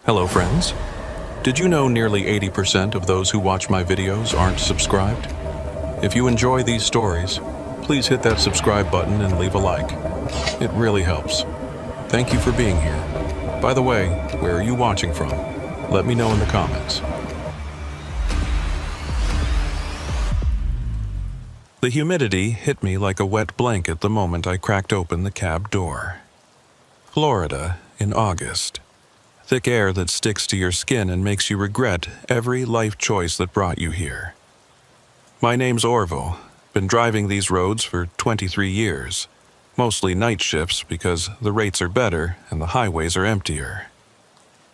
Hello friends. Did you know nearly 80% of those who watch my videos aren't subscribed? If you enjoy these stories, please hit that subscribe button and leave a like. It really helps. Thank you for being here. By the way, where are you watching from? Let me know in the comments. The humidity hit me like a wet blanket the moment I cracked open the cab door. Florida in August. Thick air that sticks to your skin and makes you regret every life choice that brought you here. My name's Orville. Been driving these roads for 23 years. Mostly night shifts because the rates are better and the highways are emptier.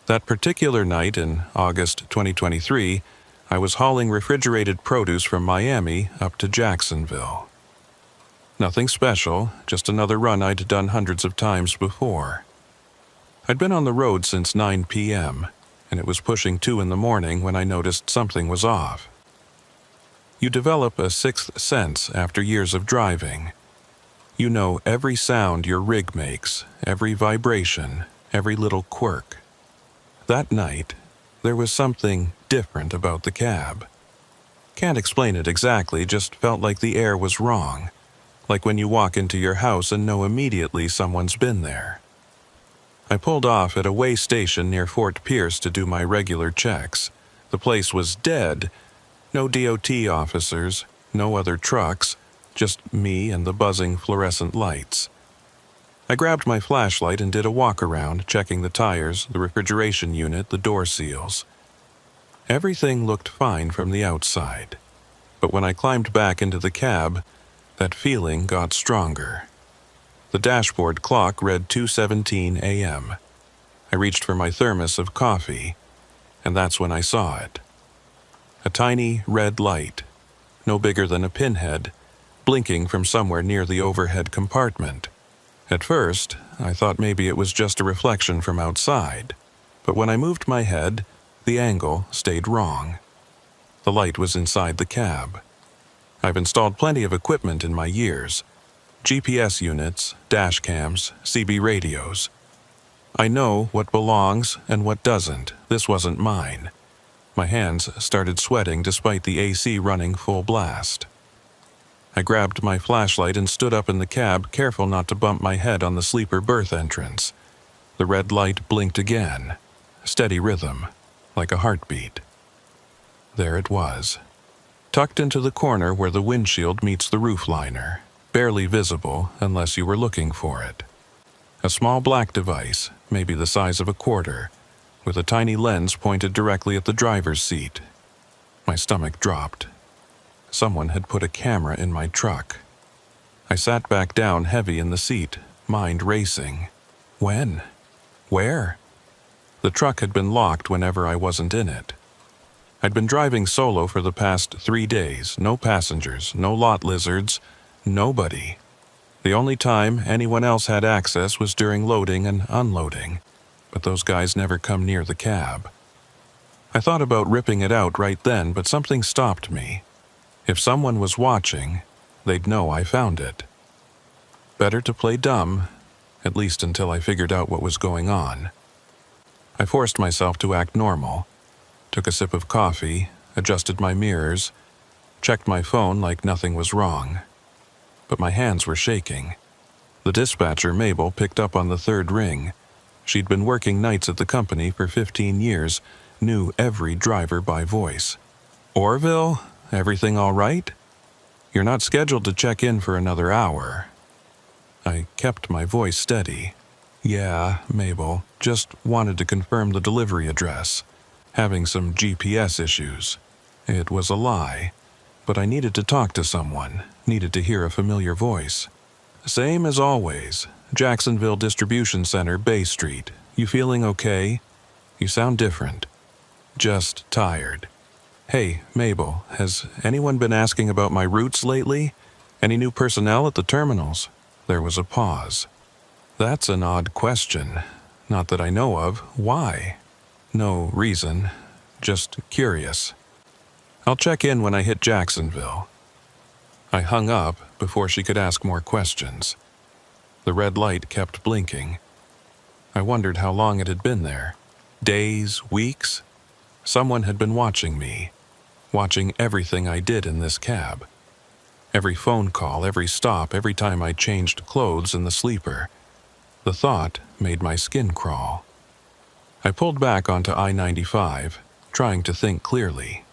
That particular night in August 2023, I was hauling refrigerated produce from Miami up to Jacksonville. Nothing special, just another run I'd done hundreds of times before. I'd been on the road since 9 p.m., and it was pushing 2 in the morning when I noticed something was off. You develop a sixth sense after years of driving. You know every sound your rig makes, every vibration, every little quirk. That night, there was something different about the cab. Can't explain it exactly, just felt like the air was wrong. Like when you walk into your house and know immediately someone's been there. I pulled off at a way station near Fort Pierce to do my regular checks. The place was dead. No DOT officers, no other trucks, just me and the buzzing fluorescent lights. I grabbed my flashlight and did a walk around, checking the tires, the refrigeration unit, the door seals. Everything looked fine from the outside. But when I climbed back into the cab, that feeling got stronger. The dashboard clock read 2:17 a.m. I reached for my thermos of coffee, and that's when I saw it. A tiny red light, no bigger than a pinhead, blinking from somewhere near the overhead compartment. At first, I thought maybe it was just a reflection from outside, but when I moved my head, the angle stayed wrong. The light was inside the cab. I've installed plenty of equipment in my years. GPS units, dash cams, CB radios. I know what belongs and what doesn't. This wasn't mine. My hands started sweating despite the AC running full blast. I grabbed my flashlight and stood up in the cab, careful not to bump my head on the sleeper berth entrance. The red light blinked again. Steady rhythm, like a heartbeat. There it was. Tucked into the corner where the windshield meets the roof liner. Barely visible unless you were looking for it. A small black device, maybe the size of a quarter, with a tiny lens pointed directly at the driver's seat. My stomach dropped. Someone had put a camera in my truck. I sat back down heavy in the seat, mind racing. When? Where? The truck had been locked whenever I wasn't in it. I'd been driving solo for the past 3 days, no passengers, no lot lizards, nobody. The only time anyone else had access was during loading and unloading, but those guys never come near the cab. I thought about ripping it out right then, but something stopped me. If someone was watching, they'd know I found it. Better to play dumb, at least until I figured out what was going on. I forced myself to act normal, took a sip of coffee, adjusted my mirrors, checked my phone like nothing was wrong. But my hands were shaking. The dispatcher, Mabel, picked up on the third ring. She'd been working nights at the company for 15 years, knew every driver by voice. Orville, everything all right? You're not scheduled to check in for another hour. I kept my voice steady. Yeah, Mabel, just wanted to confirm the delivery address. Having some GPS issues. It was a lie, but I needed to talk to someone, needed to hear a familiar voice. Same as always, Jacksonville Distribution Center, Bay Street. You feeling okay? You sound different. Just tired. Hey, Mabel, has anyone been asking about my routes lately? Any new personnel at the terminals? There was a pause. That's an odd question. Not that I know of. Why? No reason. Just curious. I'll check in when I hit Jacksonville. I hung up before she could ask more questions. The red light kept blinking. I wondered how long it had been there. Days, weeks. Someone had been watching me, watching everything I did in this cab. Every phone call, every stop, every time I changed clothes in the sleeper. The thought made my skin crawl. I pulled back onto I-95, trying to think clearly.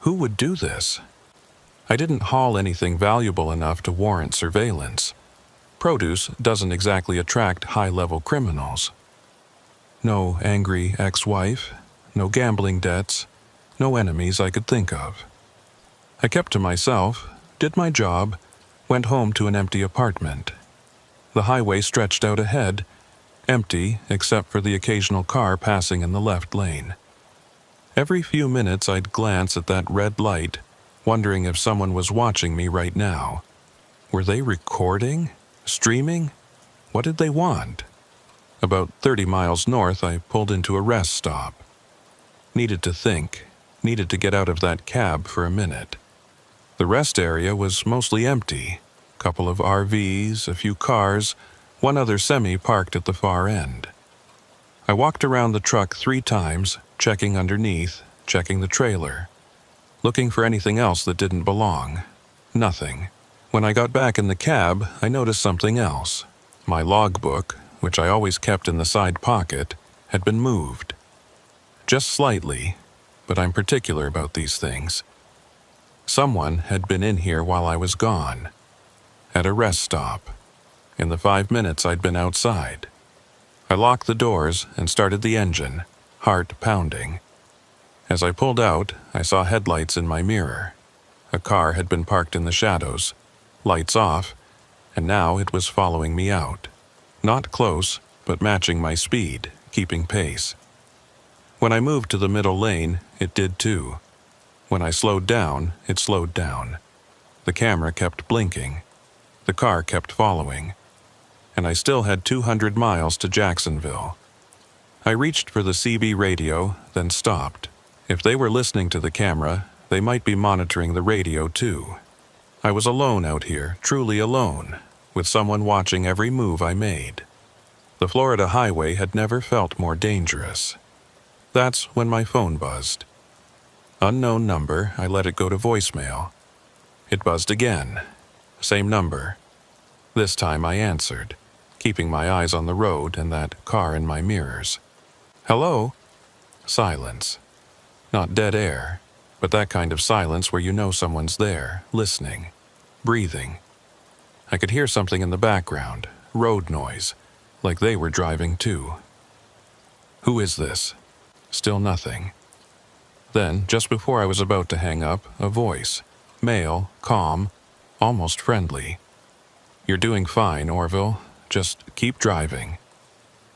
Who would do this? I didn't haul anything valuable enough to warrant surveillance. Produce doesn't exactly attract high-level criminals. No angry ex-wife, no gambling debts, no enemies I could think of. I kept to myself, did my job, went home to an empty apartment. The highway stretched out ahead, empty except for the occasional car passing in the left lane. Every few minutes I'd glance at that red light, wondering if someone was watching me right now. Were they recording? Streaming? What did they want? About 30 miles north, I pulled into a rest stop. Needed to think, needed to get out of that cab for a minute. The rest area was mostly empty. Couple of RVs, a few cars, one other semi parked at the far end. I walked around the truck 3 times, checking underneath, checking the trailer, looking for anything else that didn't belong. Nothing. When I got back in the cab, I noticed something else. My logbook, which I always kept in the side pocket, had been moved. Just slightly, but I'm particular about these things. Someone had been in here while I was gone. At a rest stop. In the 5 minutes I'd been outside. I locked the doors and started the engine, heart pounding. As I pulled out, I saw headlights in my mirror. A car had been parked in the shadows, lights off, and now it was following me out. Not close, but matching my speed, keeping pace. When I moved to the middle lane, it did too. When I slowed down, it slowed down. The camera kept blinking. The car kept following. And I still had 200 miles to Jacksonville. I reached for the CB radio, then stopped. If they were listening to the camera, they might be monitoring the radio too. I was alone out here, truly alone, with someone watching every move I made. The Florida highway had never felt more dangerous. That's when my phone buzzed. Unknown number, I let it go to voicemail. It buzzed again. Same number. This time I answered, keeping my eyes on the road and that car in my mirrors. Hello? Silence. Not dead air, but that kind of silence where you know someone's there, listening, breathing. I could hear something in the background, road noise, like they were driving too. Who is this? Still nothing. Then, just before I was about to hang up, a voice, male, calm, almost friendly. You're doing fine, Orville. Just keep driving.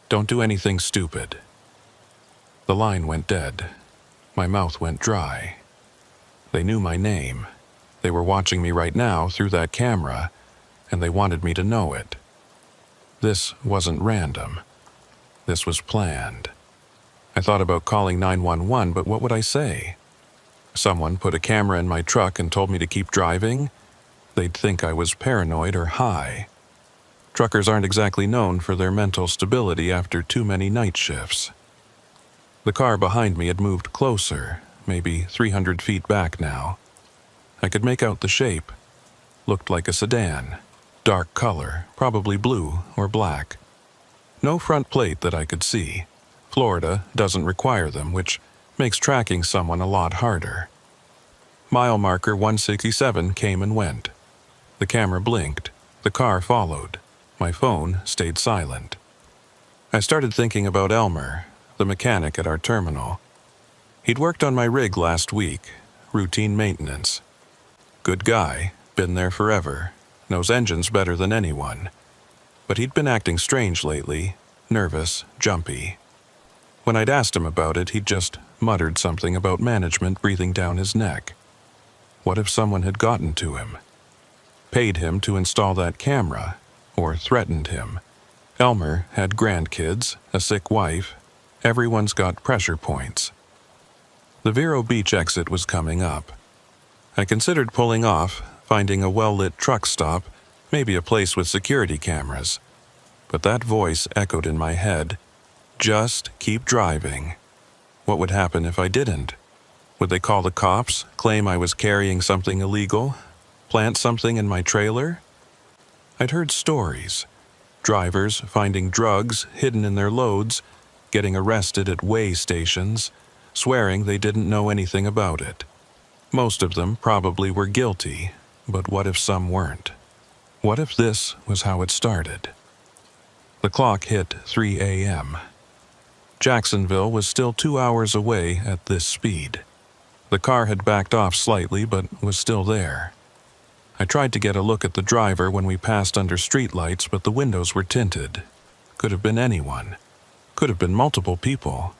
Don't do anything stupid. The line went dead. My mouth went dry. They knew my name. They were watching me right now through that camera, and they wanted me to know it. This wasn't random. This was planned. I thought about calling 911, but what would I say? Someone put a camera in my truck and told me to keep driving? They'd think I was paranoid or high. Truckers aren't exactly known for their mental stability after too many night shifts. The car behind me had moved closer, maybe 300 feet back now. I could make out the shape. Looked like a sedan. Dark color, probably blue or black. No front plate that I could see. Florida doesn't require them, which makes tracking someone a lot harder. Mile marker 167 came and went. The camera blinked. The car followed. My phone stayed silent. I started thinking about Elmer, the mechanic at our terminal. He'd worked on my rig last week, routine maintenance. Good guy, been there forever, knows engines better than anyone. But he'd been acting strange lately, nervous, jumpy. When I'd asked him about it, he'd just muttered something about management breathing down his neck. What if someone had gotten to him? Paid him to install that camera, or threatened him. Elmer had grandkids, a sick wife. Everyone's got pressure points. The Vero Beach exit was coming up. I considered pulling off, finding a well-lit truck stop, maybe a place with security cameras. But that voice echoed in my head. Just keep driving. What would happen if I didn't? Would they call the cops, claim I was carrying something illegal, plant something in my trailer? I'd heard stories. Drivers finding drugs hidden in their loads, getting arrested at weigh stations, swearing they didn't know anything about it. Most of them probably were guilty, but what if some weren't? What if this was how it started? The clock hit 3 a.m. Jacksonville was still 2 hours away at this speed. The car had backed off slightly, but was still there. I tried to get a look at the driver when we passed under streetlights, but the windows were tinted. Could have been anyone. Could have been multiple people.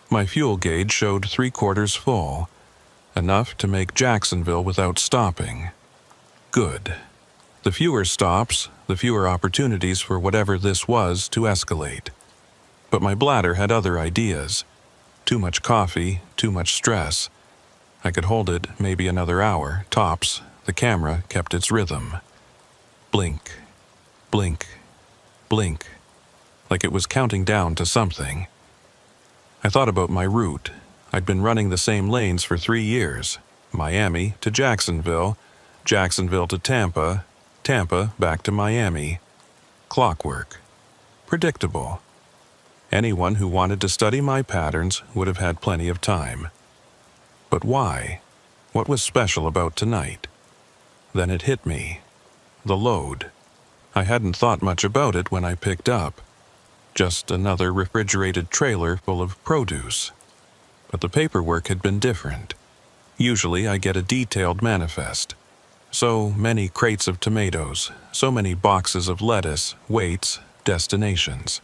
My fuel gauge showed 3/4 full, enough to make Jacksonville without stopping. Good. The fewer stops, the fewer opportunities for whatever this was to escalate. But my bladder had other ideas. Too much coffee, too much stress. I could hold it maybe another hour, tops. The camera kept its rhythm. Blink, blink, blink, like it was counting down to something. I thought about my route. I'd been running the same lanes for 3 years. Miami to Jacksonville, Jacksonville to Tampa, Tampa back to Miami. Clockwork. Predictable. Anyone who wanted to study my patterns would have had plenty of time. But why? What was special about tonight? Then it hit me. The load. I hadn't thought much about it when I picked up. Just another refrigerated trailer full of produce. But the paperwork had been different. Usually I get a detailed manifest. So many crates of tomatoes, so many boxes of lettuce, weights, destinations.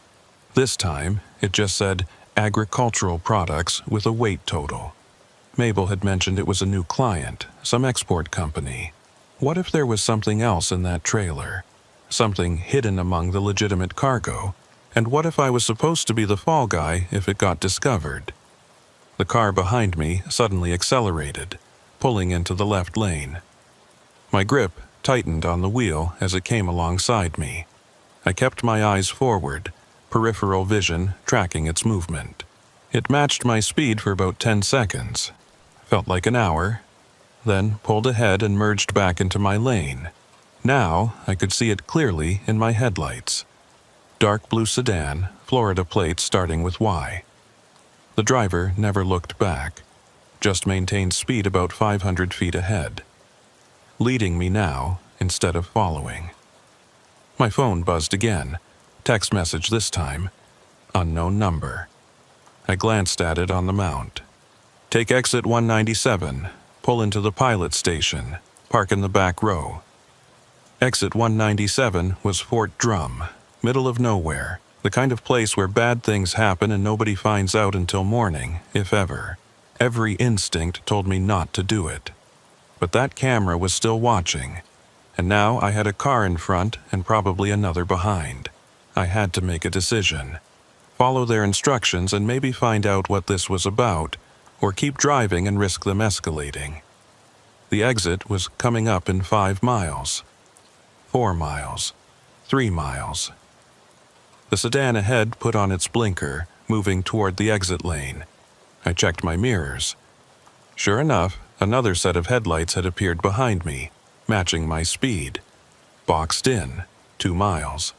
This time, it just said agricultural products with a weight total. Mabel had mentioned it was a new client, some export company. What if there was something else in that trailer? Something hidden among the legitimate cargo? And what if I was supposed to be the fall guy if it got discovered? The car behind me suddenly accelerated, pulling into the left lane. My grip tightened on the wheel as it came alongside me. I kept my eyes forward, peripheral vision tracking its movement. It matched my speed for about 10 seconds. Felt like an hour, then pulled ahead and merged back into my lane. Now I could see it clearly in my headlights. Dark blue sedan, Florida plate starting with Y. The driver never looked back, just maintained speed about 500 feet ahead, leading me now instead of following. My phone buzzed again, text message this time, unknown number. I glanced at it on the mount. Take exit 197, pull into the pilot station, park in the back row. Exit 197 was Fort Drum, middle of nowhere, the kind of place where bad things happen and nobody finds out until morning, if ever. Every instinct told me not to do it. But that camera was still watching, and now I had a car in front and probably another behind. I had to make a decision. Follow their instructions and maybe find out what this was about, or keep driving and risk them escalating. The exit was coming up in 5 miles. 4 miles. 3 miles. The sedan ahead put on its blinker, moving toward the exit lane. I checked my mirrors. Sure enough, another set of headlights had appeared behind me, matching my speed. Boxed in, 2 miles.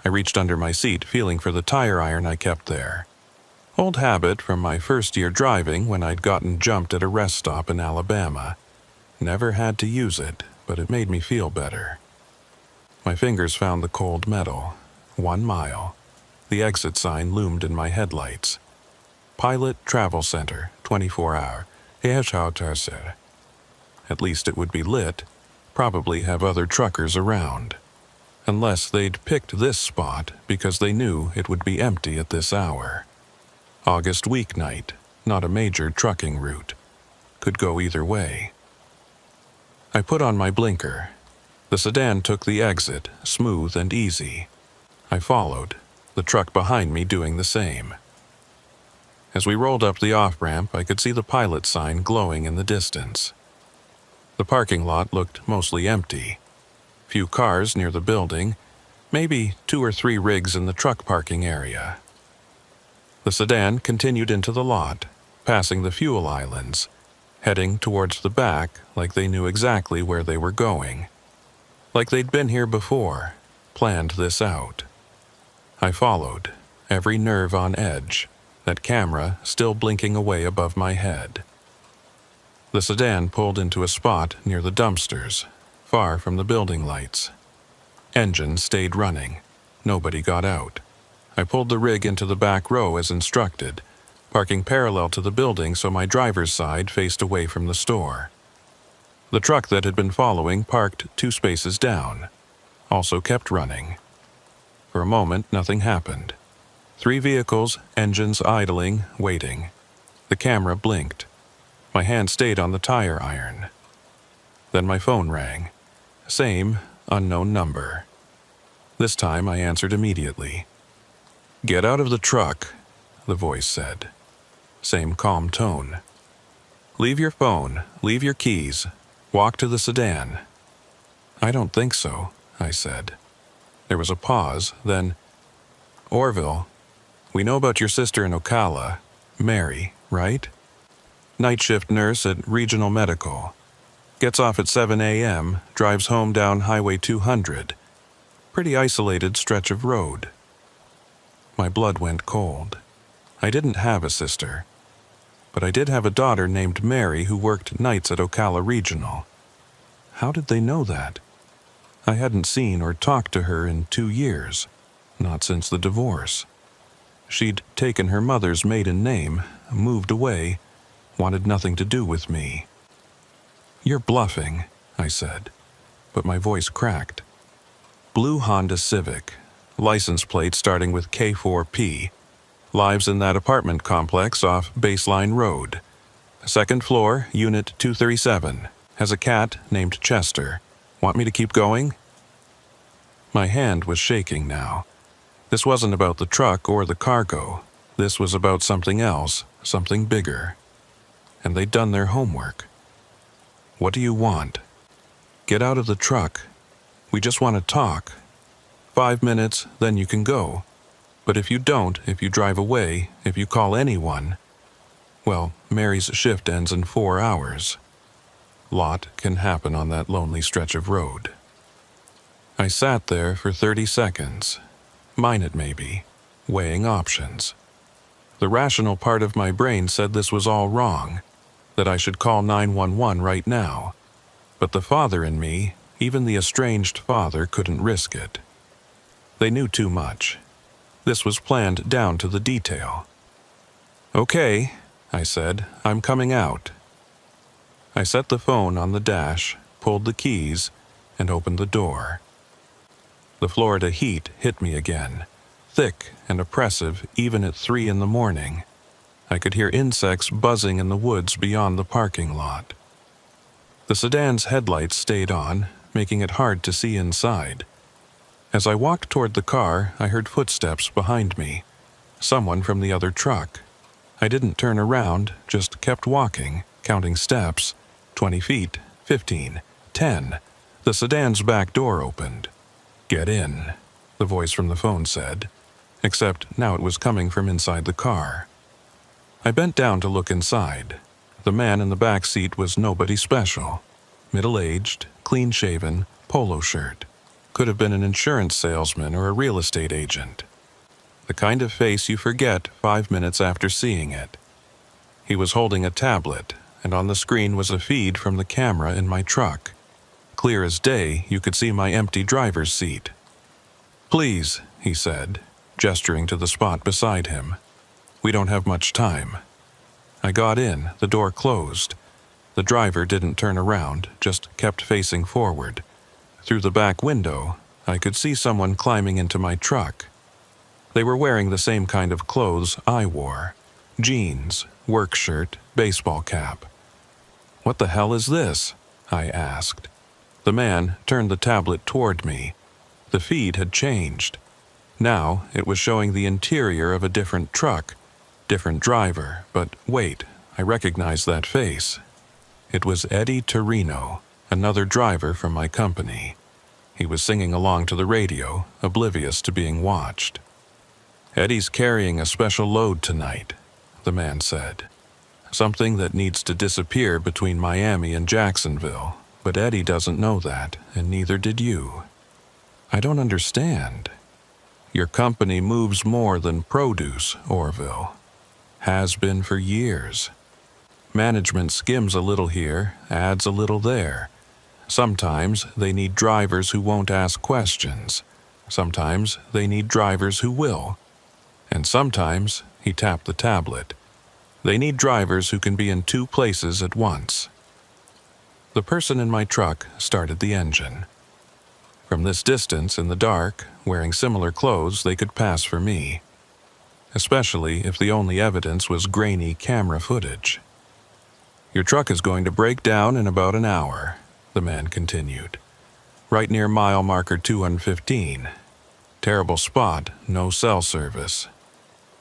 I reached under my seat, feeling for the tire iron I kept there. Old habit from my first year driving when I'd gotten jumped at a rest stop in Alabama. Never had to use it, but it made me feel better. My fingers found the cold metal. 1 mile. The exit sign loomed in my headlights. Pilot Travel Center, 24-hour. At least it would be lit. Probably have other truckers around. Unless they'd picked this spot because they knew it would be empty at this hour. August weeknight, not a major trucking route. Could go either way. I put on my blinker. The sedan took the exit, smooth and easy. I followed, the truck behind me doing the same. As we rolled up the off-ramp, I could see the pilot sign glowing in the distance. The parking lot looked mostly empty. Few cars near the building, maybe 2 or 3 rigs in the truck parking area. The sedan continued into the lot, passing the fuel islands, heading towards the back like they knew exactly where they were going. Like they'd been here before, planned this out. I followed, every nerve on edge, that camera still blinking away above my head. The sedan pulled into a spot near the dumpsters, far from the building lights. Engine stayed running. Nobody got out. I pulled the rig into the back row as instructed, parking parallel to the building so my driver's side faced away from the store. The truck that had been following parked 2 spaces down, also kept running. For a moment, nothing happened. 3 vehicles, engines idling, waiting. The camera blinked. My hand stayed on the tire iron. Then my phone rang. Same, unknown number. This time I answered immediately. "Get out of the truck," the voice said. Same calm tone. "Leave your phone, leave your keys, walk to the sedan." "I don't think so," I said. There was a pause, then, "Orville, we know about your sister in Ocala, Mary, right? Night shift nurse at Regional Medical. Gets off at 7 a.m., drives home down Highway 200. Pretty isolated stretch of road." My blood went cold. I didn't have a sister, but I did have a daughter named Mary who worked nights at Ocala Regional. How did they know that? I hadn't seen or talked to her in 2 years, not since the divorce. She'd taken her mother's maiden name, moved away, wanted nothing to do with me. "You're bluffing," I said, but my voice cracked. Blue Honda Civic, license plate starting with K4P, lives in that apartment complex off Baseline Road. 2nd floor, unit 237, has a cat named Chester. Want me to keep going? My hand was shaking now. This wasn't about the truck or the cargo. This was about something else, something bigger. And they'd done their homework. "What do you want?" "Get out of the truck. We just want to talk. 5 minutes, then you can go. But if you don't, if you drive away, if you call anyone, well, Mary's shift ends in 4 hours. Lot can happen on that lonely stretch of road." I sat there for 30 seconds, mine it maybe, weighing options. The rational part of my brain said this was all wrong, that I should call 911 right now. But the father in me, even the estranged father, couldn't risk it. They knew too much. This was planned down to the detail. "Okay," I said, "I'm coming out." I set the phone on the dash, pulled the keys, and opened the door. The Florida heat hit me again, thick and oppressive even at 3 in the morning. I could hear insects buzzing in the woods beyond the parking lot. The sedan's headlights stayed on, making it hard to see inside. As I walked toward the car, I heard footsteps behind me. Someone from the other truck. I didn't turn around, just kept walking, counting steps. 20 feet, 15, 10. The sedan's back door opened. "Get in," the voice from the phone said, except now it was coming from inside the car. I bent down to look inside. The man in the back seat was nobody special. Middle-aged, clean-shaven, polo shirt. Could have been an insurance salesman or a real estate agent. The kind of face you forget 5 minutes after seeing it. He was holding a tablet, and on the screen was a feed from the camera in my truck. Clear as day, you could see my empty driver's seat. "Please," he said, gesturing to the spot beside him. "We don't have much time." I got in, the door closed. The driver didn't turn around, just kept facing forward. Through the back window, I could see someone climbing into my truck. They were wearing the same kind of clothes I wore. Jeans, work shirt, baseball cap. "What the hell is this?" I asked. The man turned the tablet toward me. The feed had changed. Now it was showing the interior of a different truck, different driver, but wait, I recognized that face. It was Eddie Torino, another driver from my company. He was singing along to the radio, oblivious to being watched. "Eddie's carrying a special load tonight," the man said. "Something that needs to disappear between Miami and Jacksonville, but Eddie doesn't know that, and neither did you." "I don't understand." "Your company moves more than produce, Orville. Has been for years. Management skims a little here, adds a little there. Sometimes they need drivers who won't ask questions. Sometimes they need drivers who will. And sometimes," he tapped the tablet, "they need drivers who can be in two places at once." The person in my truck started the engine. From this distance in the dark, wearing similar clothes, they could pass for me, especially if the only evidence was grainy camera footage. "Your truck is going to break down in about an hour," the man continued. "Right near mile marker 215. Terrible spot, no cell service.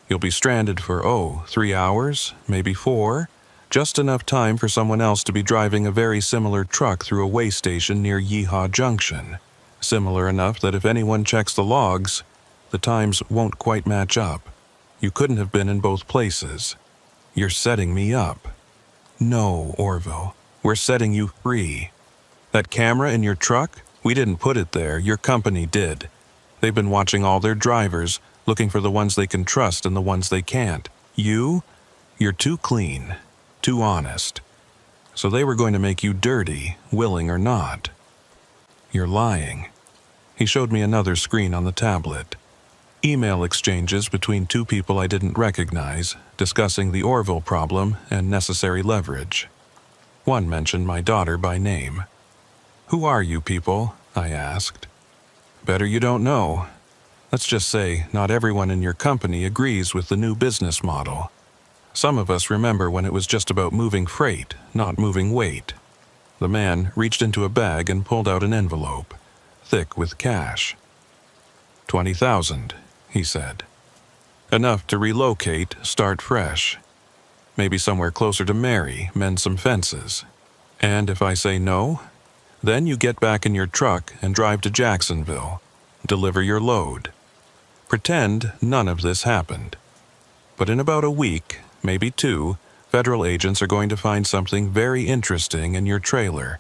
You'll be stranded for, 3 hours, maybe 4, just enough time for someone else to be driving a very similar truck through a way station near Yeehaw Junction. Similar enough that if anyone checks the logs, the times won't quite match up. You couldn't have been in both places. You're setting me up." "No, Orville, we're setting you free. That camera in your truck, we didn't put it there, your company did. They've been watching all their drivers, looking for the ones they can trust and the ones they can't. You're too clean, too honest. So they were going to make you dirty, willing or not." "You're lying." He showed me another screen on the tablet. Email exchanges between two people I didn't recognize, discussing the Orville problem and necessary leverage. One mentioned my daughter by name. "Who are you people?" I asked. "Better you don't know. Let's just say not everyone in your company agrees with the new business model. Some of us remember when it was just about moving freight, not moving weight." The man reached into a bag and pulled out an envelope, thick with cash. 20,000, he said. "Enough to relocate, start fresh. Maybe somewhere closer to Mary, mend some fences. And if I say no, then you get back in your truck and drive to Jacksonville, deliver your load. Pretend none of this happened. But in about a week, maybe 2, federal agents are going to find something very interesting in your trailer.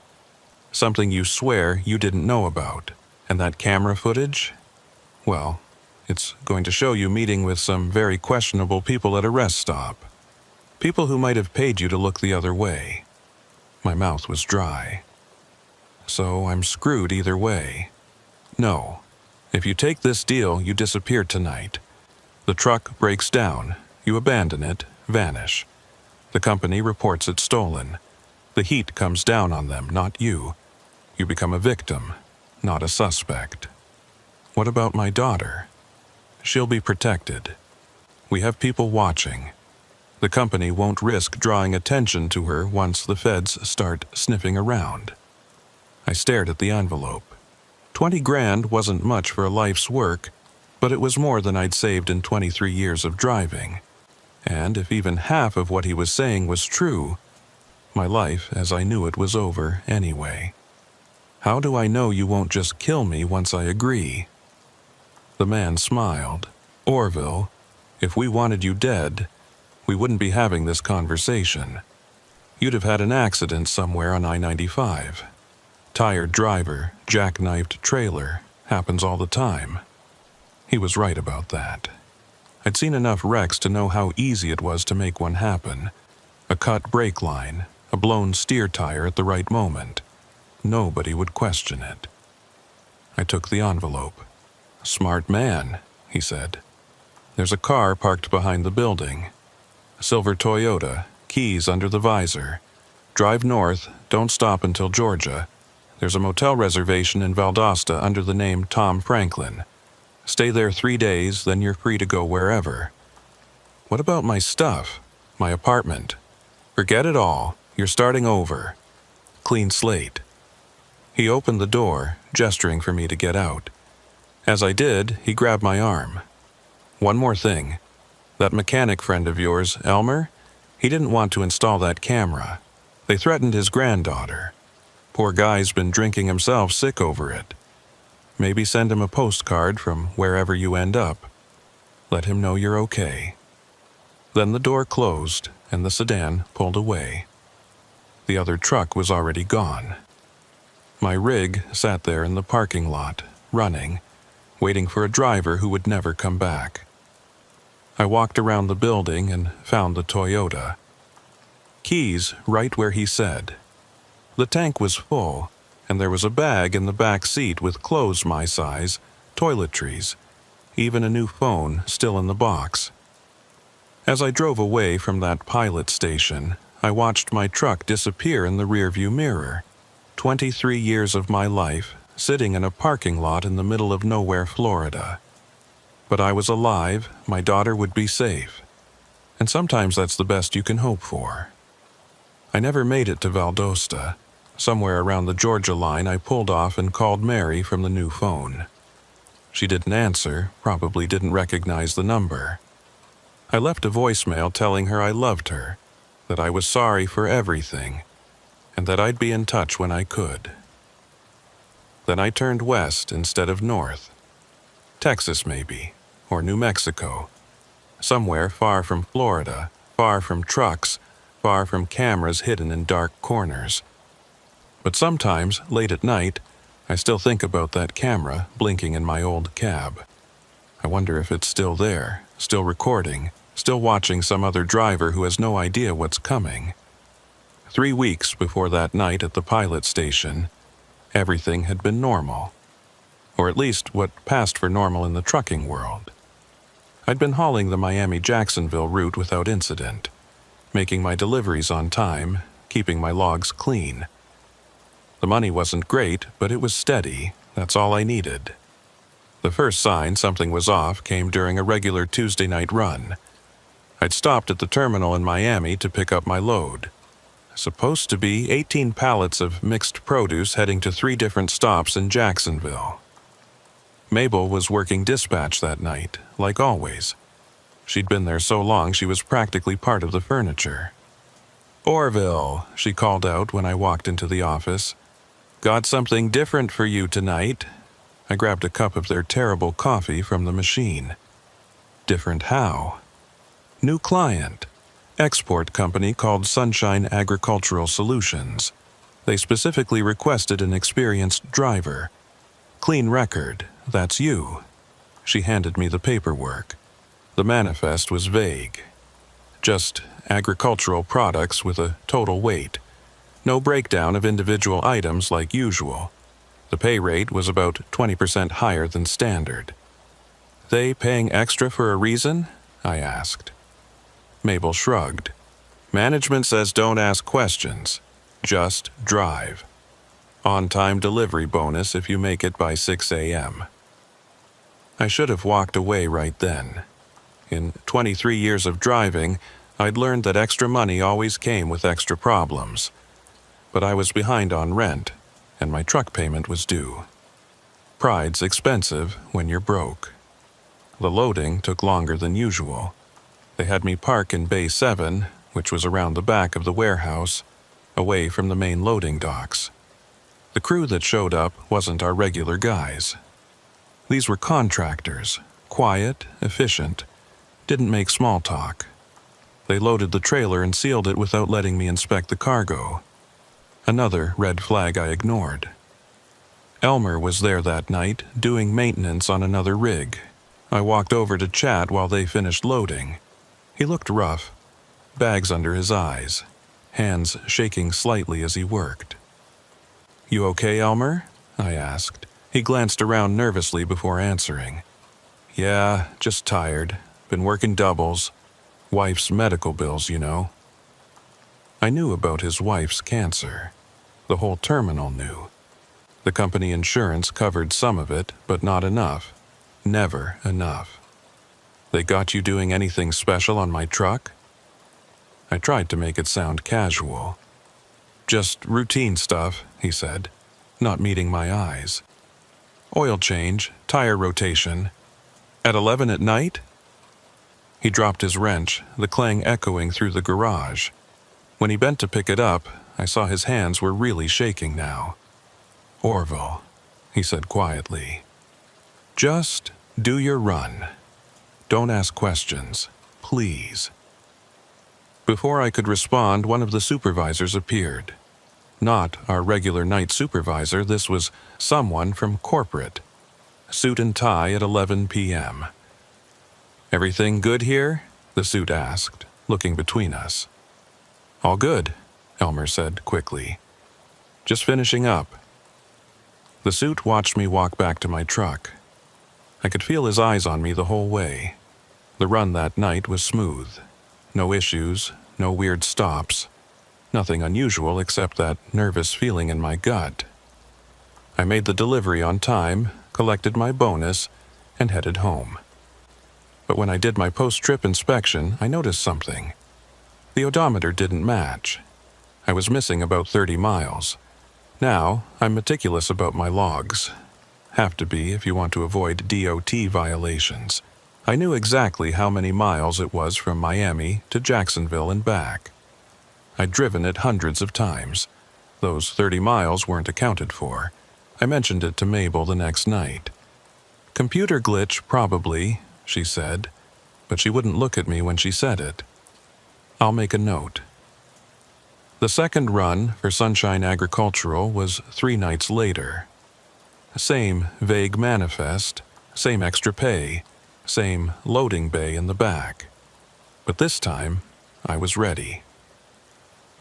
Something you swear you didn't know about. And that camera footage? Well, it's going to show you meeting with some very questionable people at a rest stop. People who might have paid you to look the other way." My mouth was dry. "So I'm screwed either way." "No. If you take this deal, you disappear tonight. The truck breaks down. You abandon it, vanish. The company reports it stolen. The heat comes down on them, not you. You become a victim, not a suspect." "What about my daughter?" "She'll be protected. We have people watching. The company won't risk drawing attention to her once the feds start sniffing around." I stared at the envelope. 20 grand wasn't much for a life's work, but it was more than I'd saved in 23 years of driving. And if even half of what he was saying was true, my life as I knew it was over anyway. "How do I know you won't just kill me once I agree?" The man smiled. "Orville, if we wanted you dead, we wouldn't be having this conversation. You'd have had an accident somewhere on I-95. Tired driver, jackknifed trailer, happens all the time." He was right about that. I'd seen enough wrecks to know how easy it was to make one happen. A cut brake line, a blown steer tire at the right moment. Nobody would question it. I took the envelope. "Smart man," he said. "There's a car parked behind the building. Silver Toyota, keys under the visor. Drive north, don't stop until Georgia. There's a motel reservation in Valdosta under the name Tom Franklin. Stay there 3 days, then you're free to go wherever." "What about my stuff? My apartment?" "Forget it all. You're starting over. Clean slate." He opened the door, gesturing for me to get out. As I did, he grabbed my arm. "One more thing. That mechanic friend of yours, Elmer, he didn't want to install that camera. They threatened his granddaughter. Poor guy's been drinking himself sick over it. Maybe send him a postcard from wherever you end up. let him know you're okay. Then the door closed and the sedan pulled away. The other truck was already gone. My rig sat there in the parking lot, running, waiting for a driver who would never come back. I walked around the building and found the Toyota. Keys right where he said. The tank was full, and there was a bag in the back seat with clothes my size, toiletries, even a new phone still in the box. As I drove away from that pilot station, I watched my truck disappear in the rearview mirror. 23 years of my life sitting in a parking lot in the middle of nowhere, Florida. But I was alive, my daughter would be safe. And sometimes that's the best you can hope for. I never made it to Valdosta. Somewhere around the Georgia line, I pulled off and called Mary from the new phone. She didn't answer, probably didn't recognize the number. I left a voicemail telling her I loved her, that I was sorry for everything, and that I'd be in touch when I could. Then I turned west instead of north. Texas maybe, or New Mexico. Somewhere far from Florida, far from trucks, far from cameras hidden in dark corners. But sometimes, late at night, I still think about that camera blinking in my old cab. I wonder if it's still there, still recording, still watching some other driver who has no idea what's coming. 3 weeks before that night at the pilot station, everything had been normal. Or at least what passed for normal in the trucking world. I'd been hauling the Miami-Jacksonville route without incident, making my deliveries on time, keeping my logs clean. The money wasn't great, but it was steady. That's all I needed. The first sign something was off came during a regular Tuesday night run. I'd stopped at the terminal in Miami to pick up my load. Supposed to be 18 pallets of mixed produce heading to 3 different stops in Jacksonville. Mabel was working dispatch that night, like always. She'd been there so long she was practically part of the furniture. "Orville," she called out when I walked into the office. "Got something different for you tonight." I grabbed a cup of their terrible coffee from the machine. Different how? New client. Export company called Sunshine Agricultural Solutions. They specifically requested an experienced driver. Clean record, that's you. She handed me the paperwork. The manifest was vague. Just agricultural products with a total weight. No breakdown of individual items like usual. The pay rate was about 20% higher than standard. "They paying extra for a reason?" I asked. Mabel shrugged. "Management says don't ask questions. Just drive. On-time delivery bonus if you make it by 6 a.m. I should have walked away right then. In 23 years of driving, I'd learned that extra money always came with extra problems. But I was behind on rent, and my truck payment was due. Pride's expensive when you're broke. The loading took longer than usual. They had me park in Bay 7, which was around the back of the warehouse, away from the main loading docks. The crew that showed up wasn't our regular guys. These were contractors, quiet, efficient, didn't make small talk. They loaded the trailer and sealed it without letting me inspect the cargo. Another red flag I ignored. Elmer was there that night, doing maintenance on another rig. I walked over to chat while they finished loading. He looked rough, bags under his eyes, hands shaking slightly as he worked. "You okay, Elmer?" I asked. He glanced around nervously before answering. "Yeah, just tired. Been working doubles. Wife's medical bills, you know." I knew about his wife's cancer. The whole terminal knew. The company insurance covered some of it, but not enough. Never enough. "They got you doing anything special on my truck?" I tried to make it sound casual. "Just routine stuff," he said, not meeting my eyes. "Oil change, tire rotation. At 11 at night?" He dropped his wrench, the clang echoing through the garage. When he bent to pick it up, I saw his hands were really shaking now. "Orville," he said quietly, "just do your run. Don't ask questions. Please. Before I could respond, one of the supervisors appeared. Not our regular night supervisor, this was someone from corporate. Suit and tie at 11 p.m. "Everything good here?" the suit asked, looking between us. "All good," Elmer said quickly. "Just finishing up." The suit watched me walk back to my truck. I could feel his eyes on me the whole way. The run that night was smooth. No issues, no weird stops. Nothing unusual except that nervous feeling in my gut. I made the delivery on time, collected my bonus, and headed home. But when I did my post-trip inspection, I noticed something. The odometer didn't match. I was missing about 30 miles. Now, I'm meticulous about my logs. Have to be if you want to avoid DOT violations. I knew exactly how many miles it was from Miami to Jacksonville and back. I'd driven it hundreds of times. Those 30 miles weren't accounted for. I mentioned it to Mabel the next night. "Computer glitch, probably," she said, but she wouldn't look at me when she said it. "I'll make a note." The second run for Sunshine Agricultural was 3 nights later. Same vague manifest, same extra pay, same loading bay in the back. But this time, I was ready.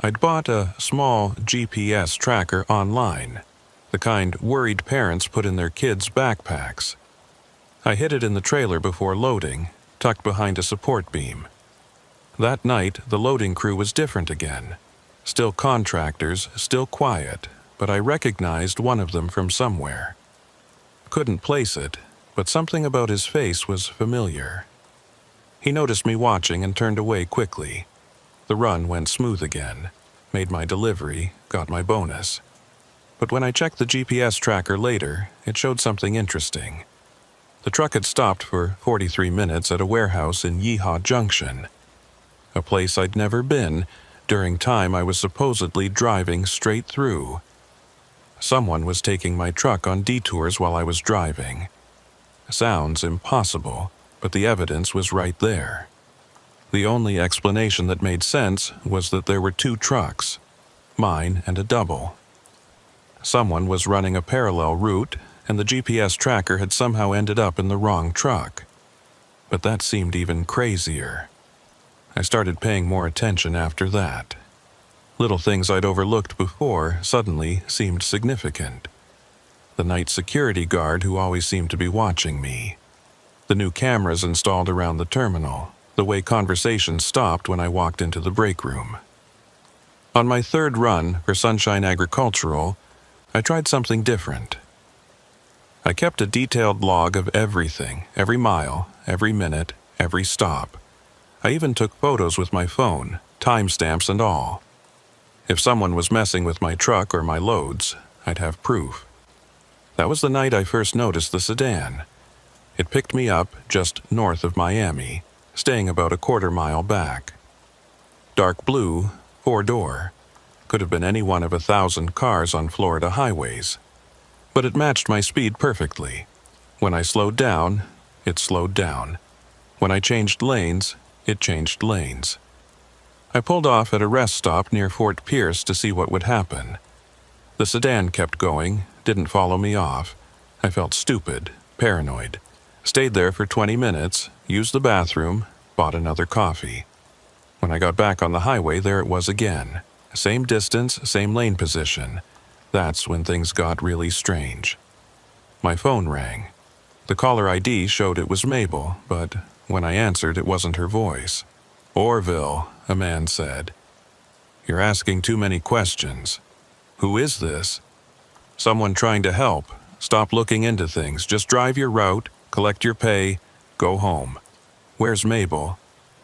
I'd bought a small GPS tracker online, the kind worried parents put in their kids' backpacks. I hid it in the trailer before loading, tucked behind a support beam. That night, the loading crew was different again. Still contractors, still quiet, but I recognized one of them from somewhere. Couldn't place it, but something about his face was familiar. He noticed me watching and turned away quickly. The run went smooth again, made my delivery, got my bonus. But when I checked the GPS tracker later, it showed something interesting. The truck had stopped for 43 minutes at a warehouse in Yeehaw Junction, a place I'd never been during time I was supposedly driving straight through. Someone was taking my truck on detours while I was driving. Sounds impossible, but the evidence was right there. The only explanation that made sense was that there were 2 trucks, mine and a double. Someone was running a parallel route, and the GPS tracker had somehow ended up in the wrong truck. But that seemed even crazier. I started paying more attention after that. Little things I'd overlooked before suddenly seemed significant. The night security guard who always seemed to be watching me. The new cameras installed around the terminal. The way conversations stopped when I walked into the break room. On my 3rd run for Sunshine Agricultural, I tried something different. I kept a detailed log of everything, every mile, every minute, every stop. I even took photos with my phone, timestamps and all. If someone was messing with my truck or my loads, I'd have proof. That was the night I first noticed the sedan. It picked me up just north of Miami, staying about a quarter-mile back. Dark blue, 4-door. Could have been any one of 1,000 cars on Florida highways. But it matched my speed perfectly. When I slowed down, it slowed down. When I changed lanes, it changed lanes. I pulled off at a rest stop near Fort Pierce to see what would happen. The sedan kept going, didn't follow me off. I felt stupid, paranoid. Stayed there for 20 minutes, used the bathroom, bought another coffee. When I got back on the highway, there it was again. Same distance, same lane position. That's when things got really strange. My phone rang. The caller ID showed it was Mabel, but when I answered, it wasn't her voice. "Orville," a man said. "You're asking too many questions." "Who is this?" "Someone trying to help. Stop looking into things. Just drive your route, collect your pay, go home." "Where's Mabel?"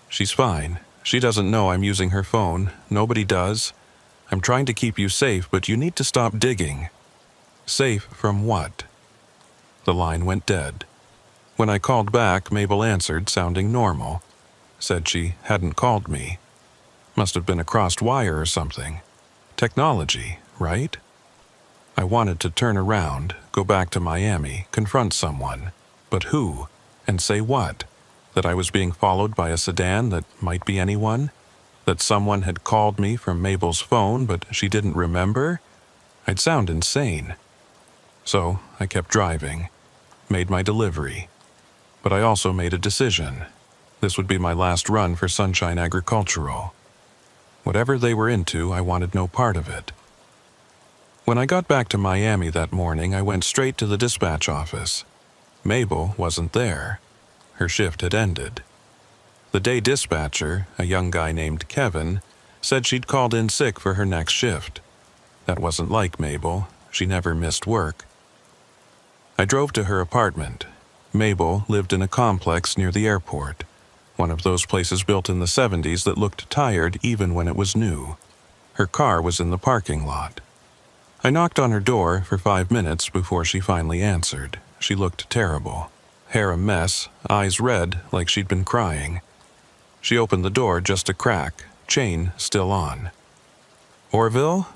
"She's fine. She doesn't know I'm using her phone. Nobody does. I'm trying to keep you safe, but you need to stop digging." "Safe from what?" The line went dead. When I called back, Mabel answered, sounding normal. Said she hadn't called me. Must have been a crossed wire or something. Technology, right? I wanted to turn around, go back to Miami, confront someone. But who? And say what? that I was being followed by a sedan that might be anyone, that someone had called me from Mabel's phone but she didn't remember. I'd sound insane. So I kept driving, made my delivery. But I also made a decision. This would be my last run for Sunshine Agricultural. Whatever they were into, I wanted no part of it. When I got back to Miami that morning, I went straight to the dispatch office. Mabel wasn't there. Her shift had ended. The day dispatcher, a young guy named Kevin, said she'd called in sick for her next shift. That wasn't like Mabel. She never missed work. I drove to her apartment. Mabel lived in a complex near the airport, one of those places built in the 70s that looked tired even when it was new. Her car was in the parking lot. I knocked on her door for 5 minutes before she finally answered. She looked terrible. Hair a mess, eyes red like she'd been crying. She opened the door just a crack, chain still on. "Orville?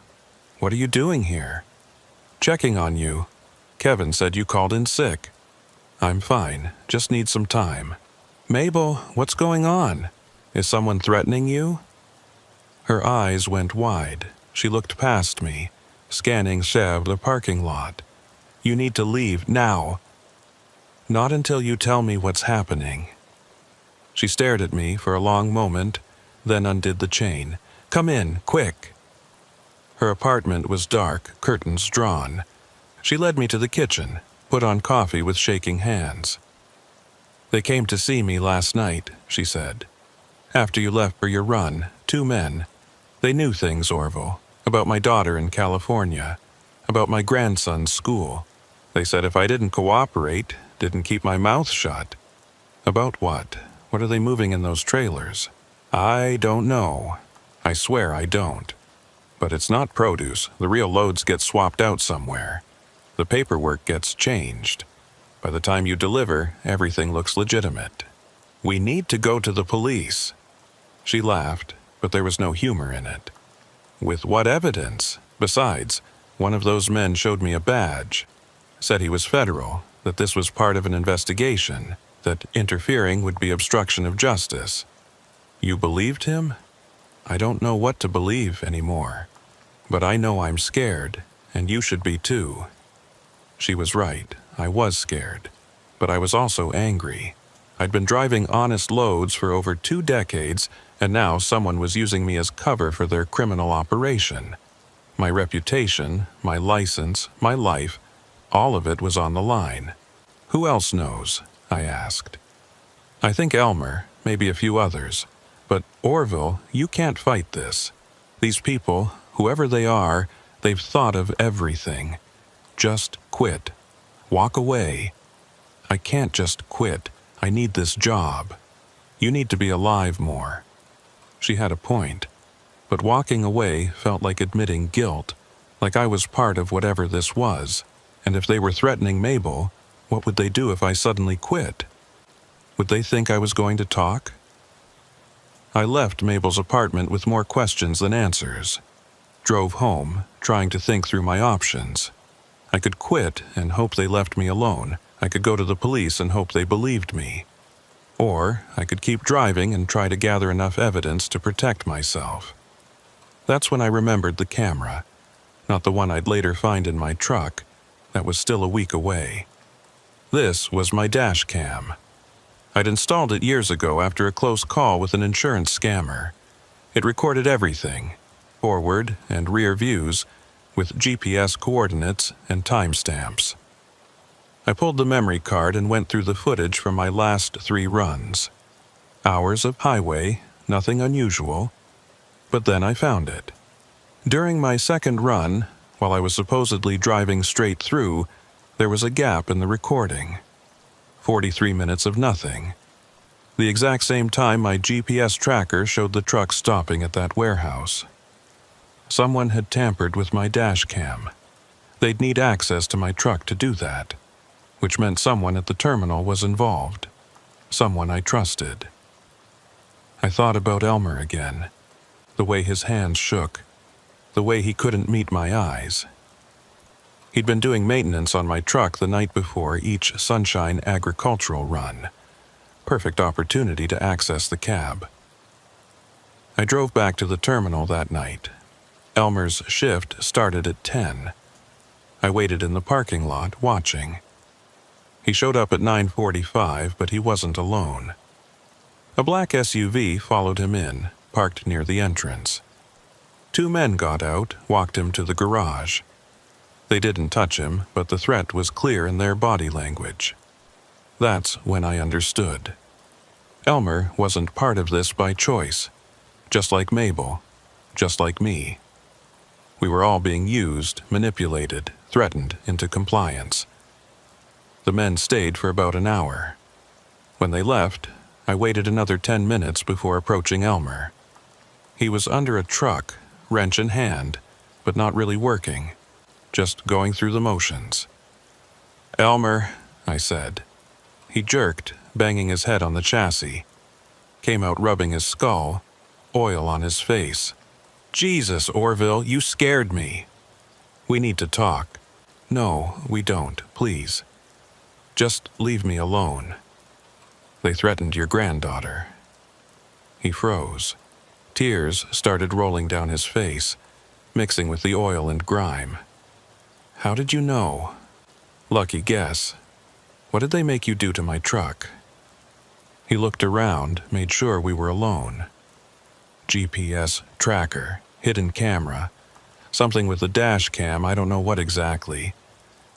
What are you doing here?" "Checking on you. Kevin said you called in sick." "I'm fine, just need some time." "Mabel, what's going on? Is someone threatening you?" Her eyes went wide. She looked past me, scanning the parking lot. "You need to leave now." "Not until you tell me what's happening." She stared at me for a long moment, then undid the chain. "Come in, quick." Her apartment was dark, curtains drawn. She led me to the kitchen, put on coffee with shaking hands. "They came to see me last night," she said. "After you left for your run, 2 men. They knew things, Orville, about my daughter in California, about my grandson's school. They said if I didn't cooperate, didn't keep my mouth shut." "About what? What are they moving in those trailers?" "I don't know. I swear I don't. But it's not produce. The real loads get swapped out somewhere. The paperwork gets changed. By the time you deliver, everything looks legitimate. We need to go to the police." She laughed, but there was no humor in it. "With what evidence? Besides, one of those men showed me a badge. Said he was federal, that this was part of an investigation, that interfering would be obstruction of justice." "You believed him?" "I don't know what to believe anymore. But I know I'm scared, and you should be too." She was right. I was scared. But I was also angry. I'd been driving honest loads for over 2 decades, and now someone was using me as cover for their criminal operation. My reputation, my license, my life, all of it was on the line. "Who else knows?" I asked. "I think Elmer, maybe a few others. But Orville, you can't fight this. These people, whoever they are, they've thought of everything. Just quit. Walk away." "I can't just quit. I need this job. You need to be alive more." She had a point. But walking away felt like admitting guilt, like I was part of whatever this was. And if they were threatening Mabel, what would they do if I suddenly quit? Would they think I was going to talk? I left Mabel's apartment with more questions than answers. Drove home, trying to think through my options. I could quit and hope they left me alone. I could go to the police and hope they believed me. Or I could keep driving and try to gather enough evidence to protect myself. That's when I remembered the camera, not the one I'd later find in my truck, that was still a week away. This was my dash cam. I'd installed it years ago after a close call with an insurance scammer. It recorded everything, forward and rear views, with GPS coordinates and timestamps. I pulled the memory card and went through the footage from my last 3 runs. Hours of highway, nothing unusual, but then I found it. During my second run, while I was supposedly driving straight through, there was a gap in the recording. 43 minutes of nothing. The exact same time my GPS tracker showed the truck stopping at that warehouse. Someone had tampered with my dash cam. They'd need access to my truck to do that, which meant someone at the terminal was involved. Someone I trusted. I thought about Elmer again. The way his hands shook. The way he couldn't meet my eyes. He'd been doing maintenance on my truck the night before each Sunshine Agricultural run. Perfect opportunity to access the cab. I drove back to the terminal that night. Elmer's shift started at 10. I waited in the parking lot, watching. He showed up at 9:45, but he wasn't alone. A black SUV followed him in, parked near the entrance. 2 men got out, walked him to the garage. They didn't touch him, but the threat was clear in their body language. That's when I understood. Elmer wasn't part of this by choice, just like Mabel, just like me. We were all being used, manipulated, threatened into compliance. The men stayed for about an hour. When they left, I waited another 10 minutes before approaching Elmer. He was under a truck, wrench in hand, but not really working, just going through the motions. "Elmer," I said. He jerked, banging his head on the chassis. Came out rubbing his skull, oil on his face. "Jesus, Orville, you scared me." "We need to talk." "No, we don't, please. Just leave me alone. They threatened your granddaughter." He froze. Tears started rolling down his face, mixing with the oil and grime. "How did you know?" "Lucky guess. What did they make you do to my truck?" He looked around, made sure we were alone. GPS tracker, hidden camera, something with a dash cam, I don't know what exactly.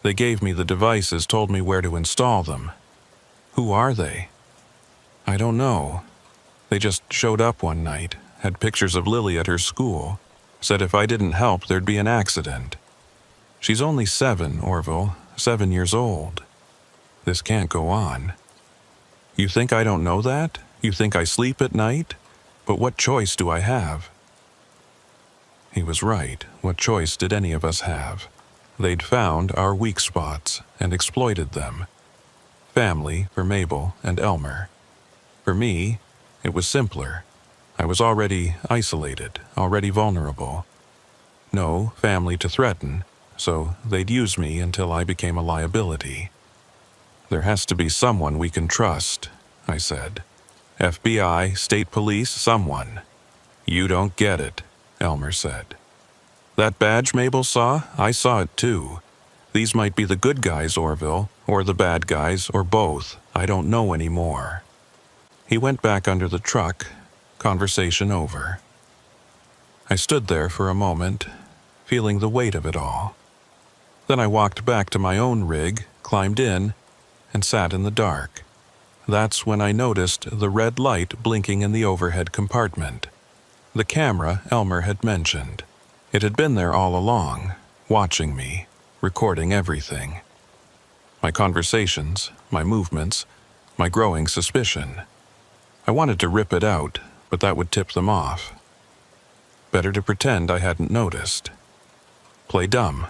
They gave me the devices, told me where to install them. "Who are they?" "I don't know. They just showed up one night, had pictures of Lily at her school, said if I didn't help there'd be an accident. She's only 7, Orville, 7 years old. This can't go on." "You think I don't know that? You think I sleep at night? But what choice do I have?" He was right. What choice did any of us have? They'd found our weak spots and exploited them. Family for Mabel and Elmer. For me, it was simpler. I was already isolated, already vulnerable. No family to threaten, so they'd use me until I became a liability. "There has to be someone we can trust," I said. "FBI, state police, someone." "You don't get it," Elmer said. "That badge Mabel saw, I saw it too. These might be the good guys, Orville, or the bad guys, or both. I don't know anymore." He went back under the truck, conversation over. I stood there for a moment, feeling the weight of it all. Then I walked back to my own rig, climbed in, and sat in the dark. That's when I noticed the red light blinking in the overhead compartment. The camera Elmer had mentioned. It had been there all along, watching me, recording everything. My conversations, my movements, my growing suspicion. I wanted to rip it out, but that would tip them off. Better to pretend I hadn't noticed. Play dumb.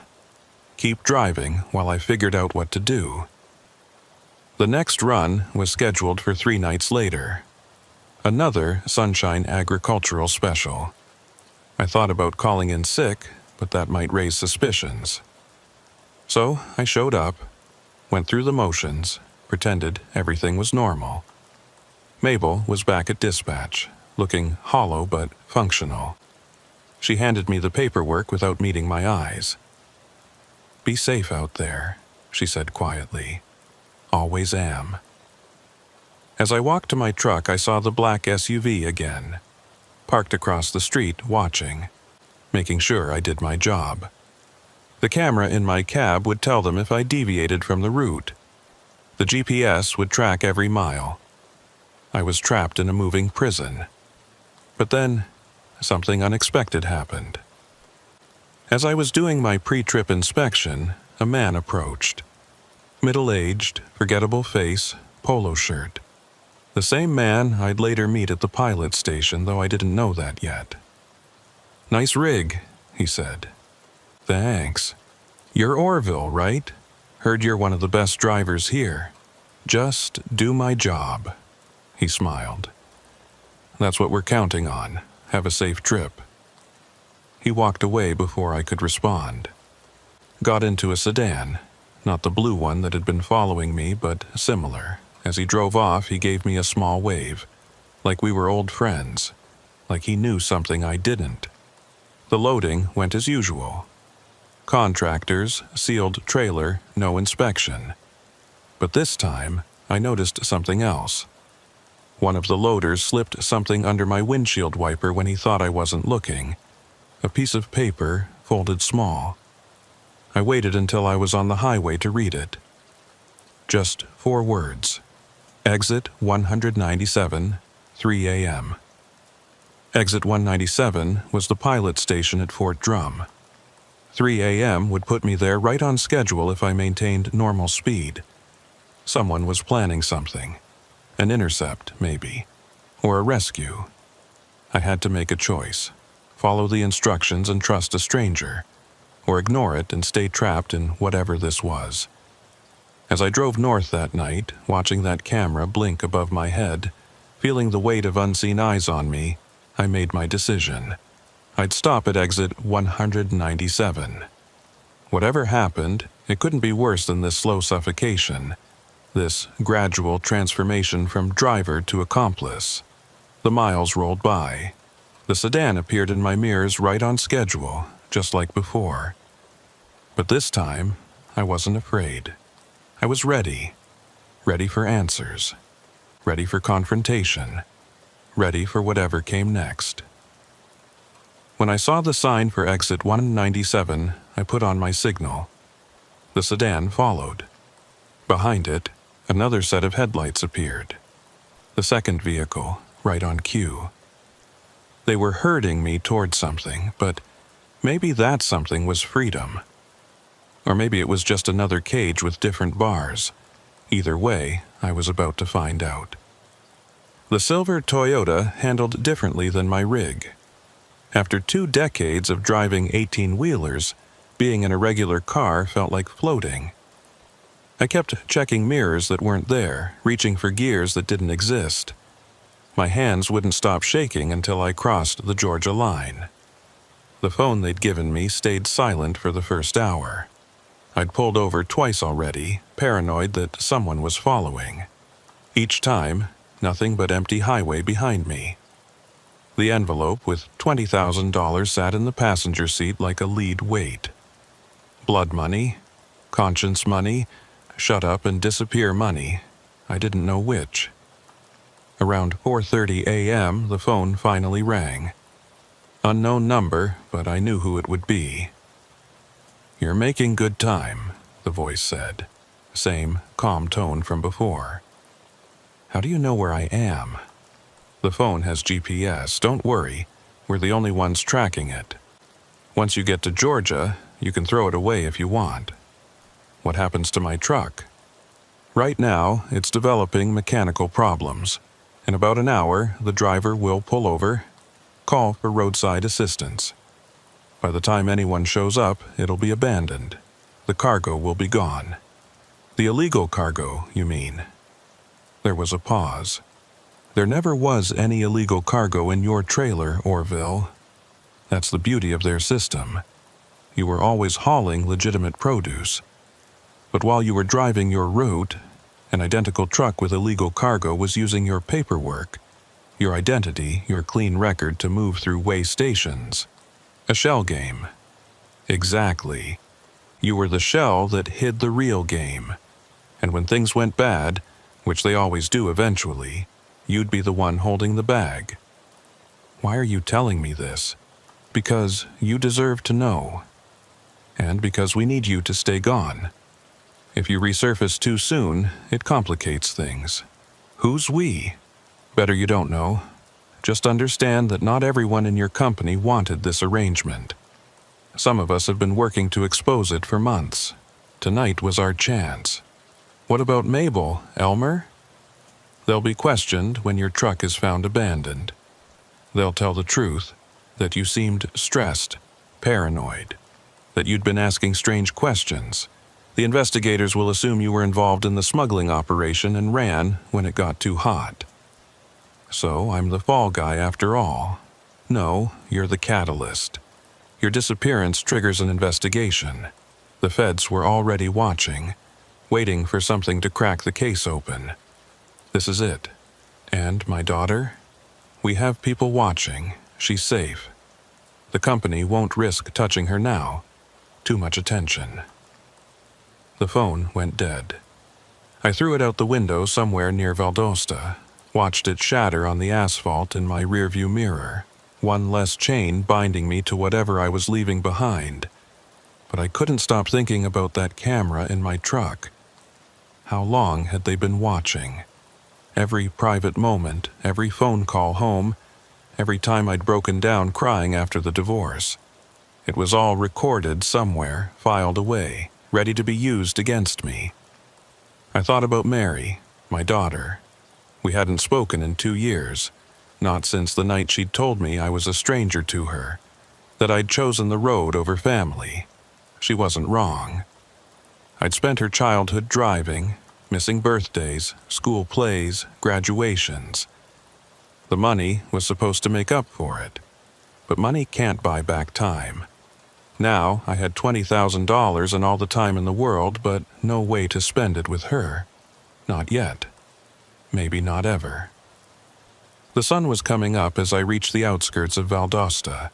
Keep driving while I figured out what to do. The next run was scheduled for 3 nights later. Another Sunshine Agricultural Special. I thought about calling in sick, but that might raise suspicions. So I showed up, went through the motions, pretended everything was normal. Mabel was back at dispatch, looking hollow but functional. She handed me the paperwork without meeting my eyes. "Be safe out there," she said quietly. "Always am." As I walked to my truck, I saw the black SUV again, parked across the street, watching, making sure I did my job. The camera in my cab would tell them if I deviated from the route. The GPS would track every mile. I was trapped in a moving prison. But then, something unexpected happened. As I was doing my pre-trip inspection, a man approached. Middle-aged, forgettable face, polo shirt. The same man I'd later meet at the pilot station, though I didn't know that yet. "Nice rig," he said. "Thanks. You're Orville, right? Heard you're one of the best drivers here. Just do my job." He smiled. "That's what we're counting on. Have a safe trip." He walked away before I could respond. Got into a sedan, not the blue one that had been following me, but similar, As he drove off, he gave me a small wave, like we were old friends, like he knew something I didn't. The loading went as usual. Contractors, sealed trailer, no inspection. But this time, I noticed something else. One of the loaders slipped something under my windshield wiper when he thought I wasn't looking. A piece of paper, folded small. I waited until I was on the highway to read it. Just 4 words. Exit 197, 3 a.m. Exit 197 was the pilot station at Fort Drum. 3 a.m. would put me there right on schedule if I maintained normal speed. Someone was planning something. An intercept, maybe. Or a rescue. I had to make a choice. Follow the instructions and trust a stranger. Or ignore it and stay trapped in whatever this was. As I drove north that night, watching that camera blink above my head, feeling the weight of unseen eyes on me, I made my decision. I'd stop at exit 197. Whatever happened, it couldn't be worse than this slow suffocation, this gradual transformation from driver to accomplice. The miles rolled by. The sedan appeared in my mirrors right on schedule, just like before. But this time, I wasn't afraid. I was ready. Ready for answers. Ready for confrontation. Ready for whatever came next. When I saw the sign for exit 197, I put on my signal. The sedan followed. Behind it, another set of headlights appeared. The second vehicle, right on cue. They were herding me towards something, but maybe that something was freedom. Or maybe it was just another cage with different bars. Either way, I was about to find out. The silver Toyota handled differently than my rig. After 2 decades of driving 18-wheelers, being in a regular car felt like floating. I kept checking mirrors that weren't there, reaching for gears that didn't exist. My hands wouldn't stop shaking until I crossed the Georgia line. The phone they'd given me stayed silent for the first hour. I'd pulled over twice already, paranoid that someone was following. Each time, nothing but empty highway behind me. The envelope with $20,000 sat in the passenger seat like a lead weight. Blood money, conscience money, shut up and disappear money. I didn't know which. Around 4:30 a.m., the phone finally rang. Unknown number, but I knew who it would be. "You're making good time," the voice said. Same calm tone from before. "How do you know where I am?" "The phone has GPS, don't worry. We're the only ones tracking it. Once you get to Georgia, you can throw it away if you want." "What happens to my truck?" "Right now, it's developing mechanical problems. In about an hour, the driver will pull over, call for roadside assistance. By the time anyone shows up, it'll be abandoned. The cargo will be gone." "The illegal cargo, you mean?" There was a pause. "There never was any illegal cargo in your trailer, Orville. That's the beauty of their system. You were always hauling legitimate produce. But while you were driving your route, an identical truck with illegal cargo was using your paperwork, your identity, your clean record to move through way stations. A shell game." "Exactly. You were the shell that hid the real game. And when things went bad, which they always do eventually, you'd be the one holding the bag." "Why are you telling me this?" "Because you deserve to know. And because we need you to stay gone. If you resurface too soon, it complicates things." "Who's we?" "Better you don't know. Just understand that not everyone in your company wanted this arrangement. Some of us have been working to expose it for months. Tonight was our chance." "What about Mabel, Elmer?" "They'll be questioned when your truck is found abandoned. They'll tell the truth, that you seemed stressed, paranoid, that you'd been asking strange questions. The investigators will assume you were involved in the smuggling operation and ran when it got too hot. So I'm the fall guy after all. No, you're the catalyst. Your disappearance triggers an investigation. The feds were already watching, waiting for something to crack the case open. This is it. And my daughter? We have people watching. She's safe. The company won't risk touching her now. Too much attention. The phone went dead. I threw it out the window somewhere near Valdosta, watched it shatter on the asphalt in my rearview mirror, one less chain binding me to whatever I was leaving behind. But I couldn't stop thinking about that camera in my truck. How long had they been watching? Every private moment, every phone call home, every time I'd broken down crying after the divorce. It was all recorded somewhere, filed away, ready to be used against me. I thought about Mary, my daughter. We hadn't spoken in 2 years, not since the night she'd told me I was a stranger to her, that I'd chosen the road over family. She wasn't wrong. I'd spent her childhood driving, missing birthdays, school plays, graduations. The money was supposed to make up for it, but money can't buy back time. Now I had $20,000 and all the time in the world, but no way to spend it with her. Not yet. Maybe not ever. The sun was coming up as I reached the outskirts of Valdosta.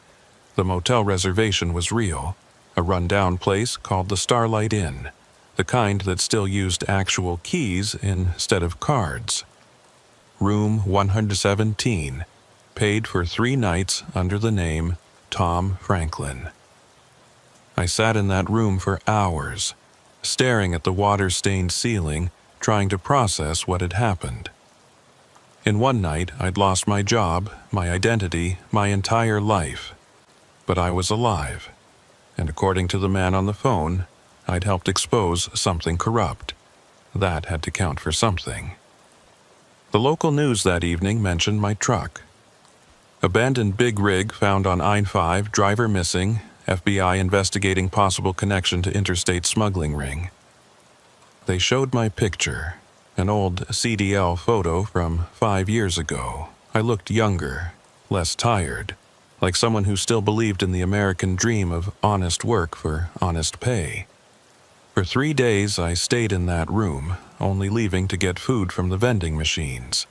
The motel reservation was real, a run-down place called the Starlight Inn, the kind that still used actual keys instead of cards. Room 117, paid for 3 nights under the name Tom Franklin. I sat in that room for hours, staring at the water-stained ceiling, trying to process what had happened. In one night, I'd lost my job, my identity, my entire life. But I was alive, and according to the man on the phone, I'd helped expose something corrupt. That had to count for something. The local news that evening mentioned my truck. Abandoned big rig found on I-5, driver missing, FBI investigating possible connection to interstate smuggling ring. They showed my picture, an old CDL photo from 5 years ago. I looked younger, less tired, like someone who still believed in the American dream of honest work for honest pay. For 3 days I stayed in that room, only leaving to get food from the vending machines.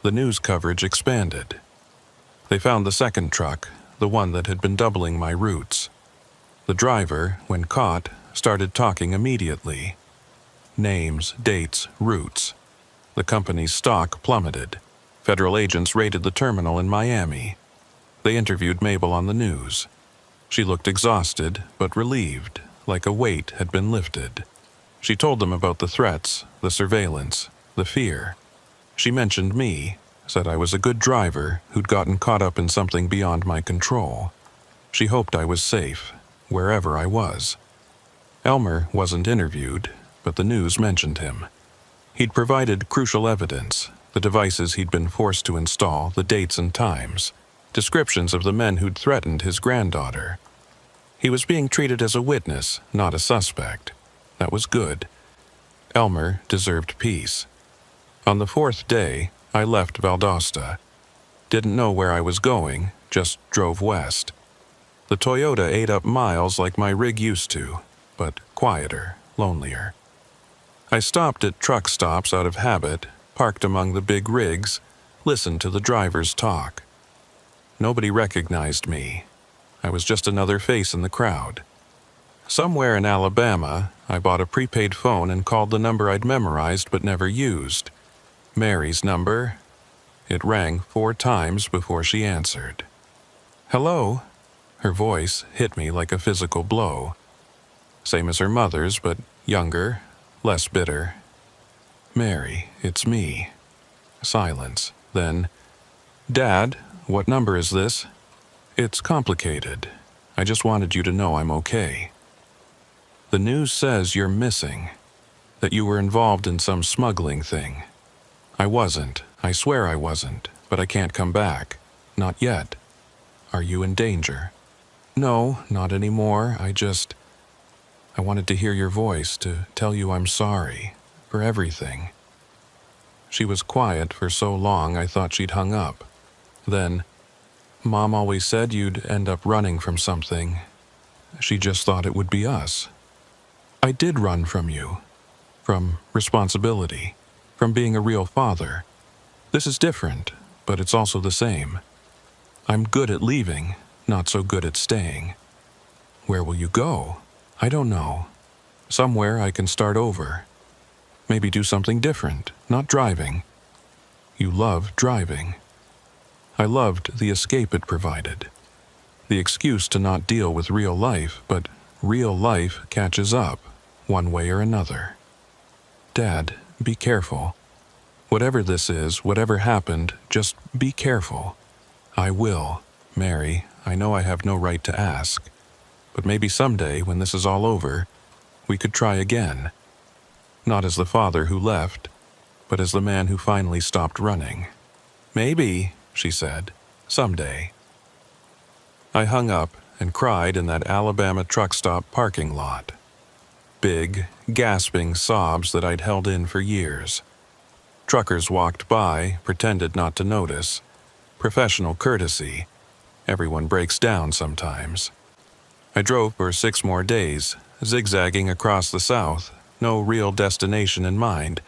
The news coverage expanded. They found the second truck, the one that had been doubling my routes. The driver, when caught, started talking immediately. Names, dates, routes. The company's stock plummeted. Federal agents raided the terminal in Miami. They interviewed Mabel on the news. She looked exhausted, but relieved, like a weight had been lifted. She told them about the threats, the surveillance, the fear. She mentioned me, said I was a good driver who'd gotten caught up in something beyond my control. She hoped I was safe, wherever I was. Elmer wasn't interviewed, but the news mentioned him. He'd provided crucial evidence, the devices he'd been forced to install, the dates and times, descriptions of the men who'd threatened his granddaughter. He was being treated as a witness, not a suspect. That was good. Elmer deserved peace. On the 4th day, I left Valdosta. Didn't know where I was going, just drove west. The Toyota ate up miles like my rig used to, but quieter, lonelier. I stopped at truck stops out of habit, parked among the big rigs, listened to the drivers talk. Nobody recognized me. I was just another face in the crowd. Somewhere in Alabama, I bought a prepaid phone and called the number I'd memorized but never used. Mary's number. It rang 4 times before she answered. "Hello?" Her voice hit me like a physical blow. Same as her mother's, but younger, less bitter. "Mary, it's me." Silence. Then, "Dad, what number is this?" "It's complicated. I just wanted you to know I'm okay. The news says you're missing, that you were involved in some smuggling thing. I wasn't. I swear I wasn't, but I can't come back. Not yet. Are you in danger?" "No, not anymore. I wanted to hear your voice, to tell you I'm sorry, for everything." She was quiet for so long I thought she'd hung up. Then, "Mom always said you'd end up running from something. She just thought it would be us." "I did run from you. From responsibility. from being a real father. This is different, but it's also the same. I'm good at leaving, not so good at staying. Where will you go? I don't know. Somewhere I can start over. Maybe do something different, not driving. You love driving. I loved the escape it provided. The excuse to not deal with real life, but real life catches up, one way or another. Dad, be careful. Whatever this is, whatever happened, just be careful. I will. Mary, I know I have no right to ask. But maybe someday, when this is all over, we could try again. Not as the father who left, but as the man who finally stopped running. Maybe, she said, someday. I hung up and cried in that Alabama truck stop parking lot. Big, gasping sobs that I'd held in for years. Truckers walked by, pretended not to notice. Professional courtesy. Everyone breaks down sometimes. I drove for 6 more days, zigzagging across the South, no real destination in mind.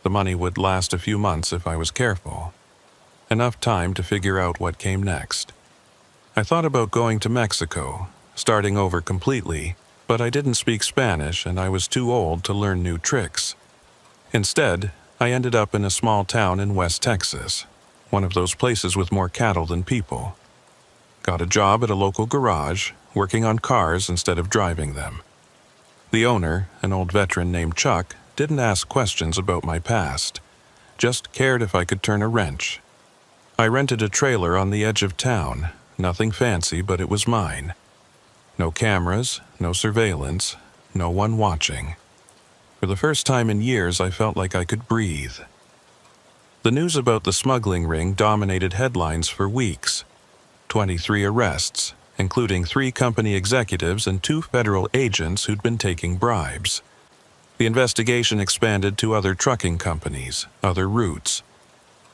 The money would last a few months if I was careful. Enough time to figure out what came next. I thought about going to Mexico, starting over completely, but I didn't speak Spanish and I was too old to learn new tricks. Instead, I ended up in a small town in West Texas, one of those places with more cattle than people. Got a job at a local garage, working on cars instead of driving them. The owner, an old veteran named Chuck, didn't ask questions about my past, just cared if I could turn a wrench. I rented a trailer on the edge of town, nothing fancy, but it was mine. No cameras, no surveillance, no one watching. For the first time in years, I felt like I could breathe. The news about the smuggling ring dominated headlines for weeks. 23 arrests, including 3 company executives and 2 federal agents who'd been taking bribes. The investigation expanded to other trucking companies, other routes.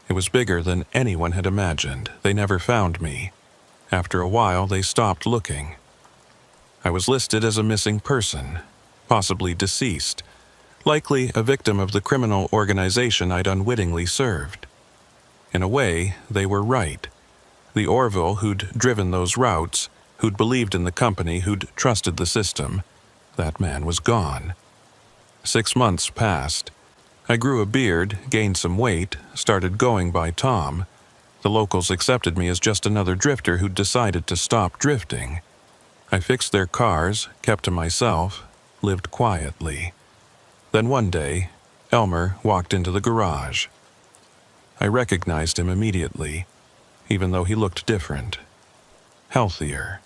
It was bigger than anyone had imagined. They never found me. After a while, they stopped looking. I was listed as a missing person, possibly deceased, likely a victim of the criminal organization I'd unwittingly served. In a way, they were right. The Orville who'd driven those routes, who'd believed in the company, who'd trusted the system, that man was gone. 6 months passed. I grew a beard, gained some weight, started going by Tom. The locals accepted me as just another drifter who'd decided to stop drifting. I fixed their cars, kept to myself, lived quietly. Then one day, Elmer walked into the garage. I recognized him immediately, even though he looked different. Healthier.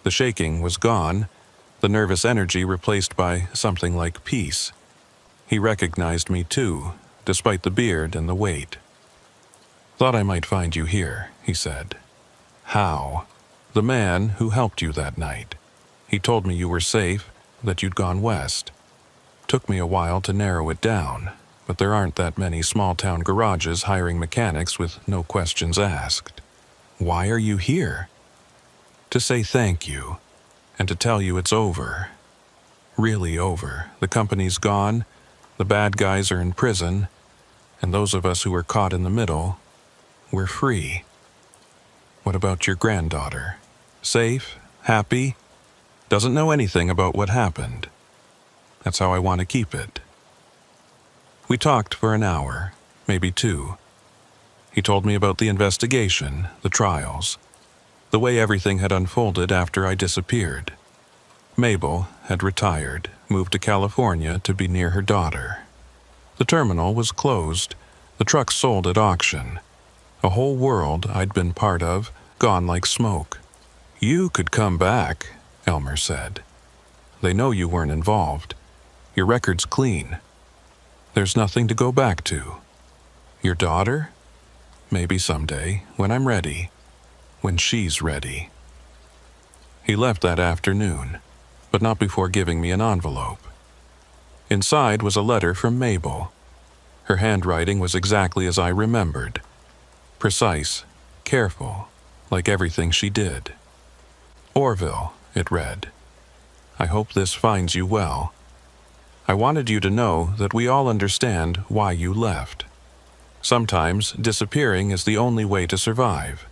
The shaking was gone, the nervous energy replaced by something like peace. He recognized me too, despite the beard and the weight. "Thought I might find you here," he said. "How?" "The man who helped you that night. He told me you were safe, that you'd gone west. Took me a while to narrow it down, but there aren't that many small-town garages hiring mechanics with no questions asked." "Why are you here?" "To say thank you, and to tell you it's over. Really over. The company's gone, the bad guys are in prison, and those of us who were caught in the middle, we're free." "What about your granddaughter? Safe? Happy? Doesn't know anything about what happened. That's how I want to keep it." We talked for an hour, maybe 2. He told me about the investigation, the trials, the way everything had unfolded after I disappeared. Mabel had retired, moved to California to be near her daughter. The terminal was closed, the truck sold at auction. A whole world I'd been part of, gone like smoke. "You could come back," Elmer said. "They know you weren't involved. Your record's clean. There's nothing to go back to. Your daughter? Maybe someday, when I'm ready. When she's ready." He left that afternoon, but not before giving me an envelope. Inside was a letter from Mabel. Her handwriting was exactly as I remembered. Precise, careful, like everything she did. "Orville," it read. "I hope this finds you well. I wanted you to know that we all understand why you left. Sometimes disappearing is the only way to survive.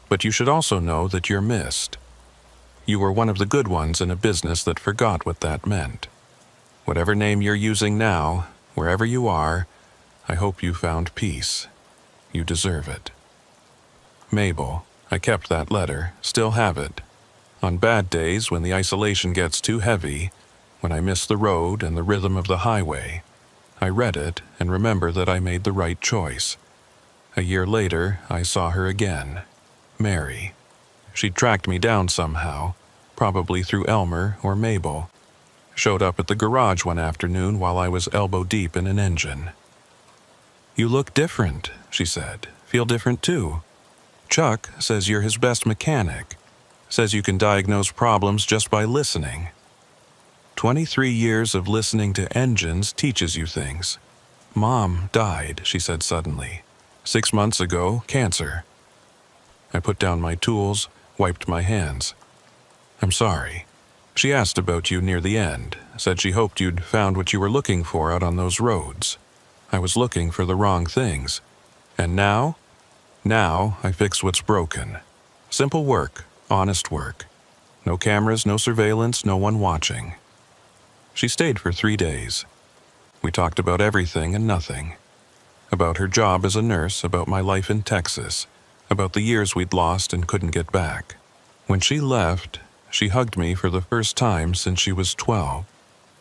But you should also know that you're missed. You were one of the good ones in a business that forgot what that meant. Whatever name you're using now, wherever you are, I hope you found peace. You deserve it. Mabel, I kept that letter, still have it. On bad days when the isolation gets too heavy, when I miss the road and the rhythm of the highway, I read it and remember that I made the right choice. A year later, I saw her again. Mary. She'd tracked me down somehow, probably through Elmer or Mabel. Showed up at the garage one afternoon while I was elbow deep in an engine. "You look different," she said. "Feel different too. Chuck says you're his best mechanic. Says you can diagnose problems just by listening. 23 years of listening to engines teaches you things. Mom died," she said suddenly. 6 months ago, cancer." I put down my tools, wiped my hands. "I'm sorry. She asked about you near the end, said she hoped you'd found what you were looking for out on those roads. I was looking for the wrong things. And now? Now I fix what's broken. Simple work, honest work. No cameras, no surveillance, no one watching." She stayed for 3 days. We talked about everything and nothing. About her job as a nurse, about my life in Texas, about the years we'd lost and couldn't get back. When she left, she hugged me for the first time since she was 12.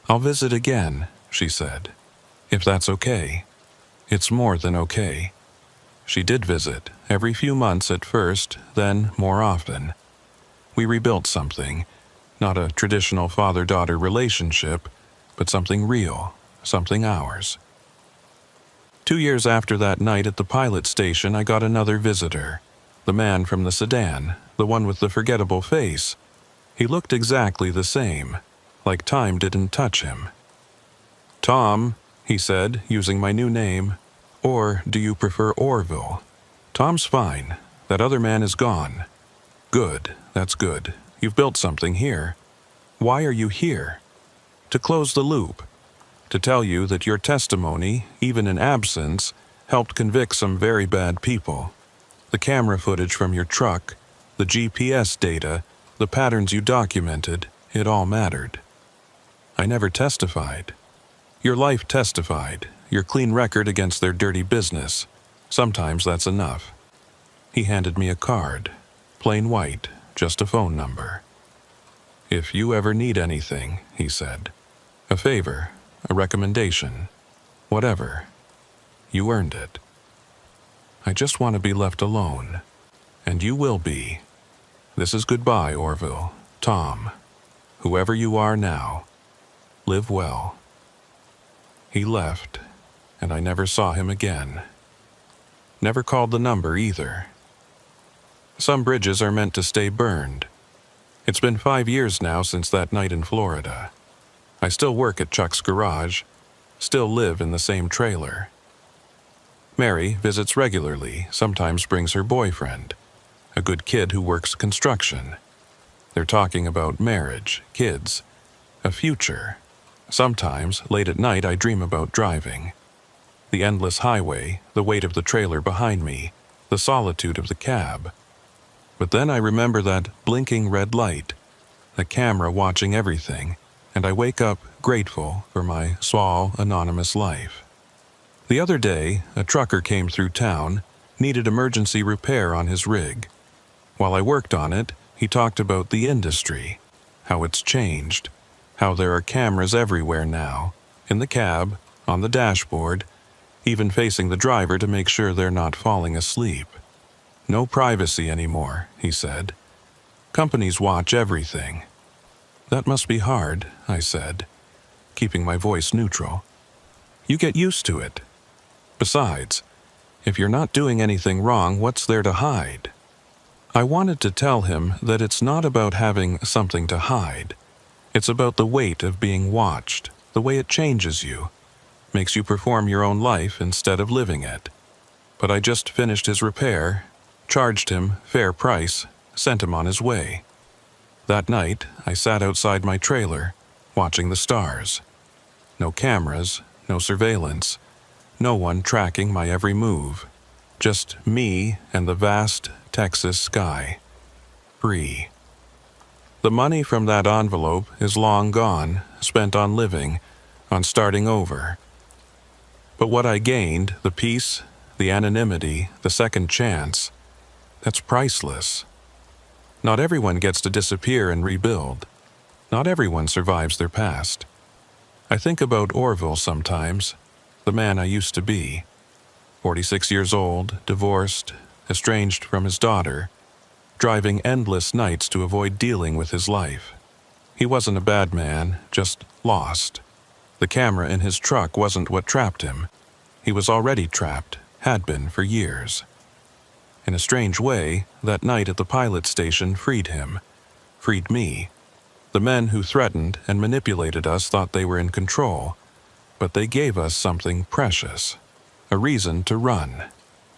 "I'll visit again," she said. "If that's okay." It's more than okay. She did visit, every few months at first, then more often. We rebuilt something, not a traditional father-daughter relationship, but something real, something ours. 2 years after that night at the pilot station, I got another visitor. The man from the sedan, the one with the forgettable face. He looked exactly the same, like time didn't touch him. "Tom," he said, using my new name. "Or do you prefer Orville?" "Tom's fine. That other man is gone." "Good, that's good. You've built something here. Why are you here?" "To close the loop. To tell you that your testimony, even in absence, helped convict some very bad people. The camera footage from your truck, the GPS data, the patterns you documented, it all mattered." "I never testified." "Your life testified, your clean record against their dirty business. Sometimes that's enough." He handed me a card, plain white, just a phone number. "If you ever need anything," he said, "a favor, a recommendation, whatever, you earned it. I just want to be left alone, and you will be. This is goodbye, Orville, Tom, whoever you are now. Live well." He left, and I never saw him again. Never called the number either. Some bridges are meant to stay burned. It's been 5 years now since that night in Florida. I still work at Chuck's garage, still live in the same trailer. Mary visits regularly, sometimes brings her boyfriend, a good kid who works construction. They're talking about marriage, kids, a future. Sometimes, late at night, I dream about driving. The endless highway, the weight of the trailer behind me, the solitude of the cab. But then I remember that blinking red light, the camera watching everything, and I wake up grateful for my small, anonymous life. The other day, a trucker came through town, needed emergency repair on his rig. While I worked on it, he talked about the industry, how it's changed, how there are cameras everywhere now, in the cab, on the dashboard, even facing the driver to make sure they're not falling asleep. No privacy anymore, he said. Companies watch everything. That must be hard, I said, keeping my voice neutral. You get used to it. Besides, if you're not doing anything wrong, what's there to hide? I wanted to tell him that it's not about having something to hide. It's about the weight of being watched, the way it changes you, makes you perform your own life instead of living it. But I just finished his repair, charged him fair price, sent him on his way. That night, I sat outside my trailer, watching the stars. No cameras, no surveillance, no one tracking my every move. Just me and the vast Texas sky. Free. The money from that envelope is long gone, spent on living, on starting over. But what I gained, the peace, the anonymity, the second chance, that's priceless. Not everyone gets to disappear and rebuild. Not everyone survives their past. I think about Orville sometimes, the man I used to be. 46 years old, divorced, estranged from his daughter, driving endless nights to avoid dealing with his life. He wasn't a bad man, just lost. The camera in his truck wasn't what trapped him. He was already trapped, had been for years. In a strange way, that night at the pilot station freed him, freed me. The men who threatened and manipulated us thought they were in control, but they gave us something precious, a reason to run,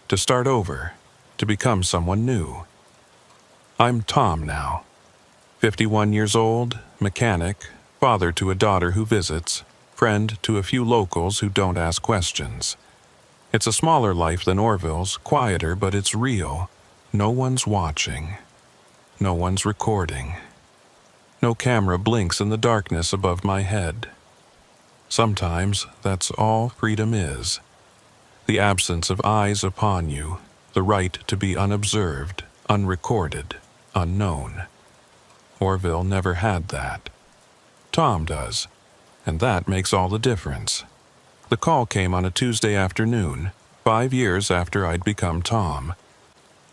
to start over, to become someone new. I'm Tom now, 51 years old, mechanic, father to a daughter who visits, friend to a few locals who don't ask questions. It's a smaller life than Orville's, quieter, but it's real. No one's watching. No one's recording. No camera blinks in the darkness above my head. Sometimes that's all freedom is. The absence of eyes upon you, the right to be unobserved, unrecorded, unknown. Orville never had that. Tom does, and that makes all the difference. The call came on a Tuesday afternoon, 5 years after I'd become Tom.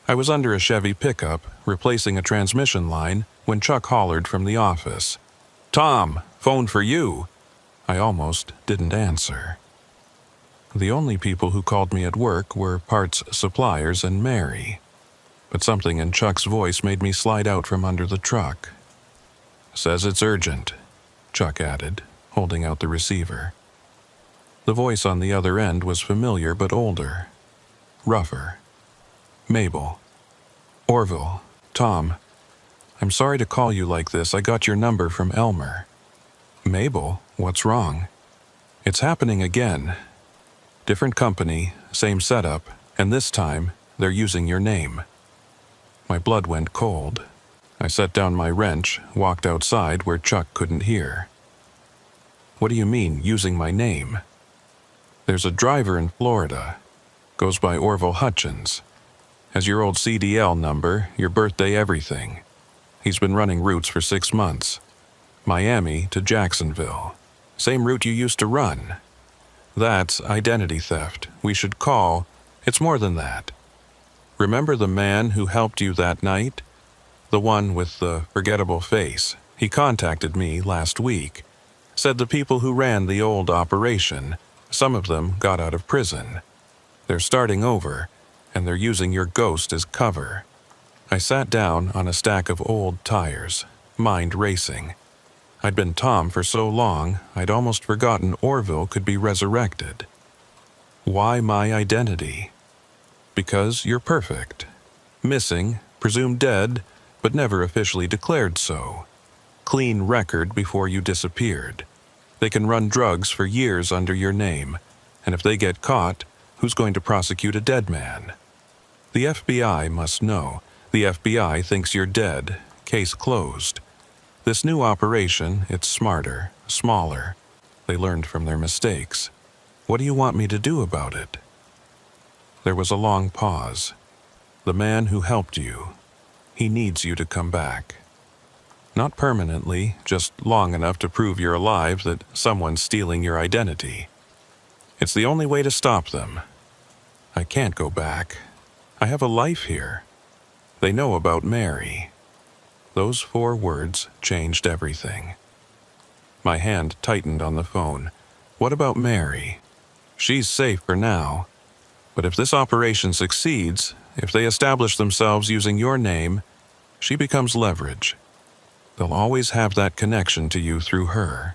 I was under a Chevy pickup, replacing a transmission line, when Chuck hollered from the office. "Tom, phone for you." I almost didn't answer. The only people who called me at work were parts suppliers and Mary. But something in Chuck's voice made me slide out from under the truck. "Says it's urgent," Chuck added, holding out the receiver. The voice on the other end was familiar but older, rougher. Mabel. "Orville, Tom, I'm sorry to call you like this. I got your number from Elmer." "Mabel, what's wrong?" "It's happening again. Different company, same setup, and this time they're using your name." My blood went cold. I set down my wrench, walked outside where Chuck couldn't hear. "What do you mean, using my name?" "There's a driver in Florida. Goes by Orville Hutchins. Has your old CDL number, your birthday, everything. He's been running routes for 6 months. Miami to Jacksonville. Same route you used to run. That's identity theft. We should call. It's more than that. Remember the man who helped you that night? The one with the forgettable face. He contacted me last week. Said the people who ran the old operation, some of them got out of prison. They're starting over, and they're using your ghost as cover." I sat down on a stack of old tires, mind racing. I'd been Tom for so long, I'd almost forgotten Orville could be resurrected. Why my identity? Because you're perfect. Missing, presumed dead, but never officially declared so. Clean record before you disappeared. They can run drugs for years under your name, and if they get caught, who's going to prosecute a dead man? The FBI must know. The FBI thinks you're dead. Case closed. This new operation, it's smarter, smaller. They learned from their mistakes. What do you want me to do about it? There was a long pause. The man who helped you, he needs you to come back. Not permanently, just long enough to prove you're alive, that someone's stealing your identity. It's the only way to stop them. I can't go back. I have a life here. They know about Mary. Those 4 words changed everything. My hand tightened on the phone. What about Mary? She's safe for now. But if this operation succeeds, if they establish themselves using your name, she becomes leverage. They'll always have that connection to you through her.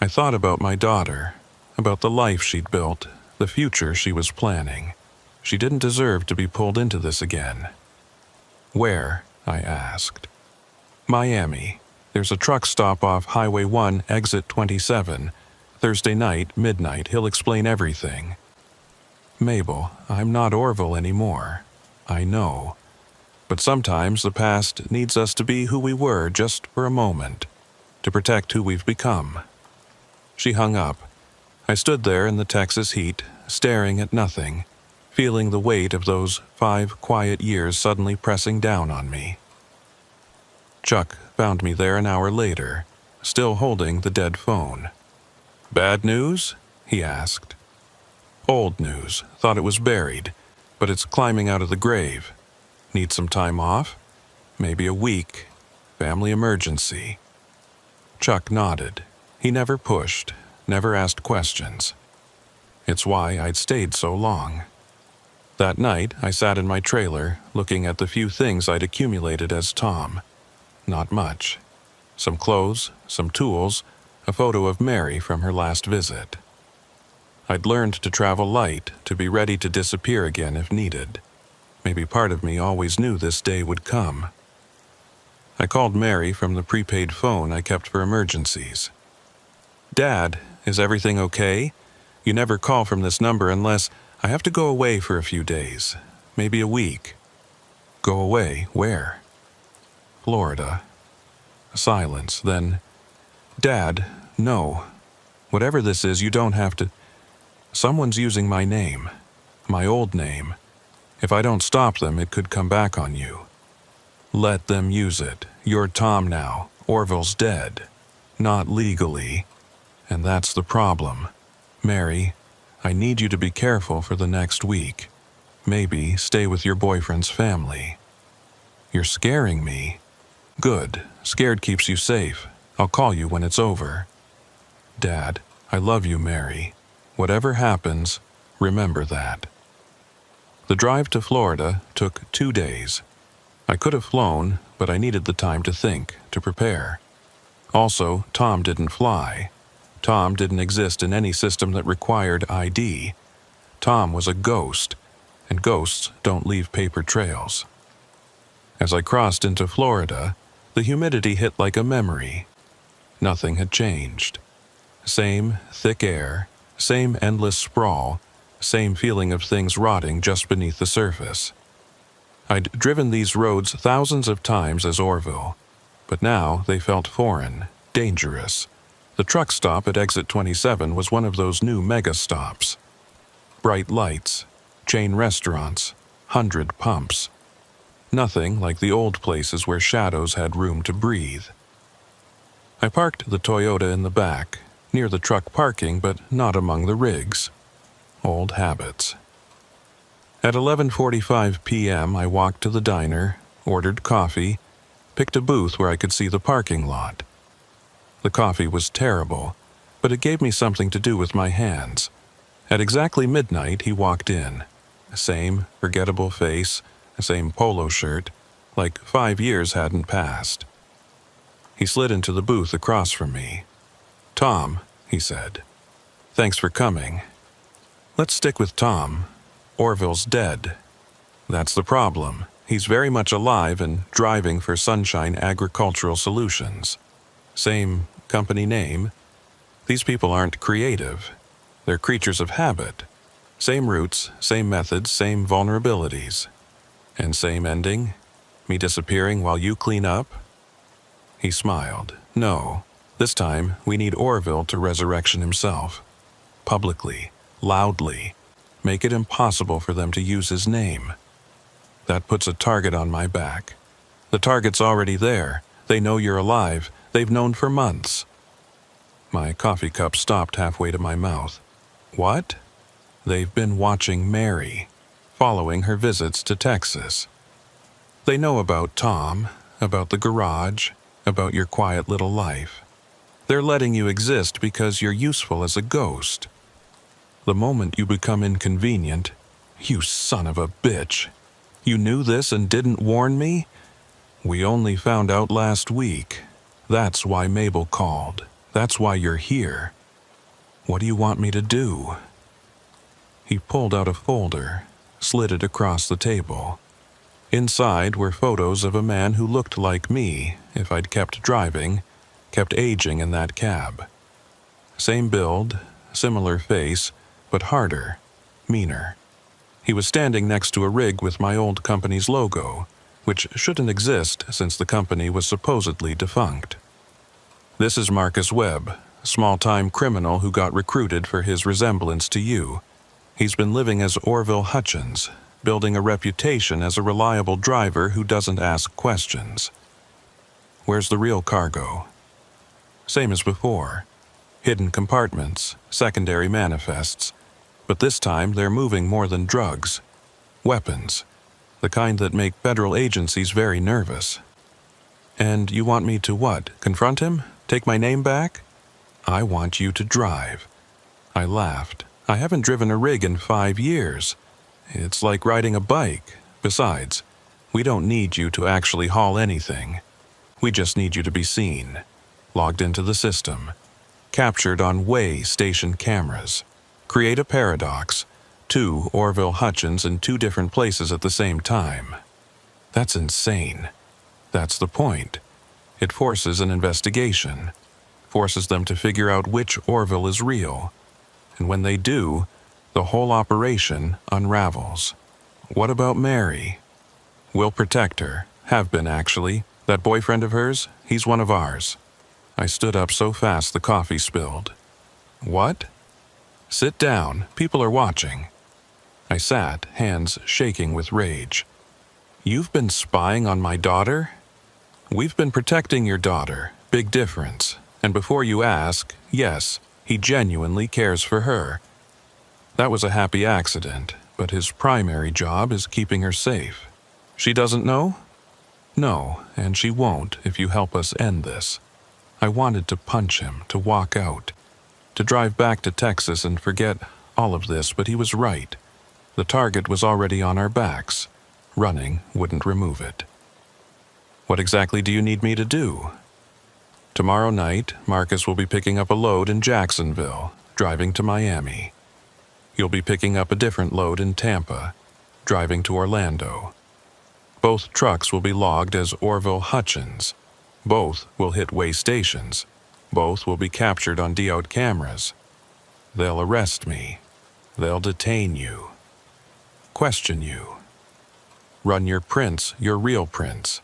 I thought about my daughter, about the life she'd built, the future she was planning. She didn't deserve to be pulled into this again. "Where?" I asked. "Miami. There's a truck stop off Highway 1, exit 27. Thursday night, midnight, he'll explain everything. Mabel, I'm not Orville anymore. I know. But sometimes the past needs us to be who we were just for a moment, to protect who we've become. She hung up. I stood there in the Texas heat, staring at nothing, feeling the weight of those 5 quiet years suddenly pressing down on me. Chuck found me there an hour later, still holding the dead phone. "Bad news?" he asked. "Old news. Thought it was buried, but it's climbing out of the grave. Need some time off? Maybe a week. Family emergency." Chuck nodded. He never pushed, never asked questions. It's why I'd stayed so long. That night, I sat in my trailer, looking at the few things I'd accumulated as Tom. Not much. Some clothes, some tools, a photo of Mary from her last visit. I'd learned to travel light, to be ready to disappear again if needed. Maybe part of me always knew this day would come. I called Mary from the prepaid phone I kept for emergencies. "Dad, is everything okay? You never call from this number unless I have to go away for a few days, maybe a week." "Go away? Where?" "Florida." A silence, then, "Dad, no. Whatever this is, you don't have to. Someone's using my name, my old name. If I don't stop them, it could come back on you. Let them use it. You're Tom now. Orville's dead. Not legally. And that's the problem. Mary, I need you to be careful for the next week. Maybe stay with your boyfriend's family." "You're scaring me." "Good. Scared keeps you safe. I'll call you when it's over." "Dad, I love you, Mary. Whatever happens, remember that." The drive to Florida took 2 days. I could have flown, but I needed the time to think, to prepare. Also, Tom didn't fly. Tom didn't exist in any system that required ID. Tom was a ghost, and ghosts don't leave paper trails. As I crossed into Florida, the humidity hit like a memory. Nothing had changed. Same thick air, same endless sprawl, same feeling of things rotting just beneath the surface. I'd driven these roads thousands of times as Orville, but now they felt foreign, dangerous. The truck stop at exit 27 was one of those new mega stops. Bright lights, chain restaurants, 100 pumps. Nothing like the old places where shadows had room to breathe. I parked the Toyota in the back, near the truck parking but not among the rigs. Old habits. At 11:45 p.m. I walked to the diner, ordered coffee, picked a booth where I could see the parking lot. The coffee was terrible, but it gave me something to do with my hands. At exactly midnight, he walked in. Same forgettable face, same polo shirt, like 5 years hadn't passed. He slid into the booth across from me. "Tom," he said. "Thanks for coming. Let's stick with Tom. Orville's dead. That's the problem. He's very much alive and driving for Sunshine Agricultural Solutions. Same company name. These people aren't creative. They're creatures of habit. Same roots, same methods, same vulnerabilities. And same ending? Me disappearing while you clean up?" He smiled. "No. This time, we need Orville to resurrection himself. Publicly, loudly. Make it impossible for them to use his name. That puts a target on my back. The target's already there. They know you're alive. They've known for months." My coffee cup stopped halfway to my mouth. "What?" "They've been watching Mary, following her visits to Texas. They know about Tom, about the garage, about your quiet little life. They're letting you exist because you're useful as a ghost. The moment you become inconvenient, you son of a bitch. You knew this and didn't warn me? We only found out last week. That's why Mabel called. That's why you're here. What do you want me to do?" He pulled out a folder, slid it across the table. Inside were photos of a man who looked like me, if I'd kept driving, kept aging in that cab. Same build, similar face, but harder, meaner. He was standing next to a rig with my old company's logo, which shouldn't exist since the company was supposedly defunct. This is Marcus Webb, a small-time criminal who got recruited for his resemblance to you. He's been living as Orville Hutchins, building a reputation as a reliable driver who doesn't ask questions. Where's the real cargo? Same as before. Hidden compartments, secondary manifests. But this time they're moving more than drugs. Weapons. The kind that make federal agencies very nervous. And you want me to what? Confront him? Take my name back? I want you to drive. I laughed. I haven't driven a rig in 5 years. It's like riding a bike. Besides, we don't need you to actually haul anything. We just need you to be seen, logged into the system, captured on way station cameras. Create a paradox, 2 Orville Hutchins in 2 different places at the same time. That's insane. That's the point. It forces an investigation, forces them to figure out which Orville is real. And when they do, the whole operation unravels. What about Mary? We'll protect her. Have been, actually. That boyfriend of hers, he's one of ours. I stood up so fast the coffee spilled. What? Sit down. People are watching. I sat, hands shaking with rage. You've been spying on my daughter? We've been protecting your daughter. Big difference. And before you ask, yes, he genuinely cares for her. That was a happy accident, but his primary job is keeping her safe. She doesn't know? No, and she won't if you help us end this. I wanted to punch him, to walk out, to drive back to Texas and forget all of this, but he was right. The target was already on our backs. Running wouldn't remove it. What exactly do you need me to do? Tomorrow night, Marcus will be picking up a load in Jacksonville, driving to Miami. You'll be picking up a different load in Tampa, driving to Orlando. Both trucks will be logged as Orville Hutchins. Both will hit way stations. Both will be captured on DOT cameras. They'll arrest me. They'll detain you. Question you. Run your prints, your real prints.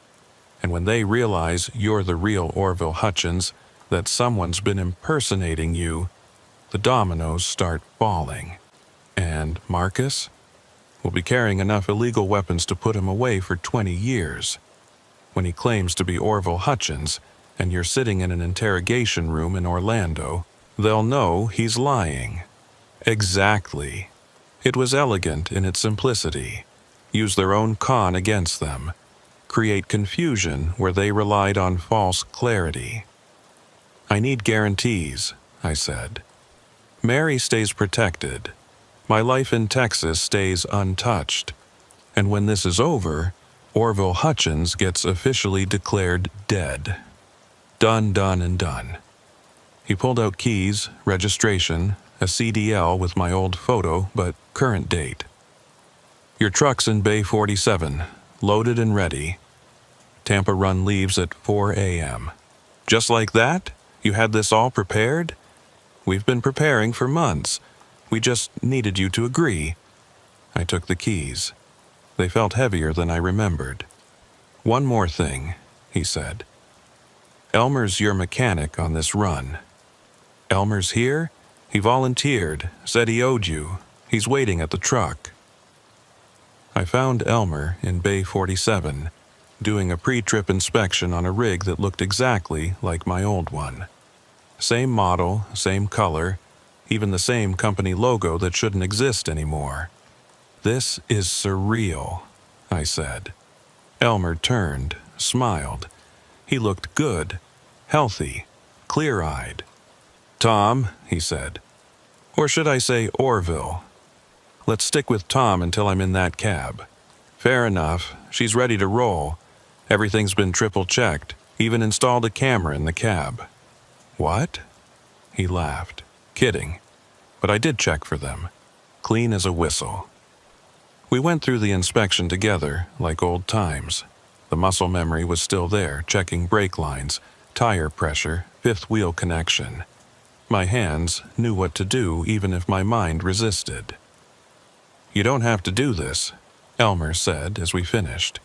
And when they realize you're the real Orville Hutchins, that someone's been impersonating you, the dominoes start falling. And Marcus will be carrying enough illegal weapons to put him away for 20 years. When he claims to be Orville Hutchins, and you're sitting in an interrogation room in Orlando, they'll know he's lying. Exactly. It was elegant in its simplicity. Use their own con against them. Create confusion where they relied on false clarity. I need guarantees, I said. Mary stays protected. My life in Texas stays untouched. And when this is over, Orville Hutchins gets officially declared dead. Done, done, and done. He pulled out keys, registration, a CDL with my old photo, but current date. Your truck's in Bay 47, loaded and ready. Tampa run leaves at 4 a.m. Just like that? You had this all prepared? We've been preparing for months. We just needed you to agree. I took the keys. They felt heavier than I remembered. One more thing, he said. Elmer's your mechanic on this run. Elmer's here? He volunteered, said he owed you. He's waiting at the truck. I found Elmer in Bay 47, doing a pre-trip inspection on a rig that looked exactly like my old one. Same model, same color, even the same company logo that shouldn't exist anymore. This is surreal, I said. Elmer turned, smiled. He looked good, healthy, clear-eyed. Tom, he said. Or should I say Orville? Let's stick with Tom until I'm in that cab. Fair enough. She's ready to roll. Everything's been triple-checked, even installed a camera in the cab. What? He laughed. Kidding. But I did check for them. Clean as a whistle. We went through the inspection together, like old times. The muscle memory was still there, checking brake lines, tire pressure, fifth wheel connection. My hands knew what to do even if my mind resisted. "You don't have to do this," Elmer said as we finished.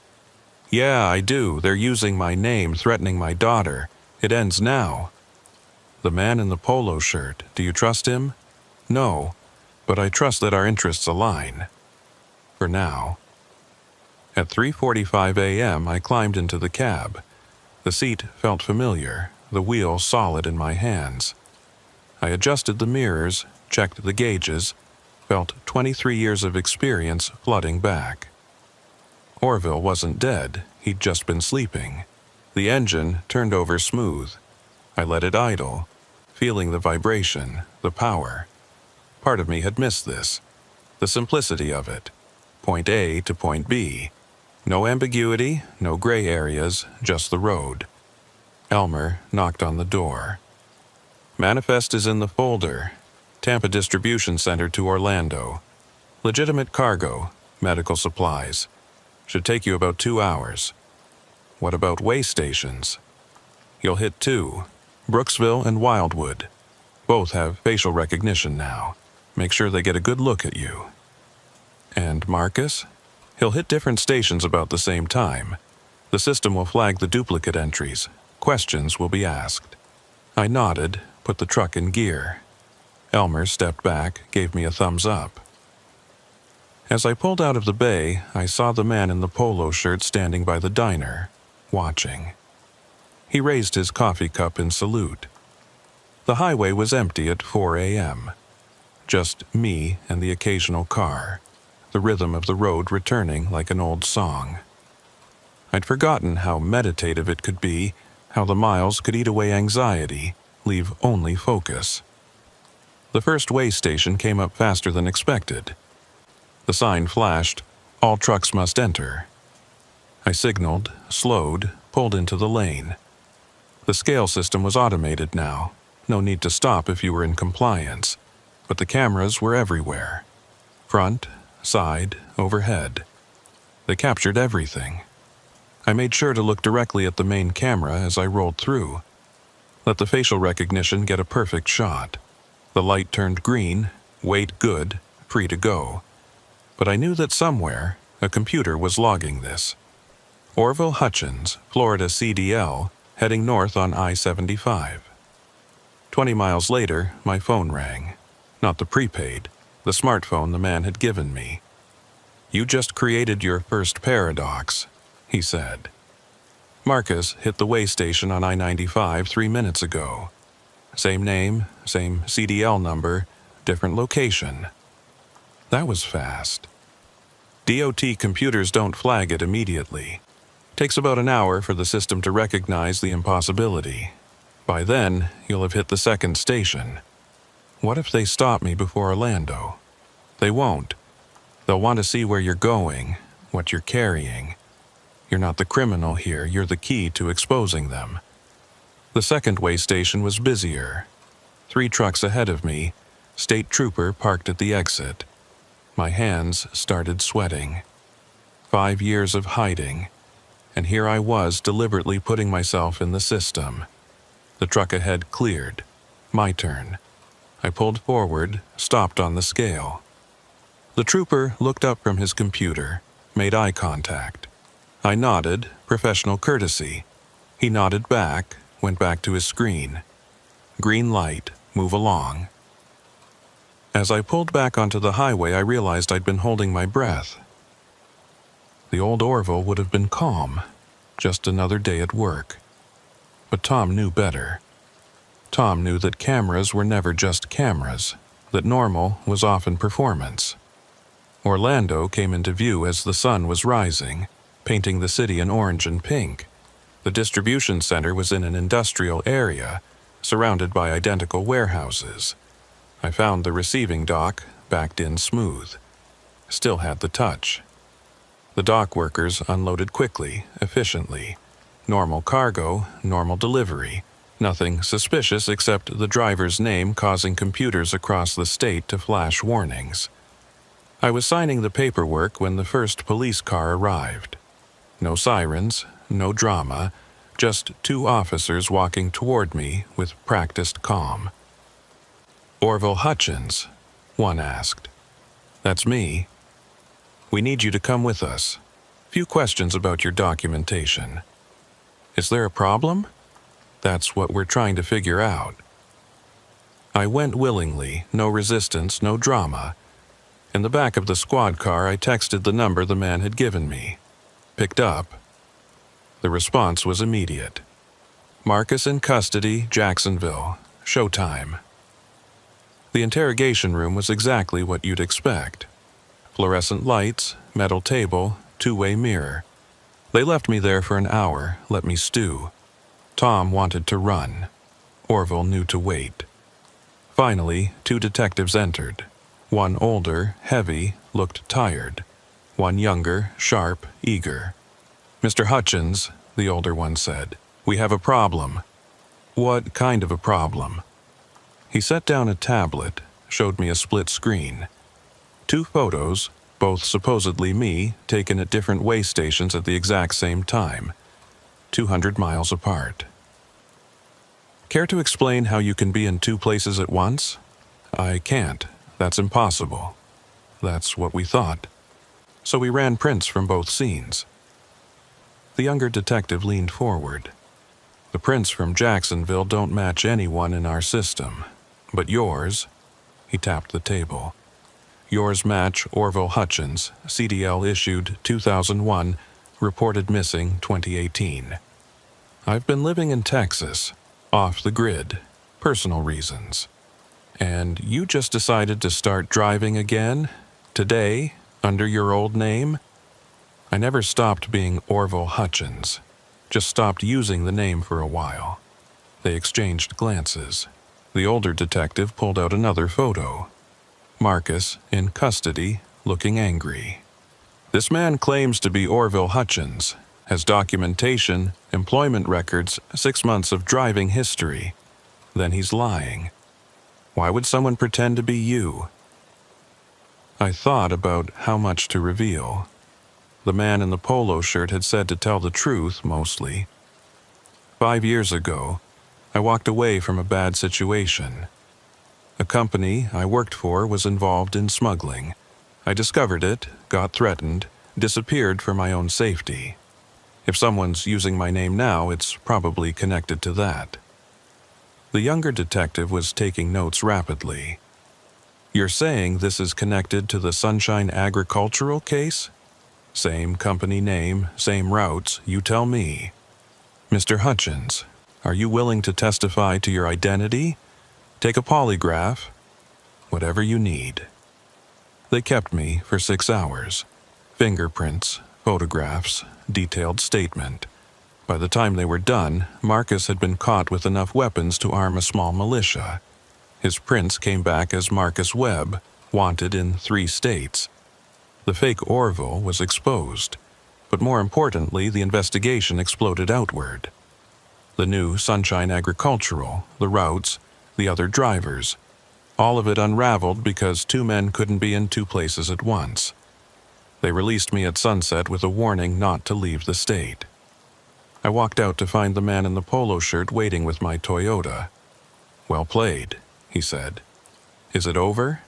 "Yeah, I do. They're using my name, threatening my daughter. It ends now." "The man in the polo shirt, do you trust him?" "No, but I trust that our interests align. For now." At 3:45 a.m., I climbed into the cab. The seat felt familiar, the wheel solid in my hands. I adjusted the mirrors, checked the gauges, felt 23 years of experience flooding back. Orville wasn't dead, he'd just been sleeping. The engine turned over smooth. I let it idle, feeling the vibration, the power. Part of me had missed this, the simplicity of it. Point A to point B. No ambiguity, no gray areas, just the road. Elmer knocked on the door. "Manifest is in the folder. Tampa Distribution Center to Orlando. Legitimate cargo, medical supplies. Should take you about 2 hours. What about way stations? You'll hit 2, Brooksville and Wildwood. Both have facial recognition now. Make sure they get a good look at you." "And Marcus? He'll hit different stations about the same time. The system will flag the duplicate entries. Questions will be asked." I nodded, put the truck in gear. Elmer stepped back, gave me a thumbs up. As I pulled out of the bay, I saw the man in the polo shirt standing by the diner, watching. He raised his coffee cup in salute. The highway was empty at 4 a.m. Just me and the occasional car, the rhythm of the road returning like an old song. I'd forgotten how meditative it could be, how the miles could eat away anxiety, leave only focus. The first way station came up faster than expected. The sign flashed, "All trucks must enter." I signaled, slowed, pulled into the lane. The scale system was automated now. No need to stop if you were in compliance. But the cameras were everywhere. Front, side, overhead. They captured everything. I made sure to look directly at the main camera as I rolled through. Let the facial recognition get a perfect shot. The light turned green, weight good, free to go. But I knew that somewhere, a computer was logging this. Orville Hutchins, Florida CDL, heading north on I-75. 20 miles later, my phone rang. Not the prepaid, the smartphone the man had given me. "You just created your first paradox," he said. "Marcus hit the way station on I-95 3 minutes ago. Same name, same CDL number, different location." That was fast. DOT computers don't flag it immediately. Takes about an hour for the system to recognize the impossibility. By then, you'll have hit the second station. What if they stop me before Orlando? They won't. They'll want to see where you're going, what you're carrying. You're not the criminal here, you're the key to exposing them. The second way station was busier. 3 trucks ahead of me, state trooper parked at the exit. My hands started sweating. 5 years of hiding, and here I was deliberately putting myself in the system. The truck ahead cleared. My turn. I pulled forward, stopped on the scale. The trooper looked up from his computer, made eye contact. I nodded, professional courtesy. He nodded back, went back to his screen. Green light, move along. As I pulled back onto the highway, I realized I'd been holding my breath. The old Orville would have been calm, just another day at work. But Tom knew better. Tom knew that cameras were never just cameras, that normal was often performance. Orlando came into view as the sun was rising, painting the city in orange and pink. The distribution center was in an industrial area, surrounded by identical warehouses. I found the receiving dock, backed in smooth. Still had the touch. The dock workers unloaded quickly, efficiently. Normal cargo, normal delivery. Nothing suspicious except the driver's name causing computers across the state to flash warnings. I was signing the paperwork when the first police car arrived. No sirens, no drama, just two officers walking toward me with practiced calm. "Orville Hutchins?" one asked. "That's me. We need you to come with us. Few questions about your documentation." "Is there a problem?" "That's what we're trying to figure out." I went willingly, no resistance, no drama. In the back of the squad car, I texted the number the man had given me. Picked up. The response was immediate. "Marcus in custody, Jacksonville. Showtime." The interrogation room was exactly what you'd expect. Fluorescent lights, metal table, two-way mirror. They left me there for an hour, let me stew. Tom wanted to run. Orville knew to wait. Finally, two detectives entered. One older, heavy, looked tired. One younger, sharp, eager. "Mr. Hutchins," the older one said, "we have a problem." "What kind of a problem?" He set down a tablet, showed me a split screen. Two photos, both supposedly me, taken at different way stations at the exact same time, 200 miles apart. "Care to explain how you can be in two places at once?" "I can't. That's impossible." "That's what we thought. So we ran prints from both scenes." The younger detective leaned forward. "The prints from Jacksonville don't match anyone in our system. But yours," he tapped the table, "yours match Orville Hutchins, CDL issued 2001, reported missing 2018. I've been living in Texas, off the grid, personal reasons. And you just decided to start driving again, today, under your old name?" "I never stopped being Orville Hutchins, just stopped using the name for a while." They exchanged glances. The older detective pulled out another photo. Marcus, in custody, looking angry. "This man claims to be Orville Hutchins, has documentation, employment records, 6 months of driving history. Then he's lying. Why would someone pretend to be you?" I thought about how much to reveal. The man in the polo shirt had said to tell the truth, mostly. 5 years ago, I walked away from a bad situation. A company I worked for was involved in smuggling. I discovered it, got threatened, disappeared for my own safety. If someone's using my name now, it's probably connected to that. The younger detective was taking notes rapidly. "You're saying this is connected to the Sunshine Agricultural case? Same company name, same routes, you tell me. Mr. Hutchins, are you willing to testify to your identity? Take a polygraph? Whatever you need." They kept me for 6 hours. Fingerprints, photographs, detailed statement. By the time they were done, Marcus had been caught with enough weapons to arm a small militia. His prints came back as Marcus Webb, wanted in 3 states. The fake Orville was exposed, but more importantly, the investigation exploded outward. The new Sunshine Agricultural, the routes, the other drivers, all of it unraveled because 2 men couldn't be in 2 places at once. They released me at sunset with a warning not to leave the state. I walked out to find the man in the polo shirt waiting with my Toyota. "Well played," he said. "Is it over?"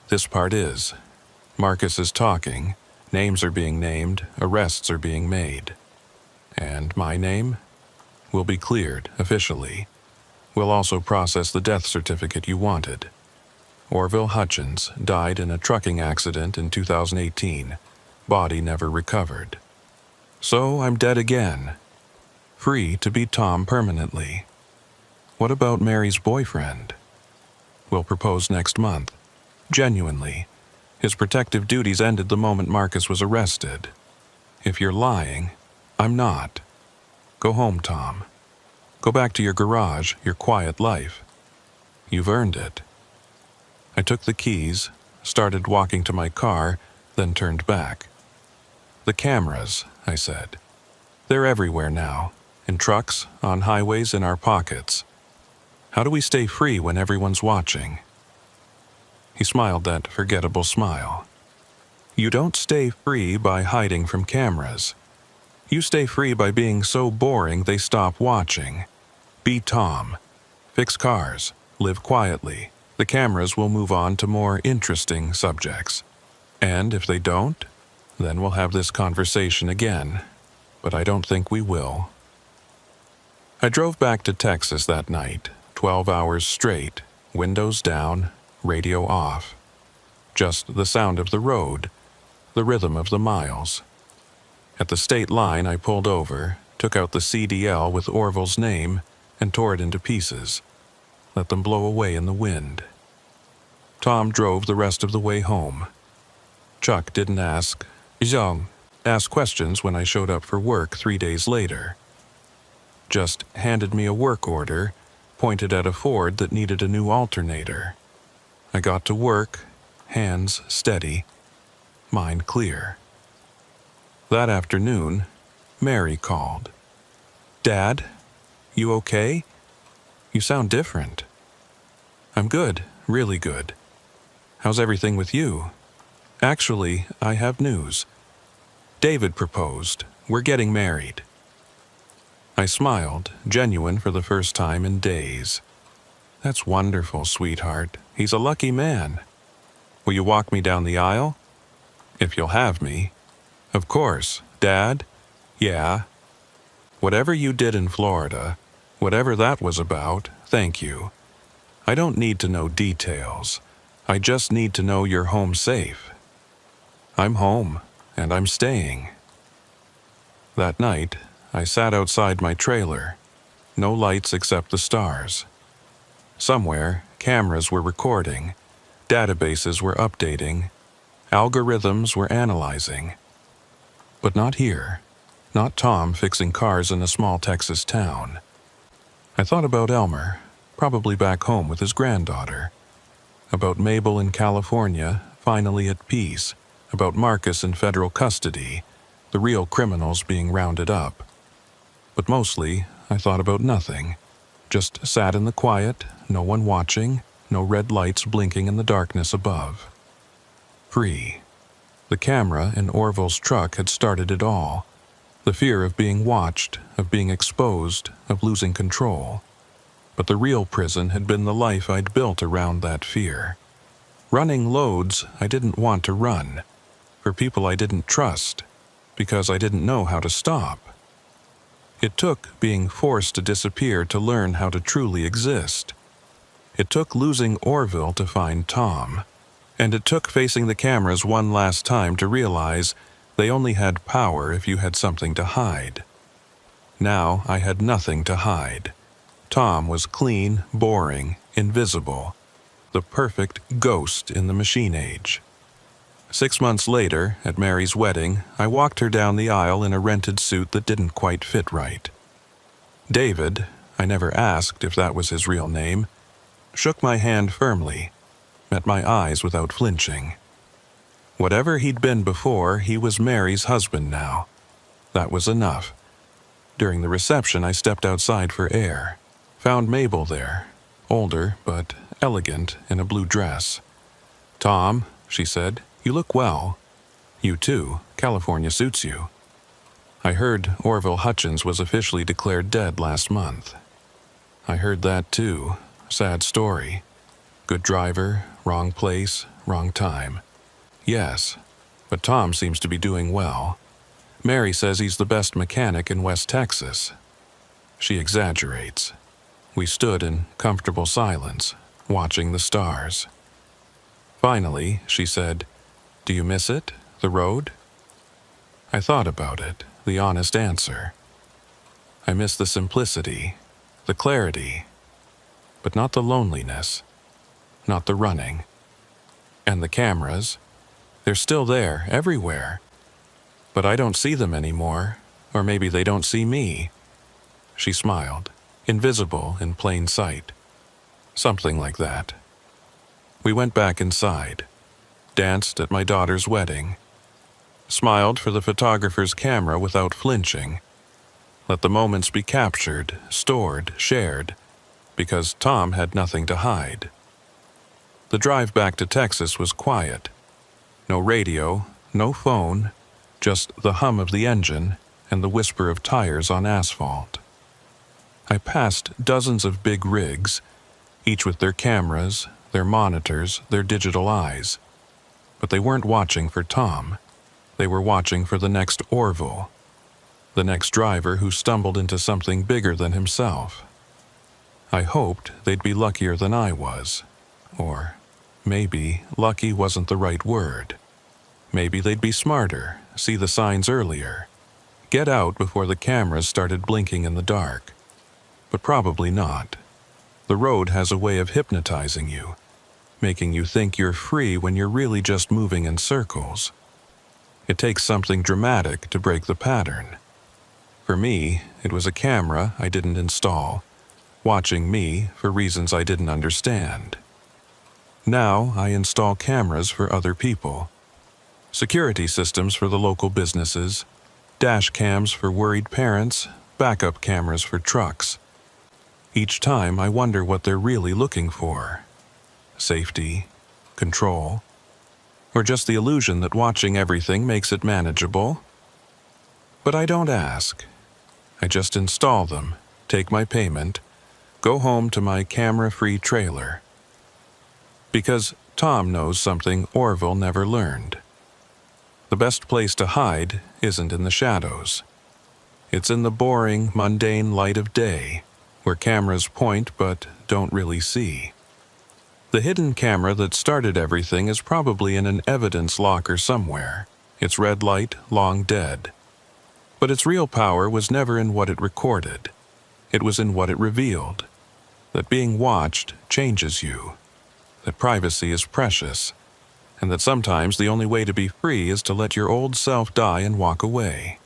"This part is. Marcus is talking, names are being named, arrests are being made. And my name? Will be cleared, officially. We'll also process the death certificate you wanted. Orville Hutchins died in a trucking accident in 2018. Body never recovered. So I'm dead again. Free to be Tom permanently. What about Mary's boyfriend? We'll propose next month. Genuinely. His protective duties ended the moment Marcus was arrested. If you're lying, I'm not. Go home, Tom. Go back to your garage, your quiet life. You've earned it." I took the keys, started walking to my car, then turned back. "The cameras," I said. "They're everywhere now. In trucks, on highways, in our pockets. How do we stay free when everyone's watching?" He smiled that forgettable smile. "You don't stay free by hiding from cameras. You stay free by being so boring they stop watching. Be Tom. Fix cars. Live quietly. The cameras will move on to more interesting subjects. And if they don't, then we'll have this conversation again. But I don't think we will. I drove back to Texas that night, 12 hours straight, windows down, radio off. Just the sound of the road, the rhythm of the miles. At the state line, I pulled over, took out the CDL with Orville's name, and tore it into pieces. Let them blow away in the wind. Tom drove the rest of the way home. Chuck didn't ask questions when I showed up for work 3 days later. Just handed me a work order, pointed at a Ford that needed a new alternator. I got to work, hands steady, mind clear. That afternoon, Mary called. "Dad, you okay? You sound different." "I'm good, really good. How's everything with you?" "Actually, I have news. David proposed. We're getting married." I smiled, genuine for the first time in days. "That's wonderful, sweetheart. He's a lucky man. Will you walk me down the aisle?" "If you'll have me." "Of course, Dad." "Yeah." "Whatever you did in Florida, whatever that was about, thank you. I don't need to know details. I just need to know you're home safe." "I'm home, and I'm staying." That night, I sat outside my trailer. No lights except the stars. Somewhere, cameras were recording, databases were updating, algorithms were analyzing. But not here. Not Tom fixing cars in a small Texas town. I thought about Elmer, probably back home with his granddaughter. About Mabel in California, finally at peace. About Marcus in federal custody, the real criminals being rounded up. But mostly, I thought about nothing. Just sat in the quiet, no one watching, no red lights blinking in the darkness above. Free. The camera in Orville's truck had started it all. The fear of being watched, of being exposed, of losing control. But the real prison had been the life I'd built around that fear. Running loads I didn't want to run. For people I didn't trust. Because I didn't know how to stop. It took being forced to disappear to learn how to truly exist. It took losing Orville to find Tom. And it took facing the cameras one last time to realize they only had power if you had something to hide. Now I had nothing to hide. Tom was clean, boring, invisible. The perfect ghost in the machine age. 6 months later, at Mary's wedding, I walked her down the aisle in a rented suit that didn't quite fit right. David, I never asked if that was his real name, shook my hand firmly, met my eyes without flinching. Whatever he'd been before, he was Mary's husband now. That was enough. During the reception, I stepped outside for air. Found Mabel there, older but elegant in a blue dress. "Tom," she said, "you look well. You too. California suits you." I heard Orville Hutchins was officially declared dead last month. I heard that too. Sad story. Good driver, wrong place, wrong time. Yes, but Tom seems to be doing well. Mary says he's the best mechanic in West Texas. She exaggerates. We stood in comfortable silence, watching the stars. Finally, she said, "Do you miss it, the road?" I thought about it, the honest answer. I miss the simplicity, the clarity, but not the loneliness, not the running. And the cameras, they're still there, everywhere. But I don't see them anymore, or maybe they don't see me. She smiled, invisible in plain sight. Something like that. We went back inside, danced at my daughter's wedding, smiled for the photographer's camera without flinching, let the moments be captured, stored, shared, because Tom had nothing to hide. The drive back to Texas was quiet. No radio, no phone, just the hum of the engine and the whisper of tires on asphalt. I passed dozens of big rigs, each with their cameras, their monitors, their digital eyes. But they weren't watching for Tom. They were watching for the next Orville, the next driver who stumbled into something bigger than himself. I hoped they'd be luckier than I was. Or maybe lucky wasn't the right word. Maybe they'd be smarter, see the signs earlier, get out before the cameras started blinking in the dark. But probably not. The road has a way of hypnotizing you, making you think you're free when you're really just moving in circles. It takes something dramatic to break the pattern. For me, it was a camera I didn't install, watching me for reasons I didn't understand. Now I install cameras for other people. Security systems for the local businesses, dash cams for worried parents, backup cameras for trucks. Each time I wonder what they're really looking for. Safety, control, or just the illusion that watching everything makes it manageable. But I don't ask. I just install them, take my payment, go home to my camera-free trailer. Because Tom knows something Orville never learned. The best place to hide isn't in the shadows. It's in the boring, mundane light of day, where cameras point but don't really see. The hidden camera that started everything is probably in an evidence locker somewhere, its red light long dead. But its real power was never in what it recorded. It was in what it revealed. That being watched changes you. That privacy is precious. And that sometimes the only way to be free is to let your old self die and walk away.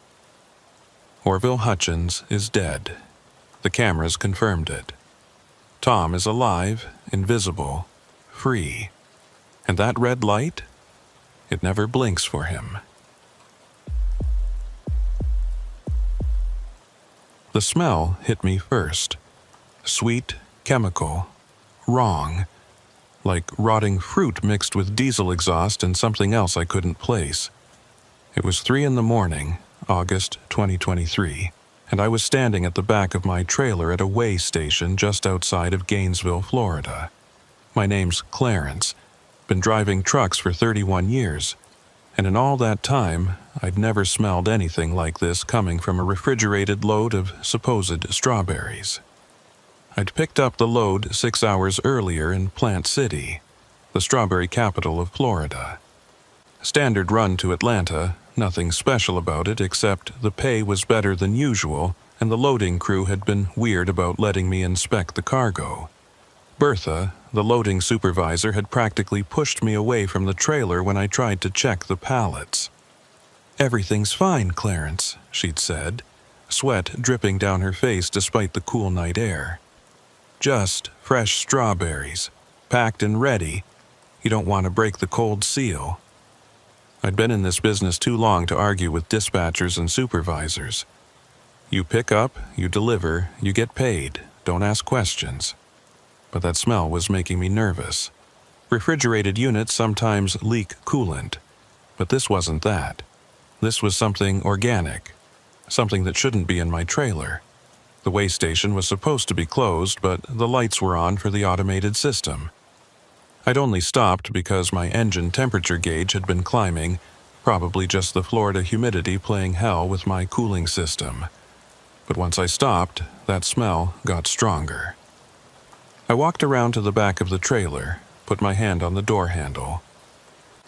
Orville Hutchins is dead. The cameras confirmed it. Tom is alive, invisible, free. And that red light? It never blinks for him. The smell hit me first. Sweet, chemical, wrong. Like rotting fruit mixed with diesel exhaust and something else I couldn't place. It was 3 a.m, August 2023, and I was standing at the back of my trailer at a way station just outside of Gainesville, Florida. My name's Clarence. Been driving trucks for 31 years, and in all that time, I'd never smelled anything like this coming from a refrigerated load of supposed strawberries. I'd picked up the load 6 hours earlier in Plant City, the strawberry capital of Florida. Standard run to Atlanta, nothing special about it except the pay was better than usual and the loading crew had been weird about letting me inspect the cargo. Bertha, the loading supervisor, had practically pushed me away from the trailer when I tried to check the pallets. "Everything's fine, Clarence," she'd said, sweat dripping down her face despite the cool night air. "Just fresh strawberries, packed and ready. You don't want to break the cold seal." I'd been in this business too long to argue with dispatchers and supervisors. You pick up, you deliver, you get paid, don't ask questions. But that smell was making me nervous. Refrigerated units sometimes leak coolant, but this wasn't that. This was something organic, something that shouldn't be in my trailer. The weigh station was supposed to be closed, but the lights were on for the automated system. I'd only stopped because my engine temperature gauge had been climbing, probably just the Florida humidity playing hell with my cooling system. But once I stopped, that smell got stronger. I walked around to the back of the trailer, put my hand on the door handle.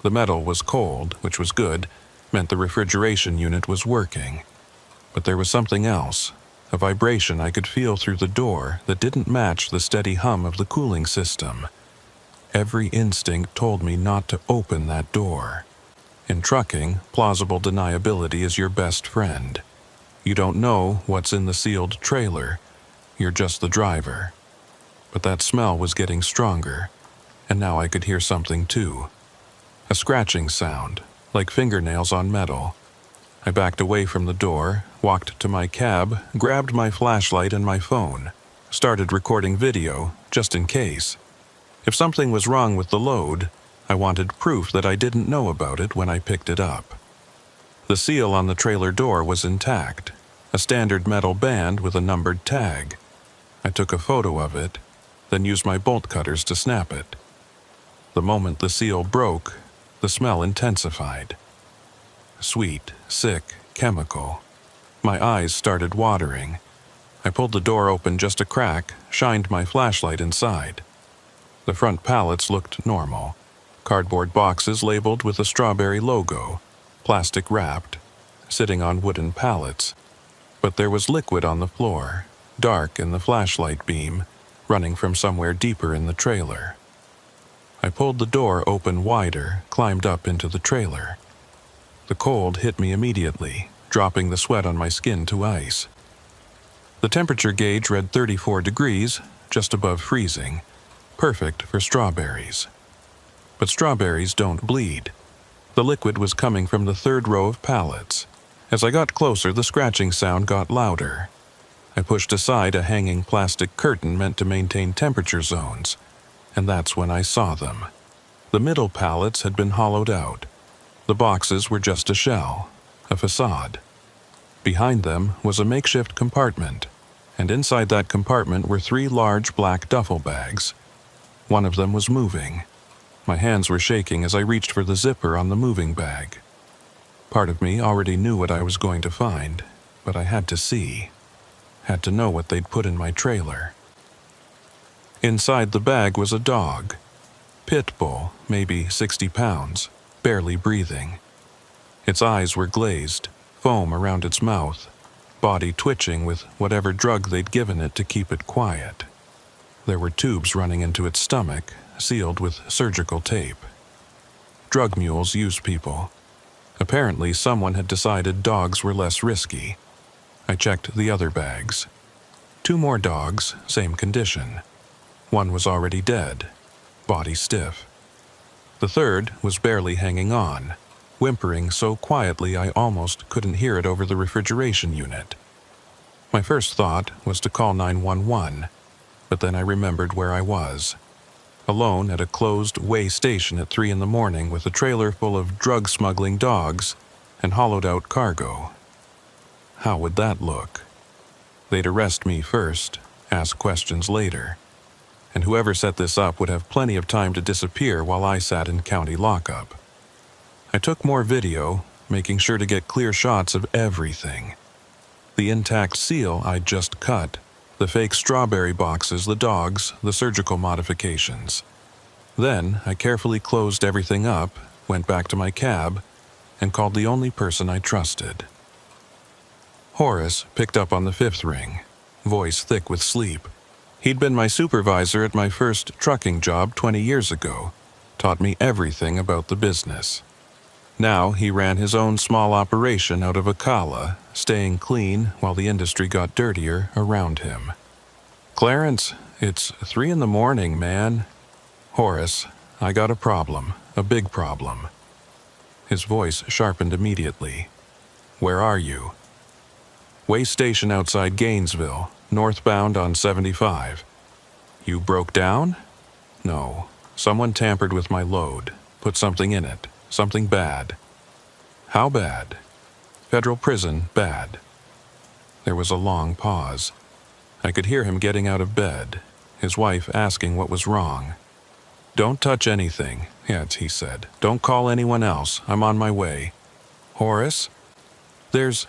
The metal was cold, which was good, meant the refrigeration unit was working. But there was something else. A vibration I could feel through the door that didn't match the steady hum of the cooling system. Every instinct told me not to open that door. In trucking, plausible deniability is your best friend. You don't know what's in the sealed trailer. You're just the driver. But that smell was getting stronger, and now I could hear something too. A scratching sound, like fingernails on metal. I backed away from the door, walked to my cab, grabbed my flashlight and my phone, started recording video, just in case. If something was wrong with the load, I wanted proof that I didn't know about it when I picked it up. The seal on the trailer door was intact, a standard metal band with a numbered tag. I took a photo of it, then used my bolt cutters to snap it. The moment the seal broke, the smell intensified. Sweet, sick, chemical. My eyes started watering. I pulled the door open just a crack, shined my flashlight inside. The front pallets looked normal. Cardboard boxes labeled with a strawberry logo, plastic wrapped, sitting on wooden pallets. But there was liquid on the floor, dark in the flashlight beam, running from somewhere deeper in the trailer. I pulled the door open wider, climbed up into the trailer. The cold hit me immediately, dropping the sweat on my skin to ice. The temperature gauge read 34 degrees, just above freezing, perfect for strawberries. But strawberries don't bleed. The liquid was coming from the third row of pallets. As I got closer, the scratching sound got louder. I pushed aside a hanging plastic curtain meant to maintain temperature zones, and that's when I saw them. The middle pallets had been hollowed out. The boxes were just a shell, a facade. Behind them was a makeshift compartment, and inside that compartment were 3 large black duffel bags. One of them was moving. My hands were shaking as I reached for the zipper on the moving bag. Part of me already knew what I was going to find, but I had to see. Had to know what they'd put in my trailer. Inside the bag was a dog. Pit bull, maybe 60 pounds, barely breathing. Its eyes were glazed, foam around its mouth, body twitching with whatever drug they'd given it to keep it quiet. There were tubes running into its stomach, sealed with surgical tape. Drug mules use people. Apparently, someone had decided dogs were less risky. I checked the other bags. 2 more dogs, same condition. One was already dead, body stiff. The third was barely hanging on, whimpering so quietly I almost couldn't hear it over the refrigeration unit. My first thought was to call 911, but then I remembered where I was. Alone at a closed way station at 3 a.m. with a trailer full of drug-smuggling dogs and hollowed-out cargo. How would that look? They'd arrest me first, ask questions later, and whoever set this up would have plenty of time to disappear while I sat in county lockup. I took more video, making sure to get clear shots of everything. The intact seal I'd just cut, the fake strawberry boxes, the dogs, the surgical modifications. Then I carefully closed everything up, went back to my cab, and called the only person I trusted. Horace picked up on the 5th ring, voice thick with sleep. He'd been my supervisor at my first trucking job 20 years ago, taught me everything about the business. Now he ran his own small operation out of Ocala, staying clean while the industry got dirtier around him. "Clarence, it's 3 a.m, man." "Horace, I got a problem, a big problem." His voice sharpened immediately. "Where are you?" "Way station outside Gainesville, northbound on 75. "You broke down?" "No. Someone tampered with my load, put something in it, something bad." "How bad?" "Federal prison, bad." There was a long pause. I could hear him getting out of bed, his wife asking what was wrong. "Don't touch anything," yet he said. "Don't call anyone else. I'm on my way." "Horace?" There's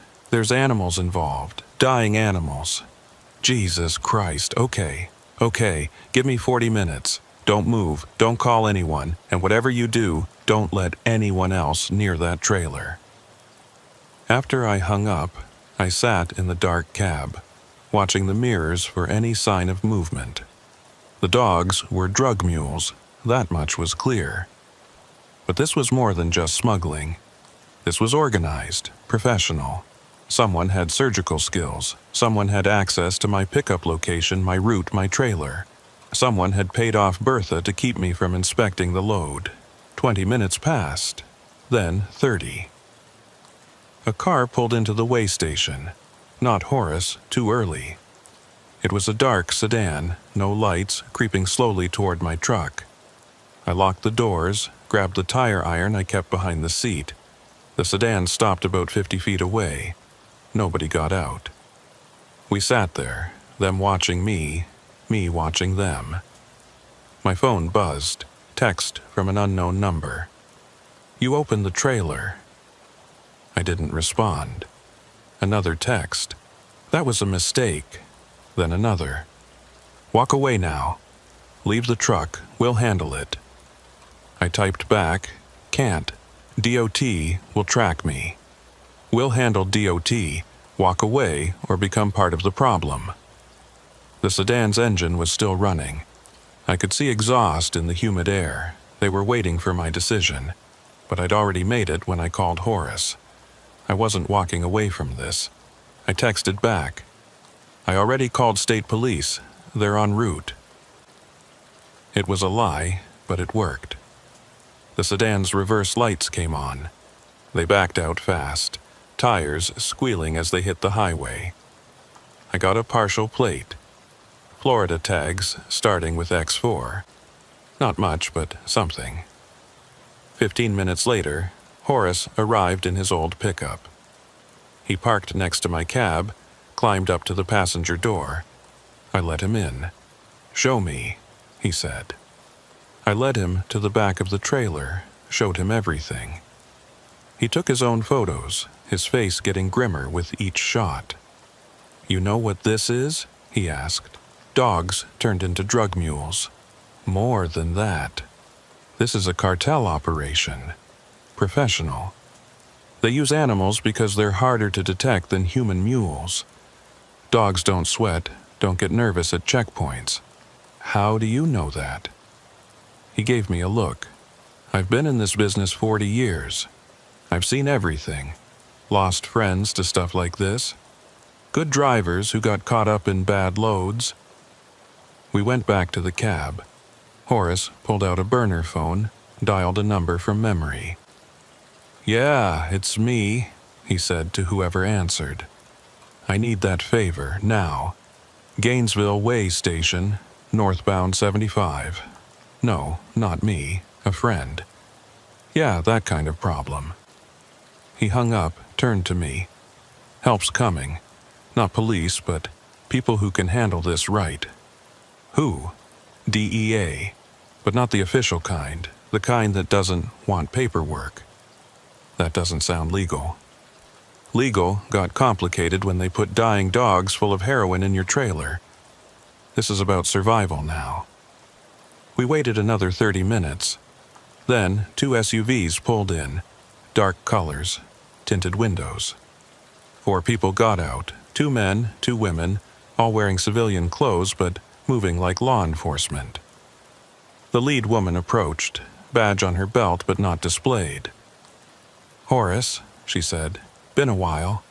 animals involved. Dying animals." "Jesus Christ. Okay. Give me 40 minutes. Don't move. Don't call anyone. And whatever you do, don't let anyone else near that trailer." After I hung up, I sat in the dark cab, watching the mirrors for any sign of movement. The dogs were drug mules, that much was clear. But this was more than just smuggling. This was organized, professional. Someone had surgical skills. Someone had access to my pickup location, my route, my trailer. Someone had paid off Bertha to keep me from inspecting the load. 20 minutes passed, then 30. A car pulled into the way station. Not Horace, too early. It was a dark sedan, no lights, creeping slowly toward my truck. I locked the doors, grabbed the tire iron I kept behind the seat. The sedan stopped about 50 feet away. Nobody got out. We sat there, them watching me watching them. My phone buzzed. Text from an unknown number. "You opened the trailer." I didn't respond. Another text. "That was a mistake." Then another. "Walk away now. Leave the truck. We'll handle it." I typed back, "Can't. DOT will track me. We'll handle DOT. Walk away or become part of the problem." The sedan's engine was still running. I could see exhaust in the humid air. They were waiting for my decision, but I'd already made it when I called Horace. I wasn't walking away from this. I texted back, "I already called state police. They're en route." It was a lie, but it worked. The sedan's reverse lights came on. They backed out fast, tires squealing as they hit the highway. I got a partial plate. Florida tags starting with X4. Not much, but something. 15 minutes later, Horace arrived in his old pickup. He parked next to my cab, climbed up to the passenger door. I let him in. "Show me," he said. I led him to the back of the trailer, showed him everything. He took his own photos, his face getting grimmer with each shot. "You know what this is?" he asked. "Dogs turned into drug mules. More than that. This is a cartel operation. Professional. They use animals because they're harder to detect than human mules. Dogs don't sweat, don't get nervous at checkpoints. How do you know that?" He gave me a look. "I've been in this business 40 years. I've seen everything. Lost friends to stuff like this. Good drivers who got caught up in bad loads." We went back to the cab. Horace pulled out a burner phone, dialed a number from memory. "Yeah, it's me," he said to whoever answered. "I need that favor, now. Gainesville Way Station, northbound 75. No, not me, a friend. Yeah, that kind of problem." He hung up, turned to me. "Help's coming. Not police, but people who can handle this right." "Who?" "DEA. But not the official kind, the kind that doesn't want paperwork." That doesn't sound legal. Legal got complicated when they put dying dogs full of heroin in your trailer. This is about survival now. We waited another 30 minutes. Then 2 SUVs pulled in, dark colors, tinted windows. 4 people got out, 2 men, 2 women, all wearing civilian clothes but moving like law enforcement. The lead woman approached, badge on her belt but not displayed. "Horace," she said, "been a while.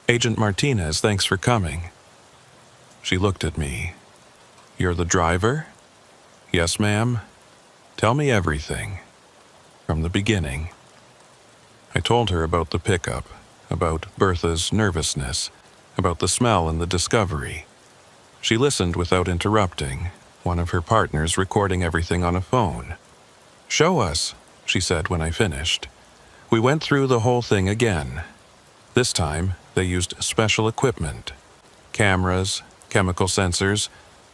Agent Martinez, thanks for coming." She looked at me. "You're the driver?" "Yes, ma'am." "Tell me everything. From the beginning." I told her about the pickup, about Bertha's nervousness, about the smell and the discovery. She listened without interrupting, one of her partners recording everything on a phone. "Show us," she said when I finished. We went through the whole thing again. This time, they used special equipment. Cameras, chemical sensors,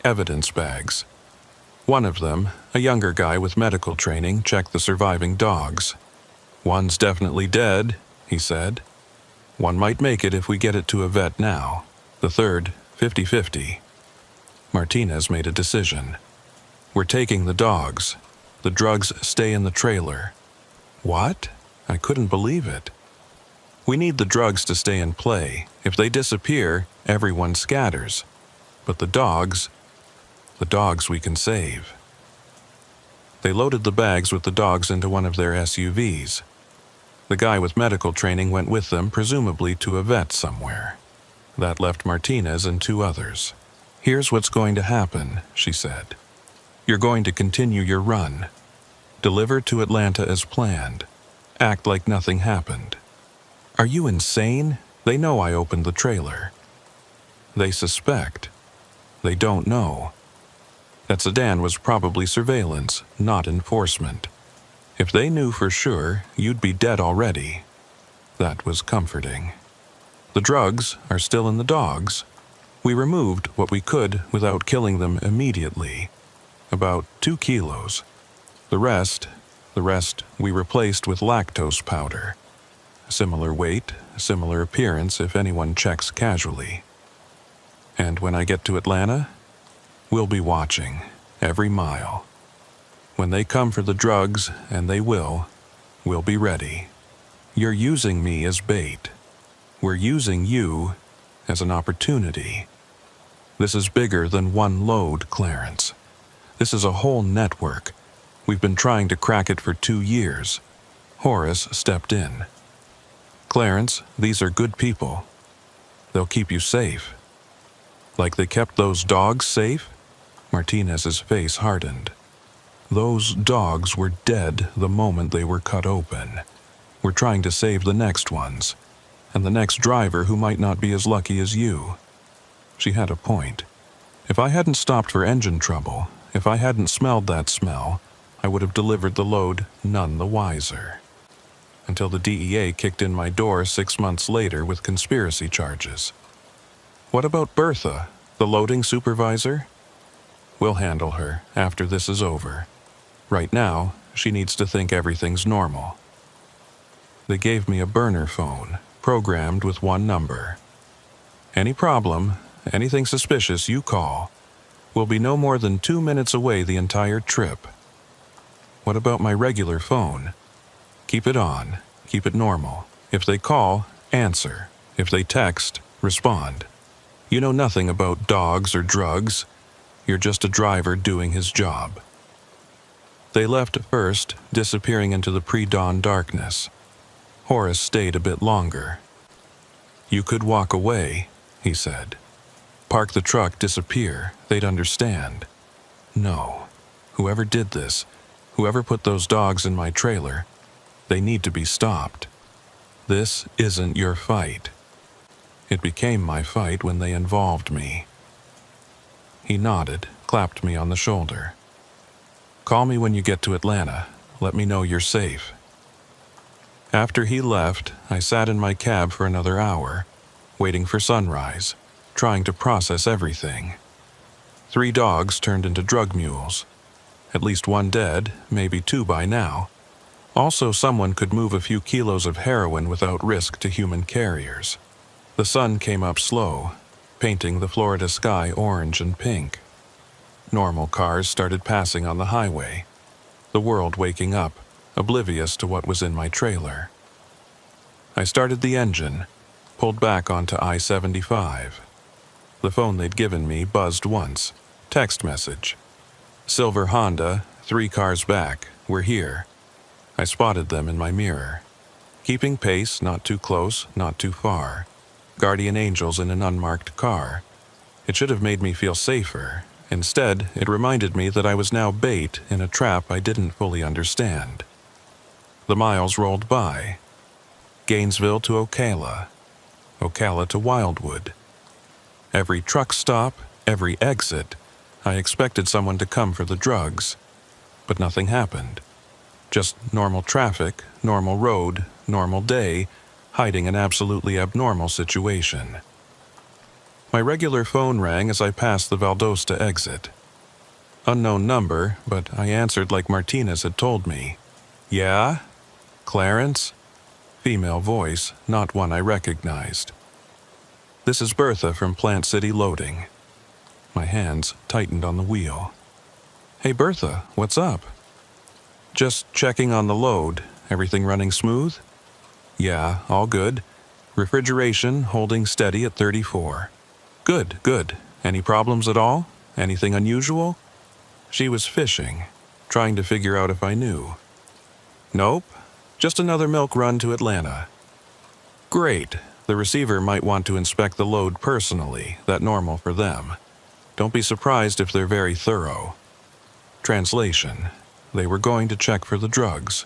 evidence bags. One of them, a younger guy with medical training, checked the surviving dogs. "One's definitely dead," he said. "One might make it if we get it to a vet now. The third, 50-50. Martinez made a decision. "We're taking the dogs. The drugs stay in the trailer." "What?" I couldn't believe it. "We need the drugs to stay in play. If they disappear, everyone scatters. But the dogs we can save." They loaded the bags with the dogs into one of their SUVs. The guy with medical training went with them, presumably to a vet somewhere. That left Martinez and 2 others. "Here's what's going to happen," she said. "You're going to continue your run. Deliver to Atlanta as planned. Act like nothing happened." "Are you insane? They know I opened the trailer." "They suspect. They don't know. That sedan was probably surveillance, not enforcement. If they knew for sure, you'd be dead already. That was comforting. The drugs are still in the dogs. We removed what we could without killing them immediately. About 2 kilos. The rest we replaced with lactose powder. Similar weight, similar appearance if anyone checks casually. And when I get to Atlanta, we'll be watching every mile. When they come for the drugs, and they will, we'll be ready. You're using me as bait. We're using you as an opportunity. This is bigger than one load, Clarence. This is a whole network. We've been trying to crack it for 2 years. Horace stepped in. Clarence, these are good people. They'll keep you safe. Like they kept those dogs safe? Martinez's face hardened. Those dogs were dead the moment they were cut open. We're trying to save the next ones, and the next driver who might not be as lucky as you. She had a point. If I hadn't stopped for engine trouble, if I hadn't smelled that smell, I would have delivered the load none the wiser. Until the DEA kicked in my door 6 months later with conspiracy charges. What about Bertha, the loading supervisor? We'll handle her after this is over. Right now, she needs to think everything's normal. They gave me a burner phone, programmed with one number. Any problem, anything suspicious, you call. We'll be no more than 2 minutes away the entire trip. What about my regular phone? Keep it on. Keep it normal. If they call, answer. If they text, respond. You know nothing about dogs or drugs. You're just a driver doing his job. They left first, disappearing into the pre-dawn darkness. Horace stayed a bit longer. You could walk away, he said. Park the truck, disappear. They'd understand. No. Whoever did this, whoever put those dogs in my trailer, they need to be stopped. This isn't your fight. It became my fight when they involved me. He nodded, clapped me on the shoulder. Call me when you get to Atlanta. Let me know you're safe. After he left, I sat in my cab for another hour, waiting for sunrise, trying to process everything. 3 dogs turned into drug mules. At least 1 dead, maybe 2 by now. Also, someone could move a few kilos of heroin without risk to human carriers. The sun came up slow, painting the Florida sky orange and pink. Normal cars started passing on the highway, the world waking up, oblivious to what was in my trailer. I started the engine, pulled back onto I-75. The phone they'd given me buzzed once. Text message. Silver Honda, 3 cars back, we're here. I spotted them in my mirror. Keeping pace, not too close, not too far. Guardian angels in an unmarked car. It should have made me feel safer. Instead, it reminded me that I was now bait in a trap I didn't fully understand. The miles rolled by. Gainesville to Ocala. Ocala to Wildwood. Every truck stop, every exit, I expected someone to come for the drugs. But nothing happened. Just normal traffic, normal road, normal day, hiding an absolutely abnormal situation. My regular phone rang as I passed the Valdosta exit. Unknown number, but I answered like Martinez had told me. Yeah? Clarence? Female voice, not one I recognized. This is Bertha from Plant City Loading. My hands tightened on the wheel. Hey Bertha, what's up? Just checking on the load. Everything running smooth? Yeah, all good. Refrigeration holding steady at 34. Good, good. Any problems at all? Anything unusual? She was fishing, trying to figure out if I knew. Nope. Just another milk run to Atlanta. Great. The receiver might want to inspect the load personally, that normal for them. Don't be surprised if they're very thorough. Translation. They were going to check for the drugs.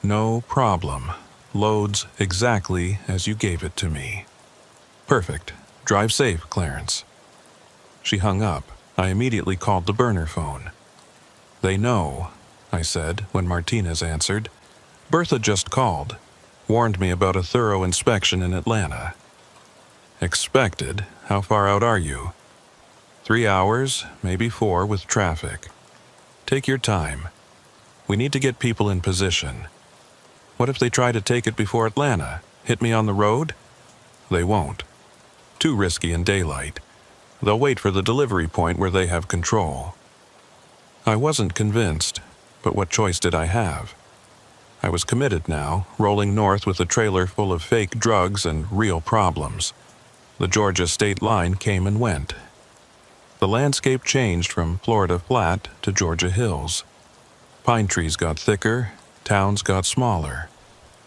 No problem. Loads exactly as you gave it to me. Perfect. Drive safe, Clarence. She hung up. I immediately called the burner phone. They know, I said when Martinez answered. Bertha just called. Warned me about a thorough inspection in Atlanta. Expected? How far out are you? 3 hours, maybe 4 with traffic. Take your time. We need to get people in position. What if they try to take it before Atlanta? Hit me on the road? They won't. Too risky in daylight. They'll wait for the delivery point where they have control. I wasn't convinced, but what choice did I have? I was committed now, rolling north with a trailer full of fake drugs and real problems. The Georgia state line came and went. The landscape changed from Florida flat to Georgia hills. Pine trees got thicker, towns got smaller.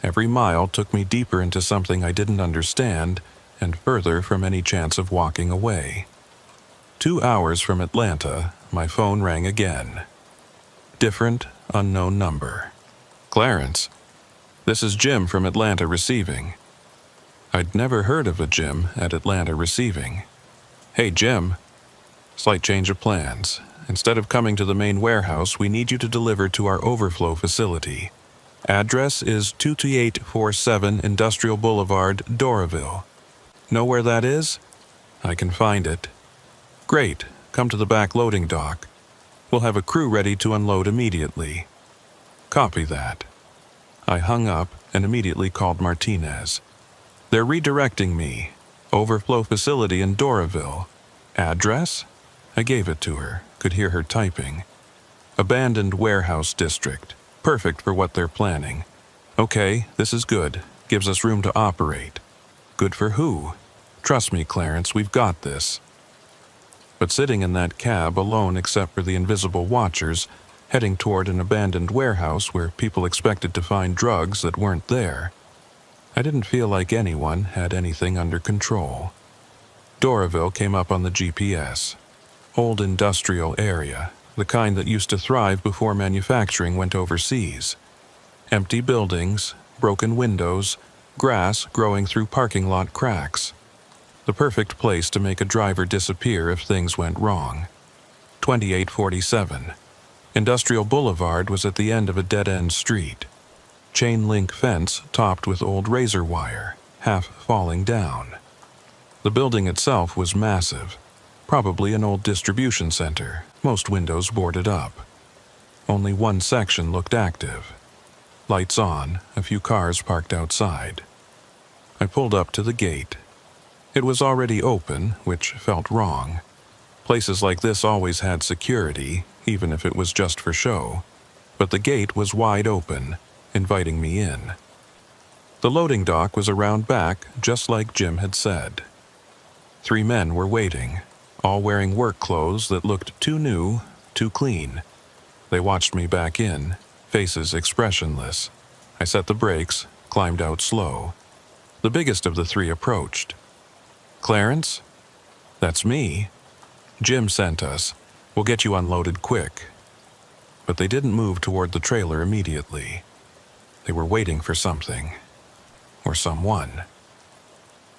Every mile took me deeper into something I didn't understand and further from any chance of walking away. 2 hours from Atlanta, my phone rang again. Different, unknown number. Clarence, this is Jim from Atlanta Receiving. I'd never heard of a Jim at Atlanta Receiving. Hey, Jim. Slight change of plans. Instead of coming to the main warehouse, we need you to deliver to our overflow facility. Address is 22847 Industrial Boulevard, Doraville. Know where that is? I can find it. Great. Come to the back loading dock. We'll have a crew ready to unload immediately. Copy that. I hung up and immediately called Martinez. They're redirecting me. Overflow facility in Doraville. Address? I gave it to her, could hear her typing. Abandoned warehouse district. Perfect for what they're planning. Okay, this is good. Gives us room to operate. Good for who? Trust me, Clarence, we've got this. But sitting in that cab alone except for the invisible watchers, heading toward an abandoned warehouse where people expected to find drugs that weren't there, I didn't feel like anyone had anything under control. Doraville came up on the GPS. Old industrial area, the kind that used to thrive before manufacturing went overseas. Empty buildings, broken windows, grass growing through parking lot cracks. The perfect place to make a driver disappear if things went wrong. 2847. Industrial Boulevard was at the end of a dead-end street. Chain-link fence topped with old razor wire, half falling down. The building itself was massive, probably an old distribution center, most windows boarded up. Only one section looked active. Lights on, a few cars parked outside. I pulled up to the gate. It was already open, which felt wrong. Places like this always had security, even if it was just for show. But the gate was wide open, inviting me in. The loading dock was around back, just like Jim had said. 3 men were waiting, all wearing work clothes that looked too new, too clean. They watched me back in, faces expressionless. I set the brakes, climbed out slow. The biggest of the 3 approached. Clarence? That's me. Jim sent us. We'll get you unloaded quick. But they didn't move toward the trailer immediately. They were waiting for something. Or someone.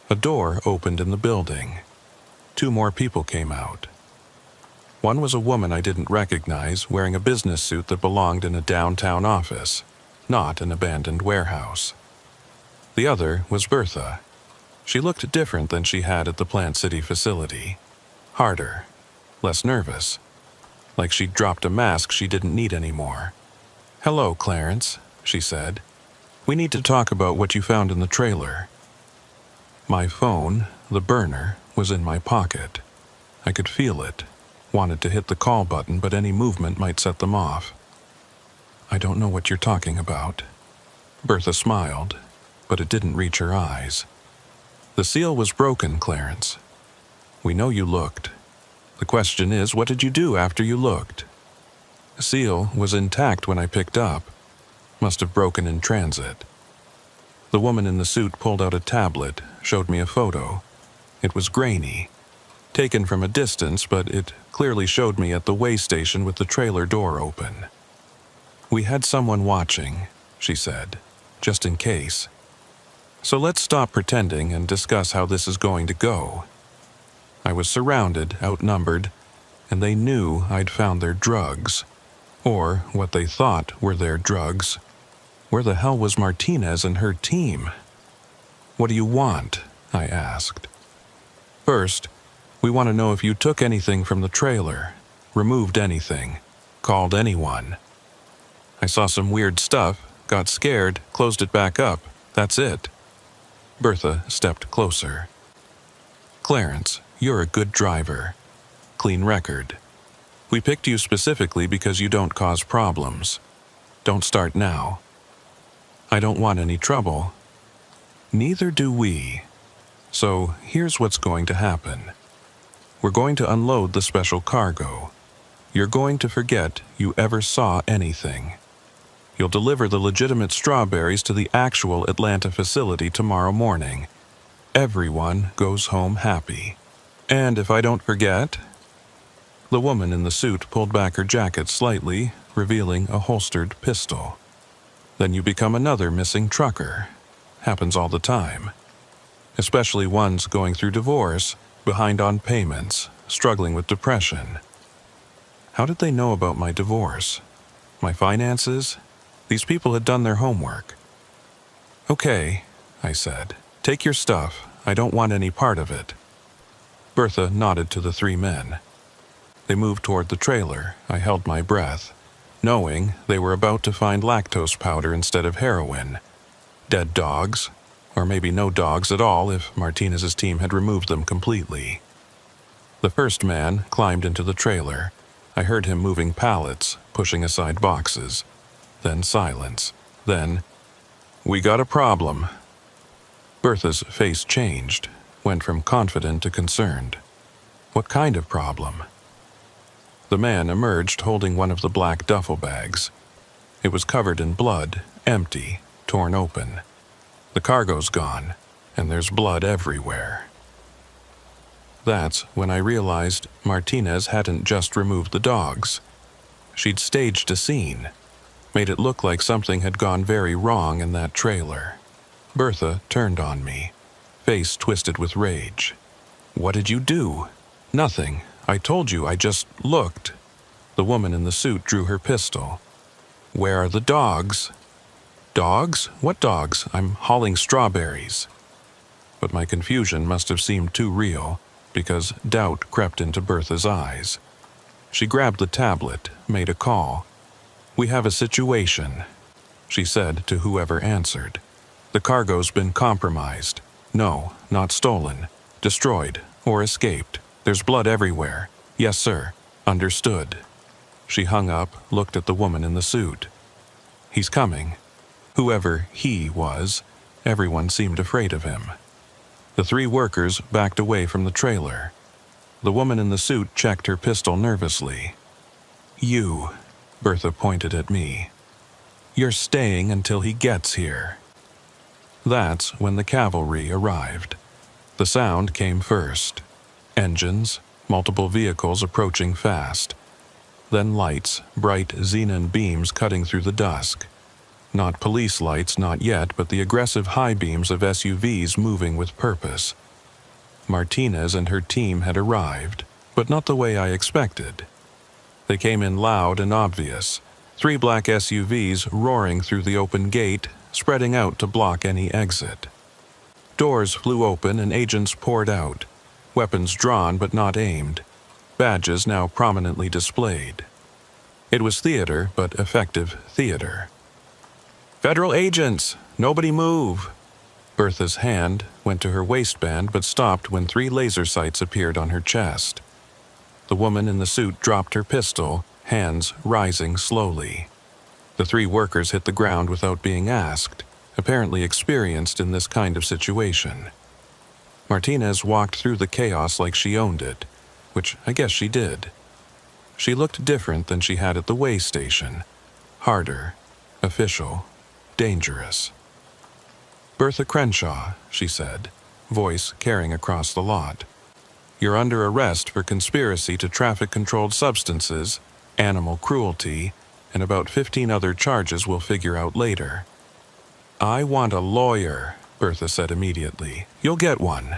A door opened in the building. 2 more people came out. One was a woman I didn't recognize, wearing a business suit that belonged in a downtown office, not an abandoned warehouse. The other was Bertha. She looked different than she had at the Plant City facility. Harder. Less nervous. Like she'd dropped a mask she didn't need anymore. "Hello, Clarence," she said. "We need to talk about what you found in the trailer." My phone, the burner, was in my pocket. I could feel it. Wanted to hit the call button, but any movement might set them off. "I don't know what you're talking about." Bertha smiled, but it didn't reach her eyes. "The seal was broken, Clarence. We know you looked. The question is, what did you do after you looked? The seal was intact when I picked up. Must have broken in transit." The woman in the suit pulled out a tablet, showed me a photo. It was grainy, taken from a distance, but it clearly showed me at the way station with the trailer door open. "We had someone watching," she said, "just in case. So let's stop pretending and discuss how this is going to go." I was surrounded, outnumbered, and they knew I'd found their drugs, or what they thought were their drugs. Where the hell was Martinez and her team? What do you want? I asked. First, we want to know if you took anything from the trailer, removed anything, called anyone. I saw some weird stuff, got scared, closed it back up. That's it. Bertha stepped closer. Clarence, you're a good driver. Clean record. We picked you specifically because you don't cause problems. Don't start now. I don't want any trouble. Neither do we. So here's what's going to happen. We're going to unload the special cargo. You're going to forget you ever saw anything. You'll deliver the legitimate strawberries to the actual Atlanta facility tomorrow morning. Everyone goes home happy. And if I don't forget... The woman in the suit pulled back her jacket slightly, revealing a holstered pistol. Then you become another missing trucker. Happens all the time. Especially ones going through divorce, behind on payments, struggling with depression. How did they know about my divorce? My finances? These people had done their homework. Okay, I said. Take your stuff. I don't want any part of it. Bertha nodded to the three men. They moved toward the trailer. I held my breath, knowing they were about to find lactose powder instead of heroin. Dead dogs, or maybe no dogs at all if Martinez's team had removed them completely. The first man climbed into the trailer. I heard him moving pallets, pushing aside boxes. Then silence. Then, "We got a problem." Bertha's face changed, went from confident to concerned. What kind of problem? The man emerged holding one of the black duffel bags. It was covered in blood, empty, torn open. The cargo's gone, and there's blood everywhere. That's when I realized Martinez hadn't just removed the dogs. She'd staged a scene, made it look like something had gone very wrong in that trailer. Bertha turned on me, face twisted with rage. "What did you do?" "Nothing. I told you, I just looked." The woman in the suit drew her pistol. "Where are the dogs?" "Dogs? What dogs? I'm hauling strawberries." But my confusion must have seemed too real, because doubt crept into Bertha's eyes. She grabbed the tablet, made a call. "We have a situation," she said to whoever answered. "The cargo's been compromised. No, not stolen. Destroyed or escaped. There's blood everywhere. Yes, sir. Understood." She hung up, looked at the woman in the suit. "He's coming." Whoever he was, everyone seemed afraid of him. The three workers backed away from the trailer. The woman in the suit checked her pistol nervously. "You," Bertha pointed at me. "You're staying until he gets here." That's when the cavalry arrived. The sound came first. Engines, multiple vehicles approaching fast. Then lights, bright xenon beams cutting through the dusk. Not police lights, not yet, but the aggressive high beams of SUVs moving with purpose. Martinez and her team had arrived, but not the way I expected. They came in loud and obvious, three black SUVs roaring through the open gate, spreading out to block any exit. Doors flew open and agents poured out, weapons drawn but not aimed, badges now prominently displayed. It was theater, but effective theater. "Federal agents! Nobody move!" Bertha's hand went to her waistband but stopped when three laser sights appeared on her chest. The woman in the suit dropped her pistol, hands rising slowly. The three workers hit the ground without being asked, apparently experienced in this kind of situation. Martinez walked through the chaos like she owned it, which I guess she did. She looked different than she had at the way station. Harder, official, dangerous. "Bertha Crenshaw," she said, voice carrying across the lot. "You're under arrest for conspiracy to traffic controlled substances, animal cruelty, and about 15 other charges we'll figure out later." "I want a lawyer," Bertha said immediately. "You'll get one,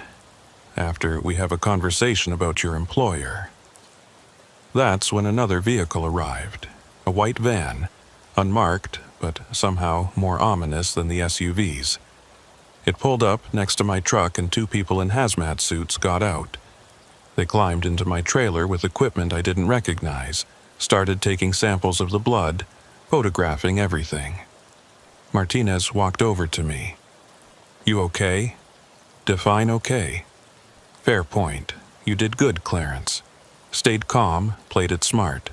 after we have a conversation about your employer." That's when another vehicle arrived, a white van, unmarked but somehow more ominous than the SUVs. It pulled up next to my truck and two people in hazmat suits got out. They climbed into my trailer with equipment I didn't recognize, started taking samples of the blood, photographing everything. Martinez walked over to me. "You okay?" "Define okay." "Fair point. You did good, Clarence. Stayed calm, played it smart.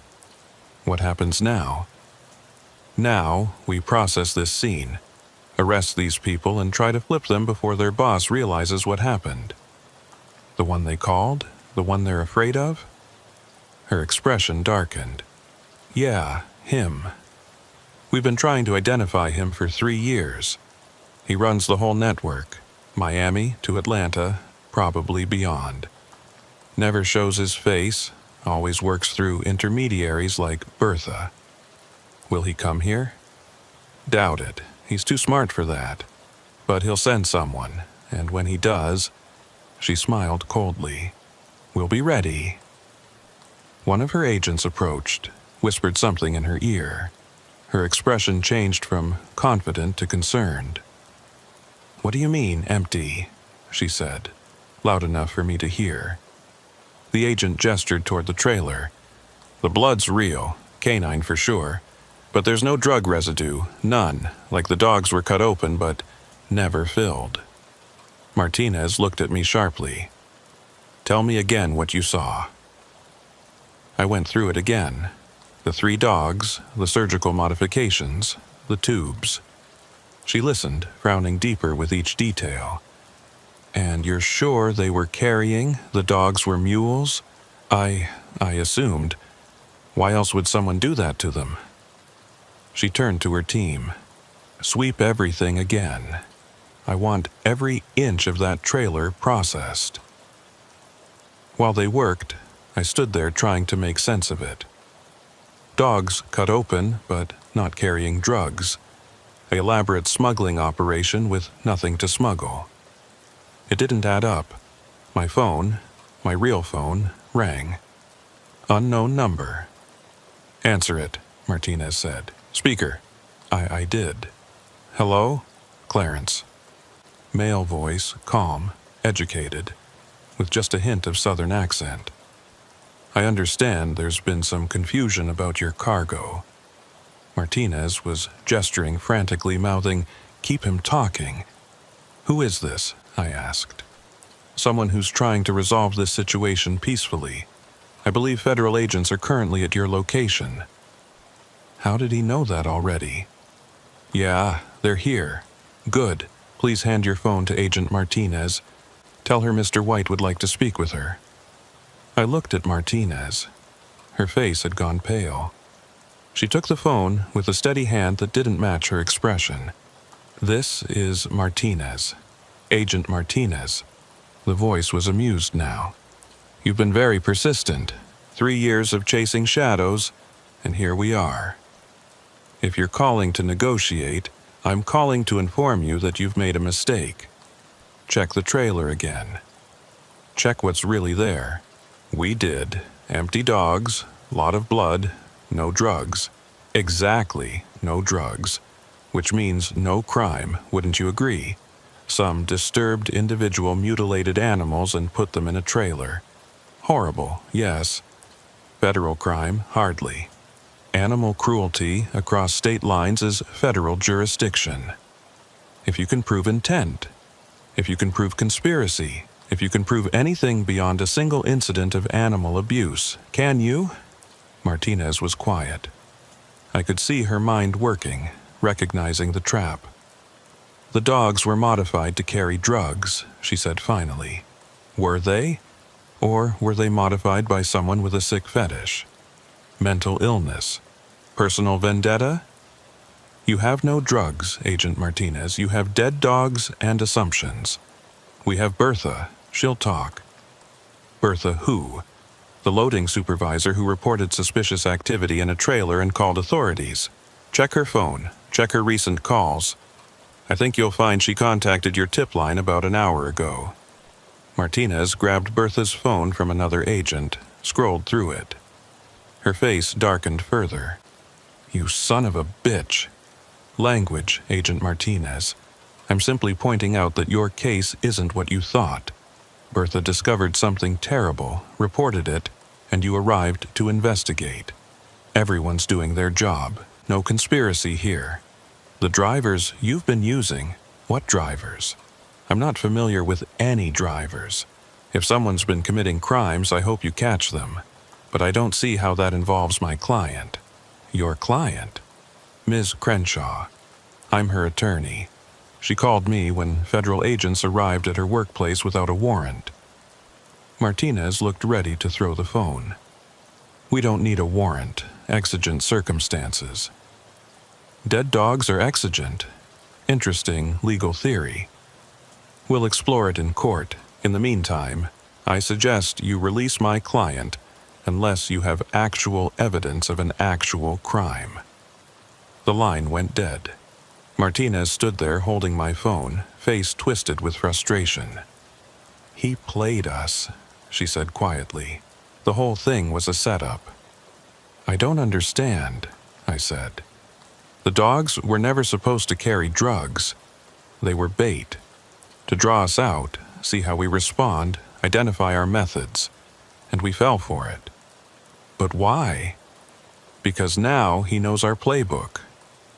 What happens now?" "Now, we process this scene, arrest these people and try to flip them before their boss realizes what happened." "The one they called? The one they're afraid of?" Her expression darkened. "Yeah, him. We've been trying to identify him for 3 years. He runs the whole network, Miami to Atlanta, probably beyond. Never shows his face, always works through intermediaries like Bertha. Will he come here? Doubt it. He's too smart for that. But he'll send someone, and when he does," she smiled coldly, "we'll be ready." One of her agents approached, whispered something in her ear. Her expression changed from confident to concerned. "What do you mean, empty?" she said, loud enough for me to hear. The agent gestured toward the trailer. "The blood's real, canine for sure, but there's no drug residue, none, like the dogs were cut open but never filled." Martinez looked at me sharply. "Tell me again what you saw." I went through it again. The 3 dogs, the surgical modifications, the tubes. She listened, frowning deeper with each detail. "And you're sure they were carrying, the dogs were mules?" I assumed. Why else would someone do that to them?" She turned to her team. "Sweep everything again. I want every inch of that trailer processed." While they worked, I stood there trying to make sense of it. Dogs cut open, but not carrying drugs. An elaborate smuggling operation with nothing to smuggle. It didn't add up. My phone, my real phone, rang. Unknown number. "Answer it," Martinez said. "Speaker." I did. "Hello? Clarence." Male voice, calm, educated, with just a hint of southern accent. "I understand there's been some confusion about your cargo." Martinez was gesturing frantically, mouthing, "Keep him talking." "Who is this?" I asked. "Someone who's trying to resolve this situation peacefully. I believe federal agents are currently at your location." How did he know that already? "Yeah, they're here." "Good. Please hand your phone to Agent Martinez. Tell her Mr. White would like to speak with her." I looked at Martinez. Her face had gone pale. She took the phone with a steady hand that didn't match her expression. "This is Martinez. Agent Martinez." The voice was amused now. "You've been very persistent. 3 years of chasing shadows, and here we are. If you're calling to negotiate, I'm calling to inform you that you've made a mistake. Check the trailer again. Check what's really there. We did. Empty dogs, lot of blood, no drugs. Exactly, no drugs. Which means no crime, wouldn't you agree? Some disturbed individual mutilated animals and put them in a trailer. Horrible, yes. Federal crime, hardly. Animal cruelty across state lines is federal jurisdiction. If you can prove intent, if you can prove conspiracy, if you can prove anything beyond a single incident of animal abuse, can you?" Martinez was quiet. I could see her mind working, recognizing the trap. "The dogs were modified to carry drugs," she said finally. "Were they? Or were they modified by someone with a sick fetish? Mental illness? Personal vendetta? You have no drugs, Agent Martinez. You have dead dogs and assumptions. We have Bertha. She'll talk." "Bertha who?" "The loading supervisor who reported suspicious activity in a trailer and called authorities. Check her phone. Check her recent calls. I think you'll find she contacted your tip line about an hour ago." Martinez grabbed Bertha's phone from another agent, scrolled through it. Her face darkened further. "You son of a bitch." Language, Agent Martinez. I'm simply pointing out that your case isn't what you thought. Bertha discovered something terrible, reported it, and you arrived to investigate. Everyone's doing their job. No conspiracy here. The drivers you've been using, what drivers? I'm not familiar with any drivers. If someone's been committing crimes, I hope you catch them. But I don't see how that involves my client. Your client? Ms. Crenshaw. I'm her attorney. She called me when federal agents arrived at her workplace without a warrant. Martinez looked ready to throw the phone. We don't need a warrant. Exigent circumstances. Dead dogs are exigent. Interesting legal theory. We'll explore it in court. In the meantime, I suggest you release my client unless you have actual evidence of an actual crime. The line went dead. Martinez stood there holding my phone, face twisted with frustration. He played us, she said quietly. The whole thing was a setup. I don't understand, I said. The dogs were never supposed to carry drugs. They were bait. To draw us out, see how we respond, identify our methods. And we fell for it. But why? Because now he knows our playbook.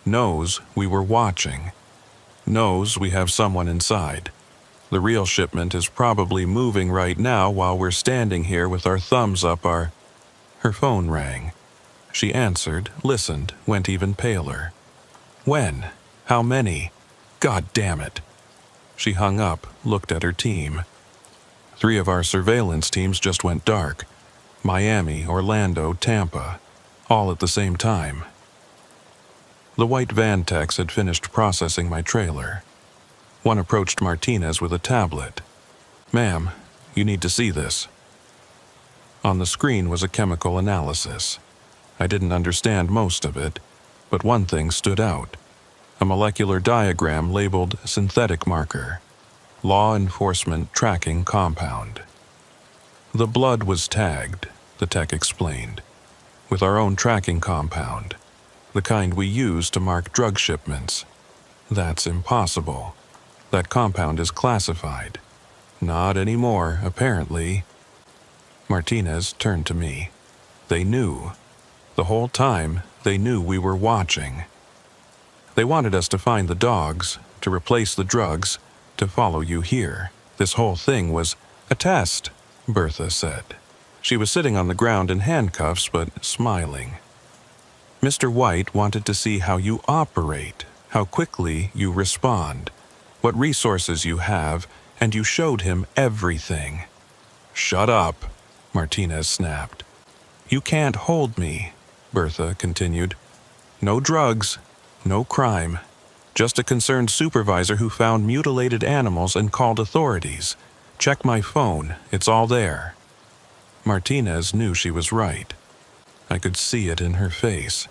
Knows we were watching. Knows we have someone inside. The real shipment is probably moving right now while we're standing here with our thumbs up our... Her phone rang. She answered, listened, went even paler. When? How many? God damn it. She hung up, looked at her team. 3 of our surveillance teams just went dark. Miami, Orlando, Tampa. All at the same time. The white van techs had finished processing my trailer. One approached Martinez with a tablet. Ma'am, you need to see this. On the screen was a chemical analysis. I didn't understand most of it, but one thing stood out. A molecular diagram labeled synthetic marker. Law enforcement tracking compound. The blood was tagged, the tech explained, with our own tracking compound, the kind we use to mark drug shipments. That's impossible. That compound is classified. Not anymore, apparently. Martinez turned to me. They knew. The whole time, they knew we were watching. They wanted us to find the dogs, to replace the drugs, to follow you here. This whole thing was a test, Bertha said. She was sitting on the ground in handcuffs, but smiling. Mr. White wanted to see how you operate, how quickly you respond, what resources you have, and you showed him everything. Shut up, Martinez snapped. You can't hold me, Bertha continued. No drugs, no crime. Just a concerned supervisor who found mutilated animals and called authorities. Check my phone, it's all there. Martinez knew she was right. I could see it in her face.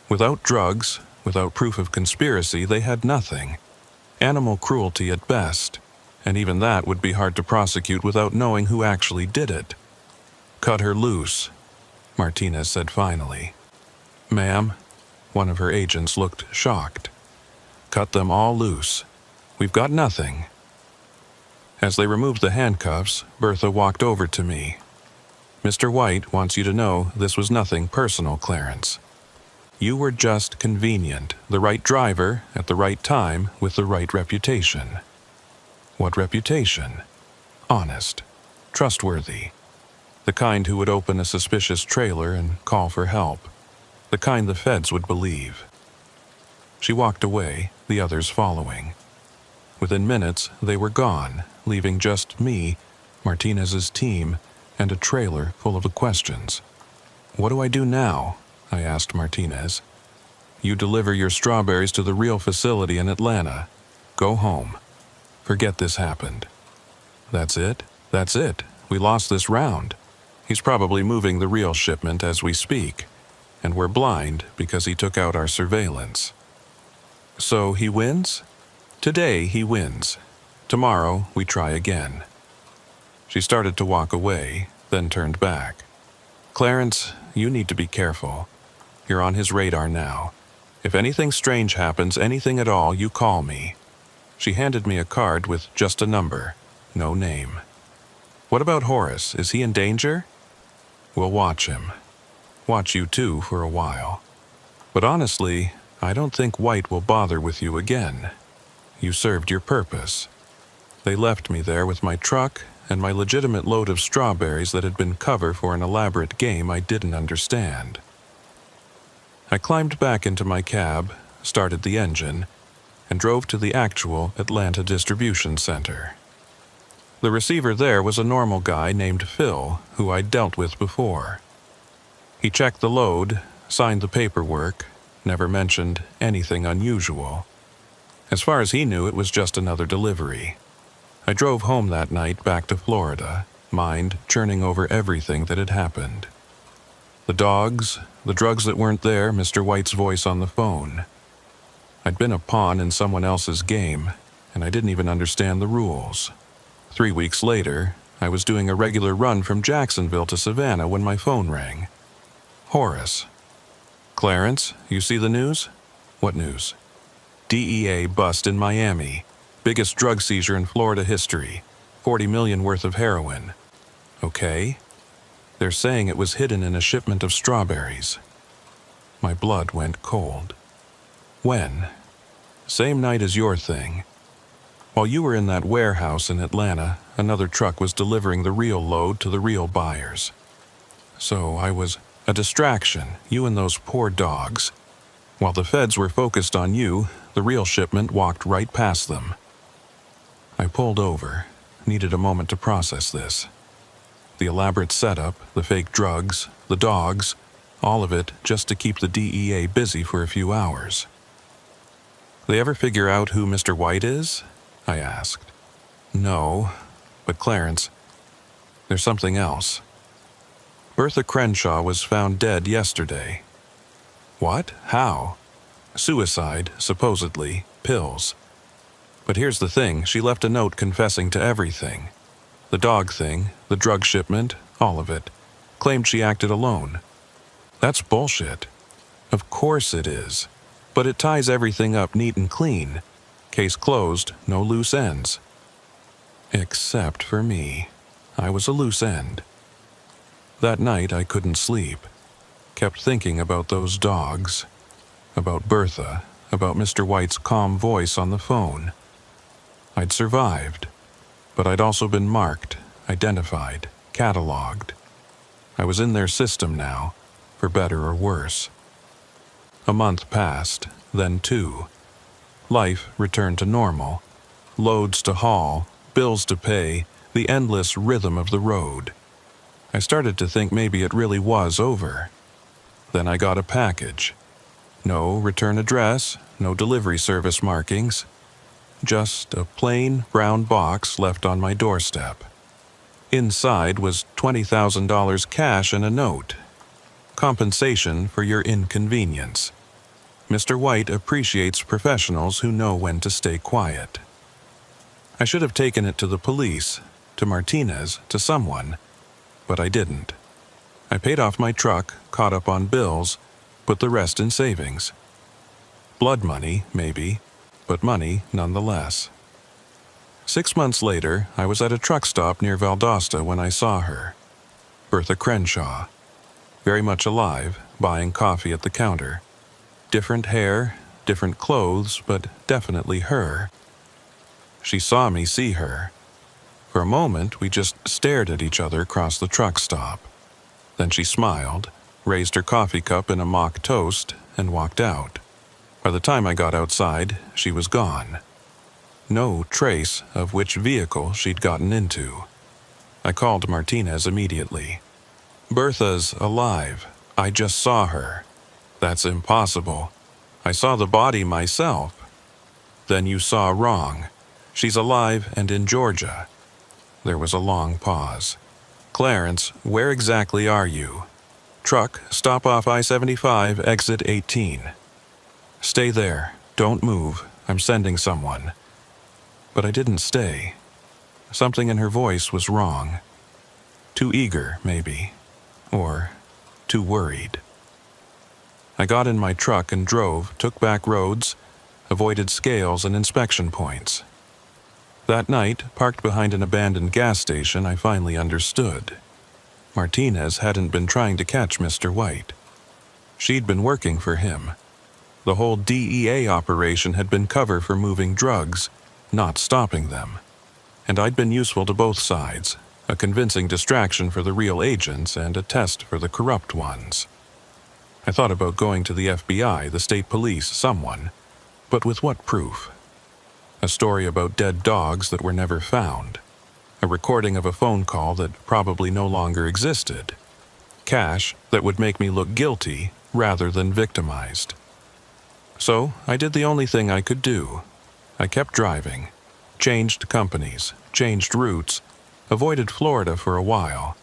Without drugs, without proof of conspiracy, they had nothing. Animal cruelty at best, and even that would be hard to prosecute without knowing who actually did it. Cut her loose, Martinez said finally. Ma'am, one of her agents looked shocked. Cut them all loose. We've got nothing. As they removed the handcuffs, Bertha walked over to me. Mr. White wants you to know this was nothing personal, Clarence. You were just convenient, the right driver, at the right time, with the right reputation. What reputation? Honest. Trustworthy. The kind who would open a suspicious trailer and call for help. The kind the feds would believe. She walked away, the others following. Within minutes, they were gone, leaving just me, Martinez's team, and a trailer full of questions. What do I do now? I asked Martinez. You deliver your strawberries to the real facility in Atlanta. Go home. Forget this happened. That's it? That's it. We lost this round. He's probably moving the real shipment as we speak, and we're blind because he took out our surveillance. So he wins? Today he wins. Tomorrow we try again. She started to walk away, then turned back. Clarence, you need to be careful. You're on his radar now. If anything strange happens, anything at all, you call me." She handed me a card with just a number, no name. "What about Horace? Is he in danger?" "We'll watch him. Watch you too for a while. But honestly, I don't think White will bother with you again. You served your purpose." They left me there with my truck and my legitimate load of strawberries that had been cover for an elaborate game I didn't understand. I climbed back into my cab, started the engine, and drove to the actual Atlanta distribution center. The receiver there was a normal guy named Phil, who I'd dealt with before. He checked the load, signed the paperwork, never mentioned anything unusual. As far as he knew, it was just another delivery. I drove home that night back to Florida, mind churning over everything that had happened. The dogs, the drugs that weren't there, Mr. White's voice on the phone. I'd been a pawn in someone else's game, and I didn't even understand the rules. 3 weeks later, I was doing a regular run from Jacksonville to Savannah when my phone rang. Horace. "Clarence, you see the news?" "What news?" "DEA bust in Miami. Biggest drug seizure in Florida history. 40 million worth of heroin." "Okay." "They're saying it was hidden in a shipment of strawberries." My blood went cold. "When?" "Same night as your thing. While you were in that warehouse in Atlanta, another truck was delivering the real load to the real buyers. So I was a distraction, you and those poor dogs. While the feds were focused on you, the real shipment walked right past them." I pulled over, needed a moment to process this. The elaborate setup, the fake drugs, the dogs, all of it just to keep the DEA busy for a few hours. "They ever figure out who Mr. White is?" I asked. "No, but Clarence, there's something else. Bertha Crenshaw was found dead yesterday." "What? How?" "Suicide, supposedly, pills. But here's the thing, she left a note confessing to everything. The dog thing, the drug shipment, all of it. Claimed she acted alone." "That's bullshit." "Of course it is. But it ties everything up neat and clean. Case closed, no loose ends." Except for me. I was a loose end. That night I couldn't sleep. Kept thinking about those dogs. About Bertha. About Mr. White's calm voice on the phone. I'd survived. But I'd also been marked, identified, cataloged. I was in their system now, for better or worse. A month passed, then 2. Life returned to normal. Loads to haul, bills to pay, the endless rhythm of the road. I started to think maybe it really was over. Then I got a package. No return address, no delivery service markings. Just a plain brown box left on my doorstep. Inside was $20,000 cash and a note. Compensation for your inconvenience. Mr. White appreciates professionals who know when to stay quiet. I should have taken it to the police, to Martinez, to someone, but I didn't. I paid off my truck, caught up on bills, put the rest in savings. Blood money, maybe, but money nonetheless. 6 months later, I was at a truck stop near Valdosta when I saw her. Bertha Crenshaw. Very much alive, buying coffee at the counter. Different hair, different clothes, but definitely her. She saw me see her. For a moment, we just stared at each other across the truck stop. Then she smiled, raised her coffee cup in a mock toast, and walked out. By the time I got outside, she was gone. No trace of which vehicle she'd gotten into. I called Martinez immediately. "Bertha's alive. I just saw her." "That's impossible. I saw the body myself." "Then you saw wrong. She's alive and in Georgia." There was a long pause. "Clarence, where exactly are you?" "Truck, stop off I-75, exit 18. "Stay there. Don't move. I'm sending someone." But I didn't stay. Something in her voice was wrong. Too eager, maybe. Or too worried. I got in my truck and drove, took back roads, avoided scales and inspection points. That night, parked behind an abandoned gas station, I finally understood. Martinez hadn't been trying to catch Mr. White. She'd been working for him. The whole DEA operation had been cover for moving drugs, not stopping them. And I'd been useful to both sides, a convincing distraction for the real agents and a test for the corrupt ones. I thought about going to the FBI, the state police, someone, but with what proof? A story about dead dogs that were never found. A recording of a phone call that probably no longer existed. Cash that would make me look guilty rather than victimized. So I did the only thing I could do. I kept driving, changed companies, changed routes, avoided Florida for a while.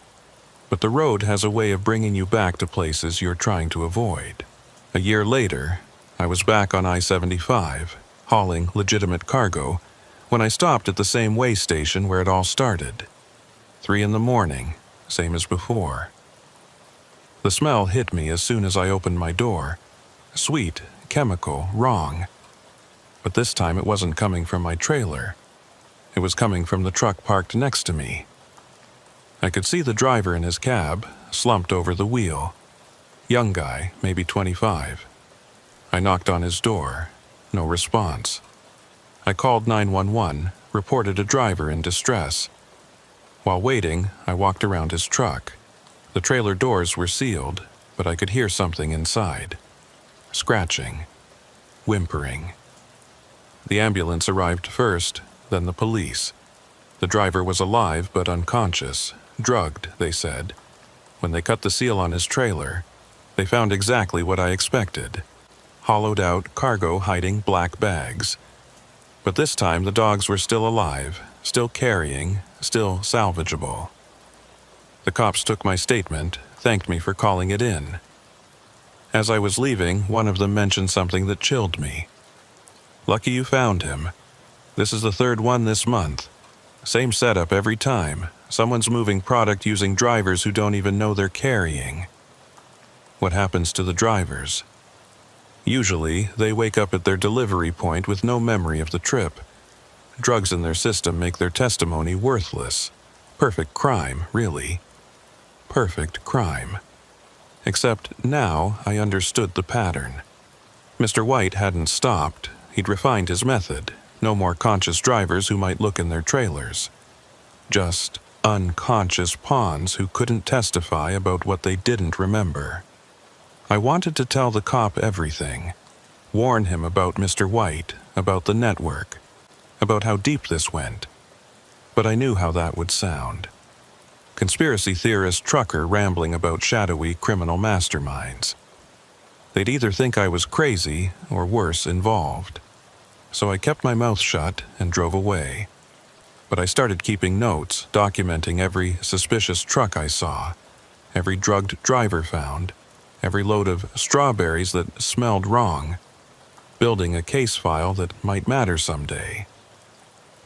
But the road has a way of bringing you back to places you're trying to avoid. A year later, I was back on I-75, hauling legitimate cargo, when I stopped at the same way station where it all started. 3 a.m, same as before. The smell hit me as soon as I opened my door. Sweet, chemical, wrong. But this time it wasn't coming from my trailer. It was coming from the truck parked next to me. I could see the driver in his cab, slumped over the wheel. Young guy, maybe 25. I knocked on his door. No response. I called 911, reported a driver in distress. While waiting, I walked around his truck. The trailer doors were sealed, but I could hear something inside. Scratching. Whimpering. The ambulance arrived first, then the police. The driver was alive but unconscious, drugged, they said. When they cut the seal on his trailer, they found exactly what I expected. Hollowed out cargo hiding black bags. But this time the dogs were still alive, still carrying, still salvageable. The cops took my statement, thanked me for calling it in. As I was leaving, one of them mentioned something that chilled me. "Lucky you found him. This is the 3rd one this month. Same setup every time. Someone's moving product using drivers who don't even know they're carrying." What happens to the drivers? Usually, they wake up at their delivery point with no memory of the trip. Drugs in their system make their testimony worthless. Perfect crime, really. Perfect crime. Except now I understood the pattern. Mr. White hadn't stopped. He'd refined his method. No more conscious drivers who might look in their trailers. Just unconscious pawns who couldn't testify about what they didn't remember. I wanted to tell the cop everything. Warn him about Mr. White, about the network, about how deep this went. But I knew how that would sound. Conspiracy theorist trucker rambling about shadowy criminal masterminds. They'd either think I was crazy or worse, involved. So I kept my mouth shut and drove away. But I started keeping notes, documenting every suspicious truck I saw, every drugged driver found, every load of strawberries that smelled wrong, building a case file that might matter someday.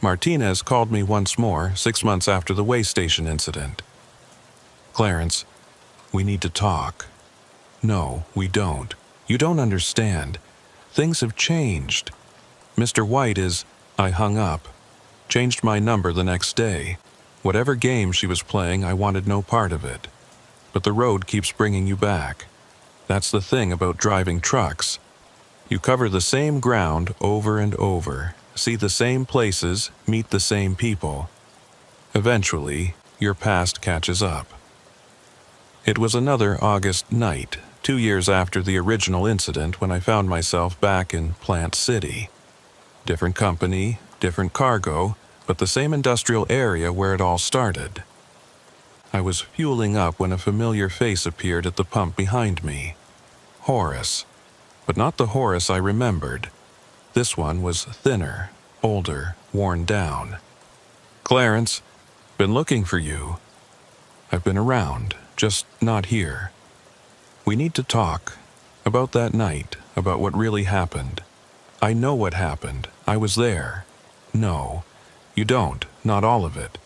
Martinez called me once more, 6 months after the way station incident. "Clarence, we need to talk." "No, we don't. You don't understand. Things have changed. Mr. White is..." I hung up. Changed my number the next day. Whatever game she was playing, I wanted no part of it. But the road keeps bringing you back. That's the thing about driving trucks. You cover the same ground over and over, see the same places, meet the same people. Eventually, your past catches up. It was another August night, 2 years after the original incident, when I found myself back in Plant City. Different company, different cargo, but the same industrial area where it all started. I was fueling up when a familiar face appeared at the pump behind me. Horace. But not the Horace I remembered. This one was thinner, older, worn down. "Clarence, been looking for you. I've been around, just not here. We need to talk. About that night, about what really happened. I know what happened. I was there." "No, you don't, not all of it."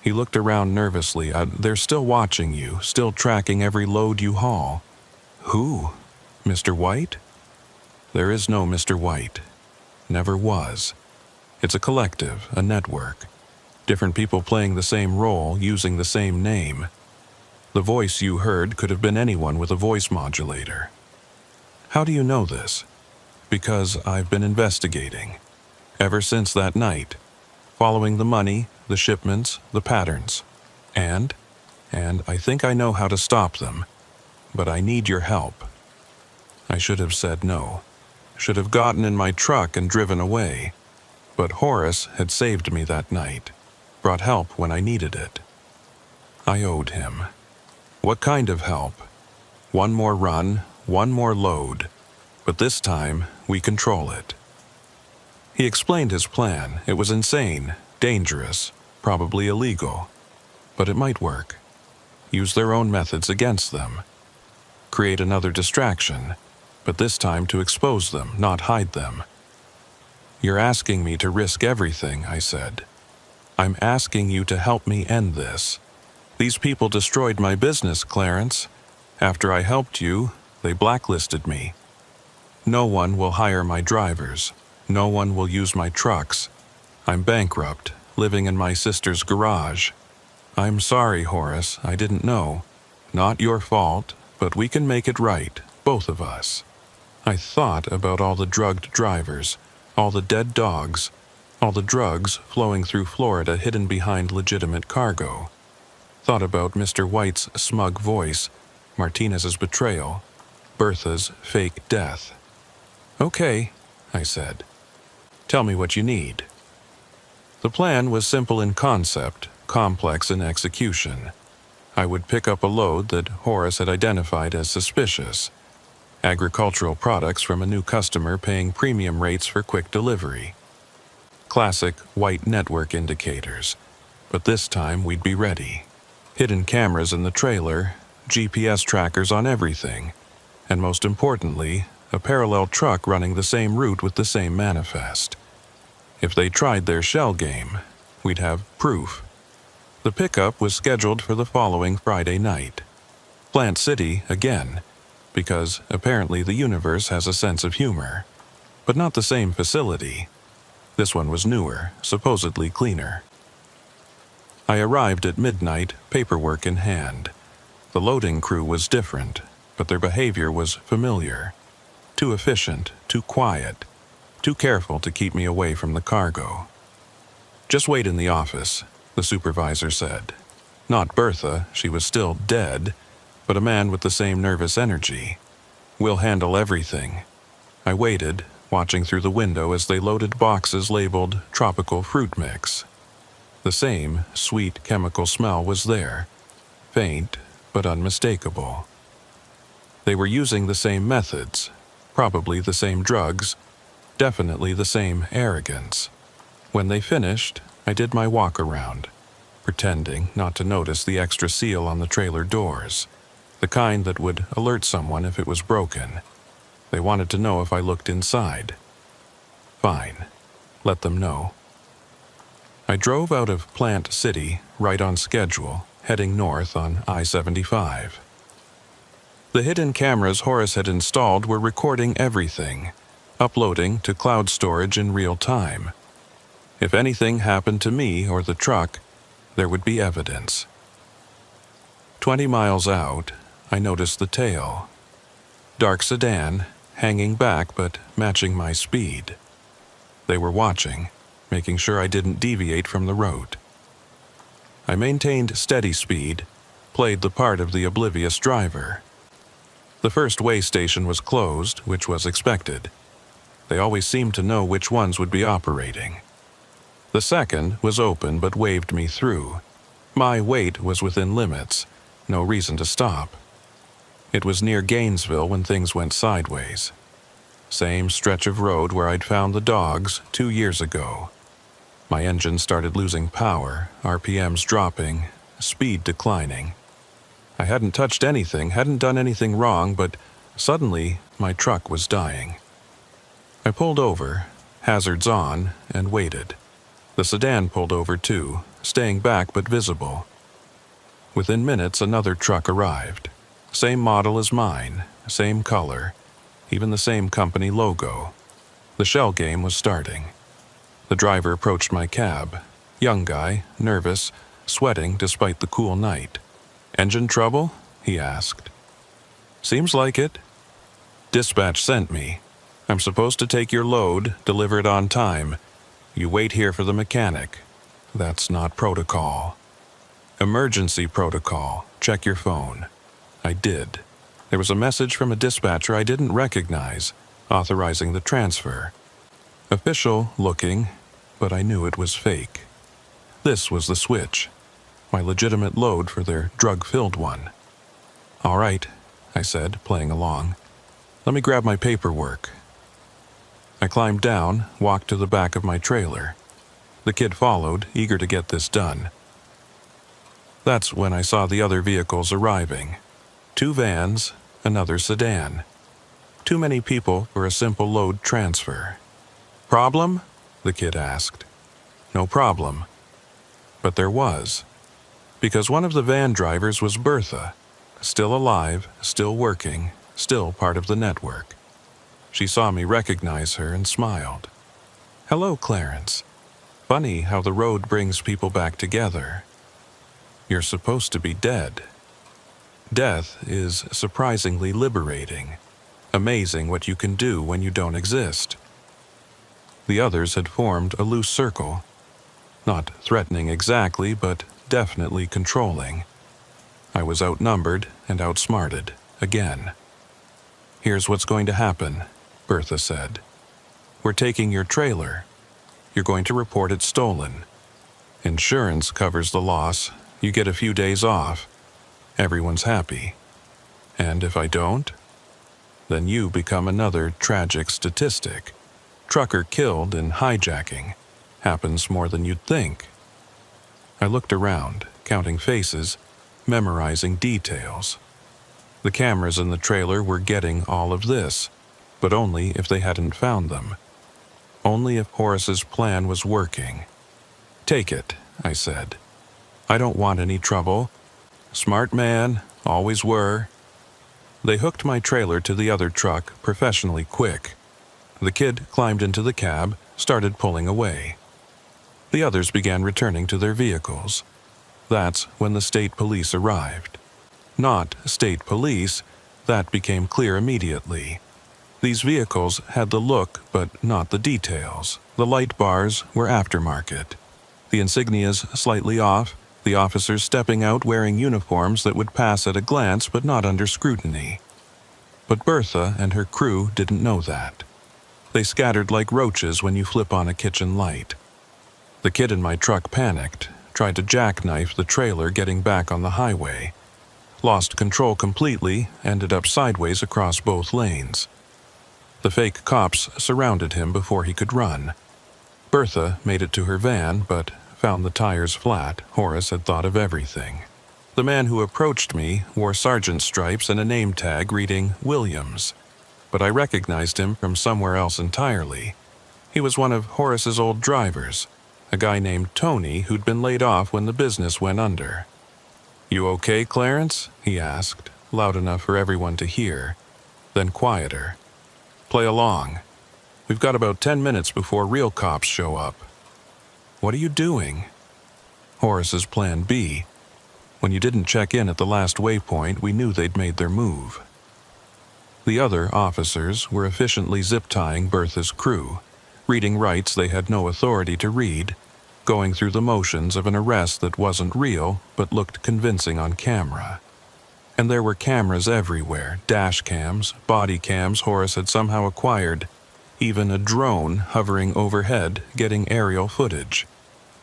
He looked around nervously. "They're still watching you, still tracking every load you haul." "Who?" Mr. White? There is no Mr. White. Never was. It's a collective, a network. Different people playing the same role, using the same name. The voice you heard could have been anyone with a voice modulator. How do you know this? Because I've been investigating. Ever since that night. Following the money, the shipments, the patterns. And I think I know how to stop them. But I need your help. I should have said no. Should have gotten in my truck and driven away. But Horace had saved me that night. Brought help when I needed it. I owed him. What kind of help? One more run, one more load. But this time, we control it. He explained his plan. It was insane, dangerous, probably illegal. But it might work. Use their own methods against them. Create another distraction, but this time to expose them, not hide them. You're asking me to risk everything, I said. I'm asking you to help me end this. These people destroyed my business, Clarence. After I helped you, they blacklisted me. No one will hire my drivers. No one will use my trucks. I'm bankrupt, living in my sister's garage. I'm sorry, Horace, I didn't know. Not your fault, but we can make it right, both of us. I thought about all the drugged drivers, all the dead dogs, all the drugs flowing through Florida hidden behind legitimate cargo. Thought about Mr. White's smug voice, Martinez's betrayal, Bertha's fake death. Okay, I said. Tell me what you need. The plan was simple in concept, complex in execution. I would pick up a load that Horace had identified as suspicious. Agricultural products from a new customer paying premium rates for quick delivery. Classic white network indicators. But this time we'd be ready. Hidden cameras in the trailer, GPS trackers on everything, and most importantly, a parallel truck running the same route with the same manifest. If they tried their shell game, we'd have proof. The pickup was scheduled for the following Friday night. Plant City again, because apparently the universe has a sense of humor. But not the same facility. This one was newer, supposedly cleaner. I arrived at midnight, paperwork in hand. The loading crew was different, but their behavior was familiar. Too efficient, too quiet, too careful to keep me away from the cargo. Just wait in the office, the supervisor said. Not Bertha, she was still dead, but a man with the same nervous energy. We'll handle everything. I waited, watching through the window as they loaded boxes labeled tropical fruit mix. The same sweet chemical smell was there, faint but unmistakable. They were using the same methods, probably the same drugs, definitely the same arrogance. When they finished, I did my walk around, pretending not to notice the extra seal on the trailer doors, the kind that would alert someone if it was broken. They wanted to know if I looked inside. Fine. Let them know. I drove out of Plant City, right on schedule, heading north on I-75. The hidden cameras Horace had installed were recording everything, uploading to cloud storage in real time. If anything happened to me or the truck, there would be evidence. 20 miles out, I noticed the tail. Dark sedan, hanging back but matching my speed. They were watching, making sure I didn't deviate from the road. I maintained steady speed, played the part of the oblivious driver. The first way station was closed, which was expected. They always seemed to know which ones would be operating. The second was open but waved me through. My weight was within limits, no reason to stop. It was near Gainesville when things went sideways. Same stretch of road where I'd found the dogs 2 years ago. My engine started losing power, RPMs dropping, speed declining. I hadn't touched anything, hadn't done anything wrong, but suddenly my truck was dying. I pulled over, hazards on, and waited. The sedan pulled over too, staying back but visible. Within minutes, another truck arrived. Same model as mine, same color, even the same company logo. The shell game was starting. The driver approached my cab. Young guy, nervous, sweating despite the cool night. "Engine trouble?" he asked. "Seems like it." "Dispatch sent me. I'm supposed to take your load, deliver it on time. You wait here for the mechanic." "That's not protocol." "Emergency protocol. Check your phone." I did. There was a message from a dispatcher I didn't recognize, authorizing the transfer. Official looking, but I knew it was fake. This was the switch, my legitimate load for their drug-filled one. "All right," I said, playing along. "Let me grab my paperwork." I climbed down, walked to the back of my trailer. The kid followed, eager to get this done. That's when I saw the other vehicles arriving. 2 vans, another sedan. Too many people for a simple load transfer. "Problem?" the kid asked. "No problem." But there was. Because one of the van drivers was Bertha, still alive, still working, still part of the network. She saw me recognize her and smiled. "Hello, Clarence. Funny how the road brings people back together. You're supposed to be dead." Death is surprisingly liberating. Amazing what you can do when you don't exist. The others had formed a loose circle. Not threatening exactly, but definitely controlling. I was outnumbered and outsmarted, again. "Here's what's going to happen," Bertha said. "We're taking your trailer. You're going to report it stolen. Insurance covers the loss. You get a few days off. Everyone's happy. And if I don't, then you become another tragic statistic. Trucker killed in hijacking. Happens more than you'd think." I looked around, counting faces, memorizing details. The cameras in the trailer were getting all of this, but only if they hadn't found them. Only if Horace's plan was working. "Take it," I said. "I don't want any trouble. Smart man, always were." They hooked my trailer to the other truck professionally quick. The kid climbed into the cab, started pulling away. The others began returning to their vehicles. That's when the state police arrived. Not state police, that became clear immediately. These vehicles had the look, but not the details. The light bars were aftermarket. The insignias slightly off, the officers stepping out wearing uniforms that would pass at a glance but not under scrutiny. But Bertha and her crew didn't know that. They scattered like roaches when you flip on a kitchen light. The kid in my truck panicked, tried to jackknife the trailer getting back on the highway. Lost control completely, ended up sideways across both lanes. The fake cops surrounded him before he could run. Bertha made it to her van, but found the tires flat. Horace had thought of everything. The man who approached me wore sergeant stripes and a name tag reading Williams, but I recognized him from somewhere else entirely. He was one of Horace's old drivers, a guy named Tony who'd been laid off when the business went under. "You okay, Clarence?" he asked, loud enough for everyone to hear, then quieter. "Play along. We've got about 10 minutes before real cops show up." "What are you doing?" "Horace's plan B. When you didn't check in at the last waypoint, we knew they'd made their move." The other officers were efficiently zip-tying Bertha's crew, reading rights they had no authority to read, going through the motions of an arrest that wasn't real but looked convincing on camera. And there were cameras everywhere, dash cams, body cams Horace had somehow acquired, even a drone hovering overhead getting aerial footage.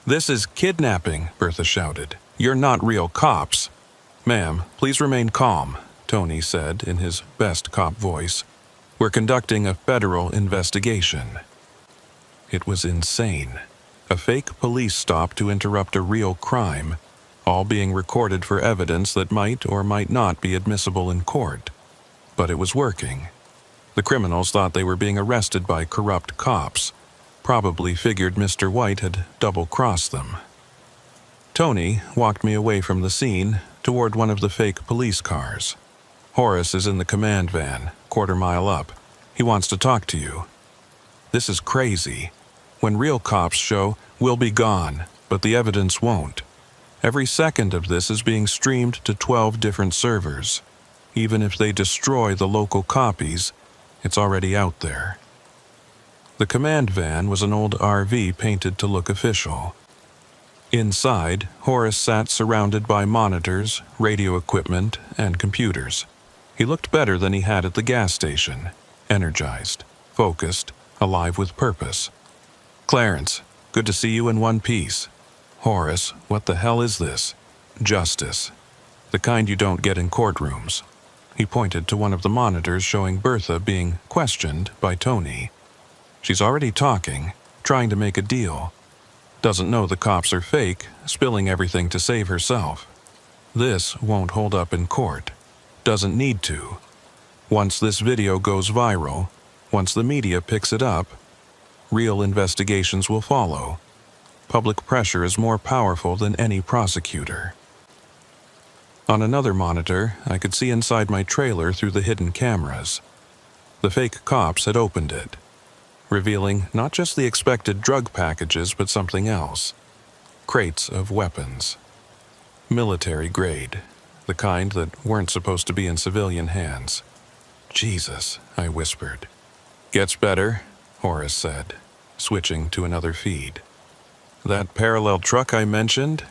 "This is kidnapping," Bertha shouted. "You're not real cops." "Ma'am, please remain calm," Tony said in his best cop voice. "We're conducting a federal investigation." It was insane. A fake police stop to interrupt a real crime, all being recorded for evidence that might or might not be admissible in court. But it was working. The criminals thought they were being arrested by corrupt cops, probably figured Mr. White had double-crossed them. Tony walked me away from the scene toward one of the fake police cars. Horace is in the command van, quarter mile up. He wants to talk to you. This is crazy. When real cops show, we'll be gone, but the evidence won't. Every second of this is being streamed to 12 different servers. Even if they destroy the local copies, it's already out there. The command van was an old RV painted to look official. Inside, Horace sat surrounded by monitors, radio equipment, and computers. He looked better than he had at the gas station, energized, focused, alive with purpose. "Clarence, good to see you in one piece." "Horace, what the hell is this?" "Justice. The kind you don't get in courtrooms." He pointed to one of the monitors showing Bertha being questioned by Tony. She's already talking, trying to make a deal. Doesn't know the cops are fake, spilling everything to save herself. This won't hold up in court. Doesn't need to. Once this video goes viral, once the media picks it up, real investigations will follow. Public pressure is more powerful than any prosecutor. On another monitor, I could see inside my trailer through the hidden cameras. The fake cops had opened it, revealing not just the expected drug packages but something else. Crates of weapons. Military grade, the kind that weren't supposed to be in civilian hands. "Jesus," I whispered. "Gets better," Horace said, switching to another feed. "That parallel truck I mentioned?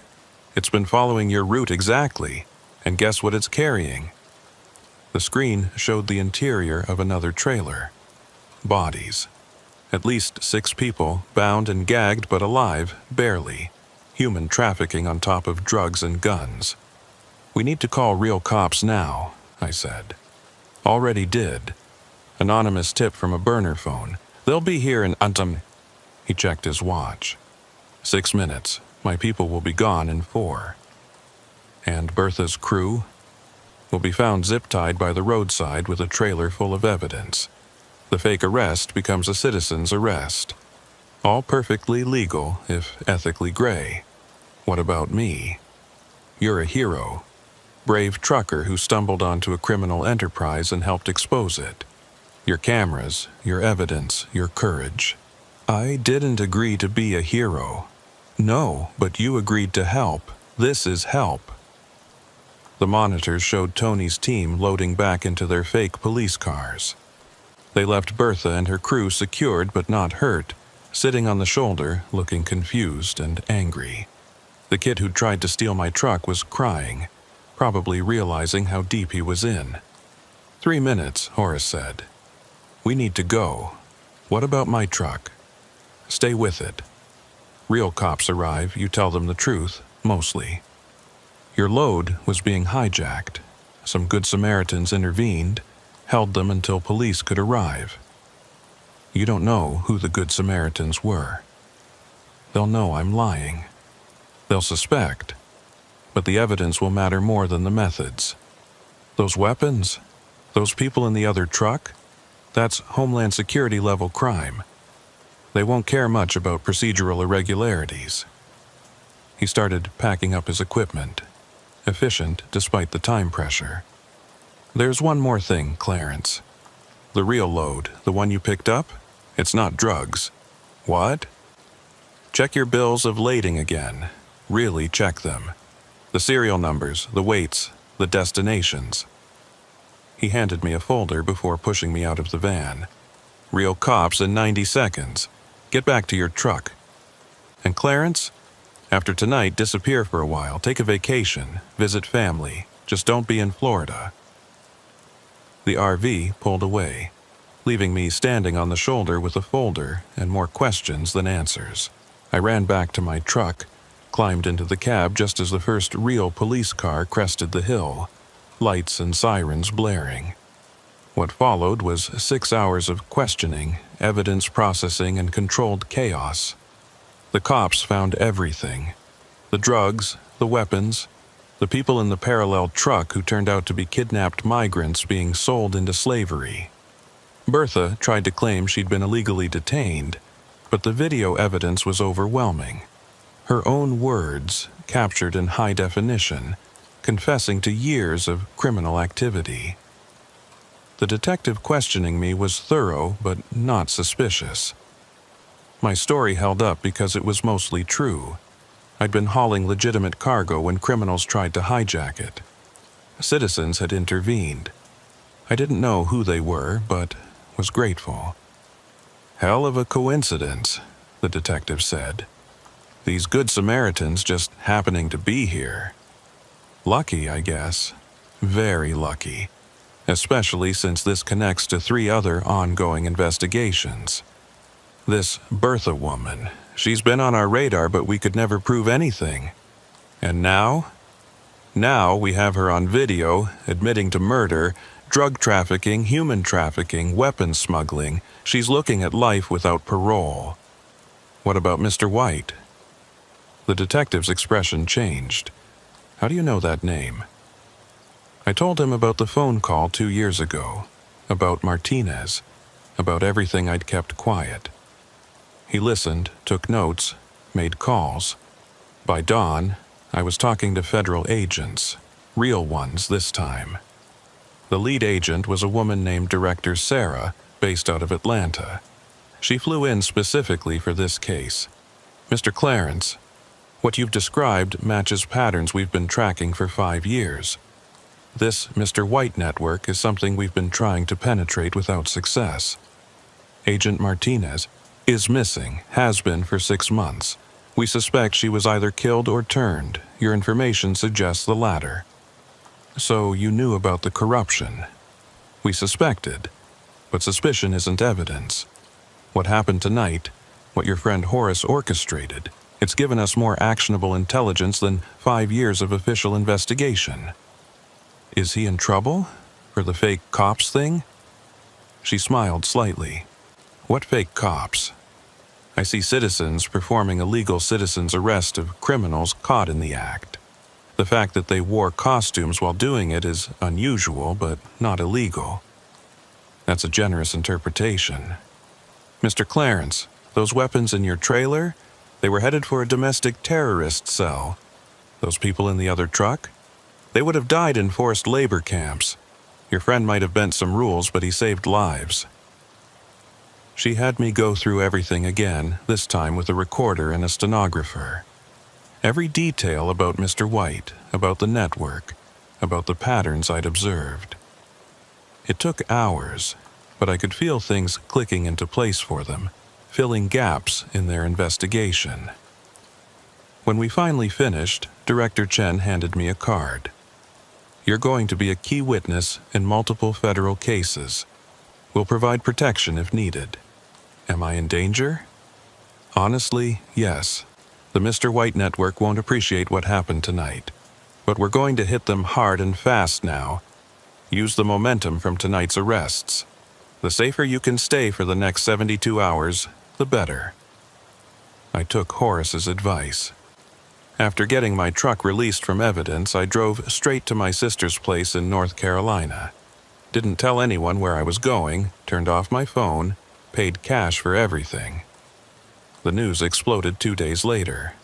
It's been following your route exactly, and guess what it's carrying?" The screen showed the interior of another trailer. Bodies. At least 6 people, bound and gagged but alive, barely. Human trafficking on top of drugs and guns. "We need to call real cops now," I said. "Already did. Anonymous tip from a burner phone. They'll be here in Untum." He checked his watch. 6 minutes. My people will be gone in 4. And Bertha's crew will be found zip-tied by the roadside with a trailer full of evidence. The fake arrest becomes a citizen's arrest. All perfectly legal, if ethically gray. What about me? You're a hero. Brave trucker who stumbled onto a criminal enterprise and helped expose it. Your cameras, your evidence, your courage. I didn't agree to be a hero. No, but you agreed to help. This is help. The monitors showed Tony's team loading back into their fake police cars. They left Bertha and her crew secured but not hurt, sitting on the shoulder, looking confused and angry. The kid who tried to steal my truck was crying, probably realizing how deep he was in. 3 minutes, Horace said. "We need to go. What about my truck?" "Stay with it. Real cops arrive, you tell them the truth, mostly. Your load was being hijacked. Some good Samaritans intervened, held them until police could arrive. You don't know who the good Samaritans were. They'll know I'm lying. They'll suspect, but the evidence will matter more than the methods. Those weapons, those people in the other truck, that's Homeland Security level crime. They won't care much about procedural irregularities." He started packing up his equipment, efficient despite the time pressure. "There's one more thing, Clarence. The real load, the one you picked up, it's not drugs." "What?" "Check your bills of lading again. Really check them. The serial numbers, the weights, the destinations." He handed me a folder before pushing me out of the van. "Real cops in 90 seconds. Get back to your truck. And Clarence, after tonight, disappear for a while. Take a vacation. Visit family. Just don't be in Florida." The RV pulled away, leaving me standing on the shoulder with a folder and more questions than answers. I ran back to my truck, climbed into the cab just as the first real police car crested the hill, lights and sirens blaring. What followed was 6 hours of questioning, evidence processing, and controlled chaos. The cops found everything. The drugs, the weapons, the people in the parallel truck who turned out to be kidnapped migrants being sold into slavery. Bertha tried to claim she'd been illegally detained, but the video evidence was overwhelming. Her own words, captured in high definition, confessing to years of criminal activity. The detective questioning me was thorough but not suspicious. My story held up because it was mostly true. I'd been hauling legitimate cargo when criminals tried to hijack it. Citizens had intervened. I didn't know who they were, but was grateful. "Hell of a coincidence," the detective said. "These good Samaritans just happening to be here. Lucky, I guess. Very lucky. Especially since this connects to 3 other ongoing investigations. This Bertha woman, she's been on our radar, but we could never prove anything. And now? Now we have her on video, admitting to murder, drug trafficking, human trafficking, weapons smuggling. She's looking at life without parole. What about Mr. White?" The detective's expression changed. "How do you know that name?" I told him about the phone call 2 years ago, about Martinez, about everything I'd kept quiet. He listened, took notes, made calls. By dawn, I was talking to federal agents, real ones this time. The lead agent was a woman named Director Sarah, based out of Atlanta. She flew in specifically for this case. "Mr. Clarence, what you've described matches patterns we've been tracking for 5 years. This Mr. White network is something we've been trying to penetrate without success. Agent Martinez is missing, has been for 6 months. We suspect she was either killed or turned. Your information suggests the latter. So you knew about the corruption. We suspected, but suspicion isn't evidence. What happened tonight, what your friend Horace orchestrated, it's given us more actionable intelligence than 5 years of official investigation. Is he in trouble? For the fake cops thing?" She smiled slightly. "What fake cops? I see citizens performing a legal citizen's arrest of criminals caught in the act. The fact that they wore costumes while doing it is unusual, but not illegal. That's a generous interpretation. Mr. Clarence, those weapons in your trailer, they were headed for a domestic terrorist cell. Those people in the other truck? They would have died in forced labor camps. Your friend might have bent some rules, but he saved lives." She had me go through everything again, this time with a recorder and a stenographer. Every detail about Mr. White, about the network, about the patterns I'd observed. It took hours, but I could feel things clicking into place for them, filling gaps in their investigation. When we finally finished, Director Chen handed me a card. "You're going to be a key witness in multiple federal cases. We'll provide protection if needed." Am I in danger? Honestly, yes. The Mr. White network won't appreciate what happened tonight. But we're going to hit them hard and fast now. Use the momentum from tonight's arrests. The safer you can stay for the next 72 hours, the better. I took Horace's advice. After getting my truck released from evidence, I drove straight to my sister's place in North Carolina. Didn't tell anyone where I was going, turned off my phone, paid cash for everything. The news exploded 2 days later.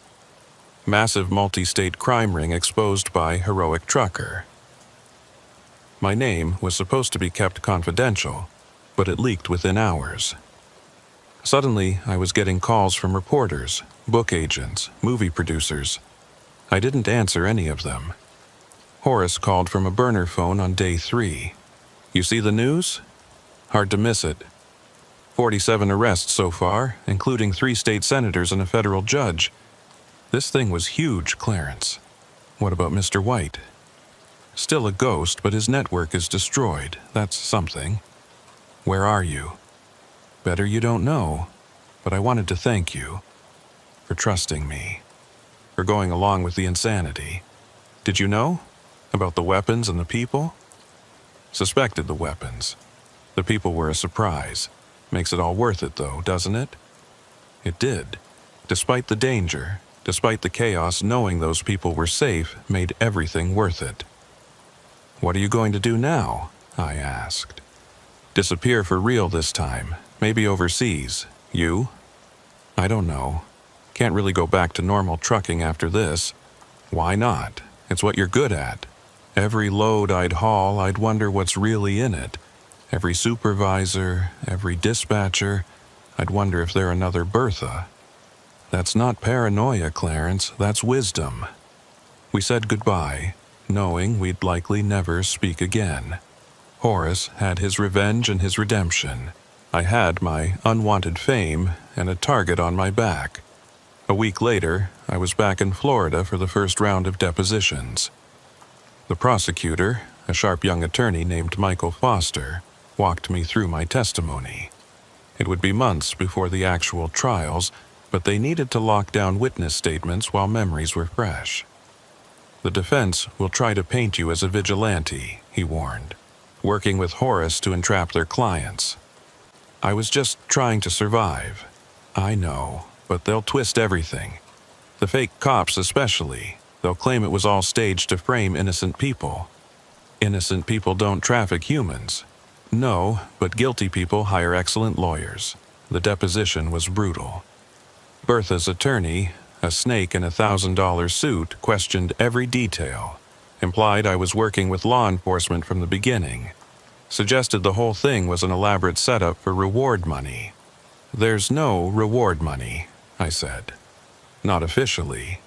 Massive multi-state crime ring exposed by heroic trucker. My name was supposed to be kept confidential, but it leaked within hours. Suddenly, I was getting calls from reporters, book agents, movie producers. I didn't answer any of them. Horace called from a burner phone on day 3. "You see the news? Hard to miss it. 47 arrests so far, including 3 state senators and a federal judge. This thing was huge, Clarence. What about Mr. White? Still a ghost, but his network is destroyed. That's something. Where are you? Better you don't know, but I wanted to thank you for trusting me, for going along with the insanity. Did you know about the weapons and the people? Suspected the weapons. The people were a surprise. Makes it all worth it, though, doesn't it? It did. Despite the danger, despite the chaos, knowing those people were safe made everything worth it. What are you going to do now? I asked. Disappear for real this time, maybe overseas. You? I don't know. Can't really go back to normal trucking after this. Why not? It's what you're good at. Every load I'd haul, I'd wonder what's really in it. Every supervisor, every dispatcher, I'd wonder if they're another Bertha. That's not paranoia, Clarence, that's wisdom. We said goodbye, knowing we'd likely never speak again. Horace had his revenge and his redemption. I had my unwanted fame and a target on my back. A week later, I was back in Florida for the first round of depositions. The prosecutor, a sharp young attorney named Michael Foster, walked me through my testimony. It would be months before the actual trials, but they needed to lock down witness statements while memories were fresh. The defense will try to paint you as a vigilante, he warned, working with Horace to entrap their clients. I was just trying to survive. I know, but they'll twist everything. The fake cops especially. They'll claim it was all staged to frame innocent people. Innocent people don't traffic humans. No, but guilty people hire excellent lawyers. The deposition was brutal. Bertha's attorney, a snake in a $1,000 suit, questioned every detail, implied I was working with law enforcement from the beginning, suggested the whole thing was an elaborate setup for reward money. There's no reward money, I said. Not officially.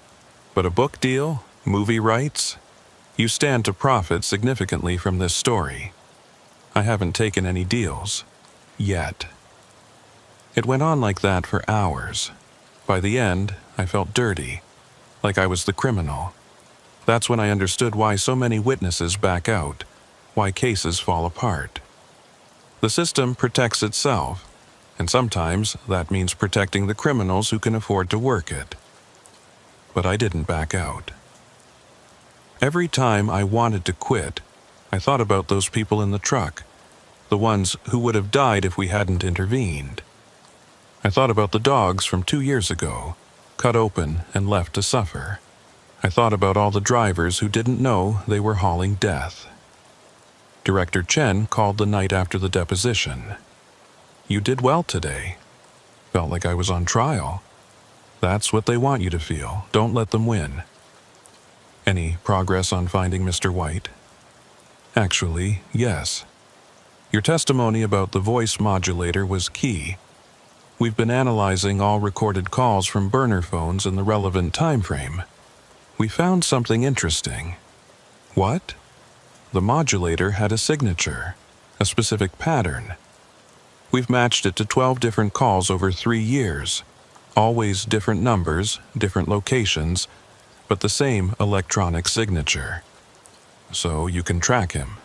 But a book deal? Movie rights? You stand to profit significantly from this story. I haven't taken any deals. Yet. It went on like that for hours. By the end, I felt dirty, like I was the criminal. That's when I understood why so many witnesses back out, why cases fall apart. The system protects itself, and sometimes that means protecting the criminals who can afford to work it. But I didn't back out. Every time I wanted to quit, I thought about those people in the truck, the ones who would have died if we hadn't intervened. I thought about the dogs from 2 years ago, cut open and left to suffer. I thought about all the drivers who didn't know they were hauling death. Director Chen called the night after the deposition. You did well today. Felt like I was on trial. That's what they want you to feel. Don't let them win. Any progress on finding Mr. White? Actually, yes. Your testimony about the voice modulator was key. We've been analyzing all recorded calls from burner phones in the relevant time frame. We found something interesting. What? The modulator had a signature, a specific pattern. We've matched it to 12 different calls over 3 years. Always different numbers, different locations, but the same electronic signature. So you can track him.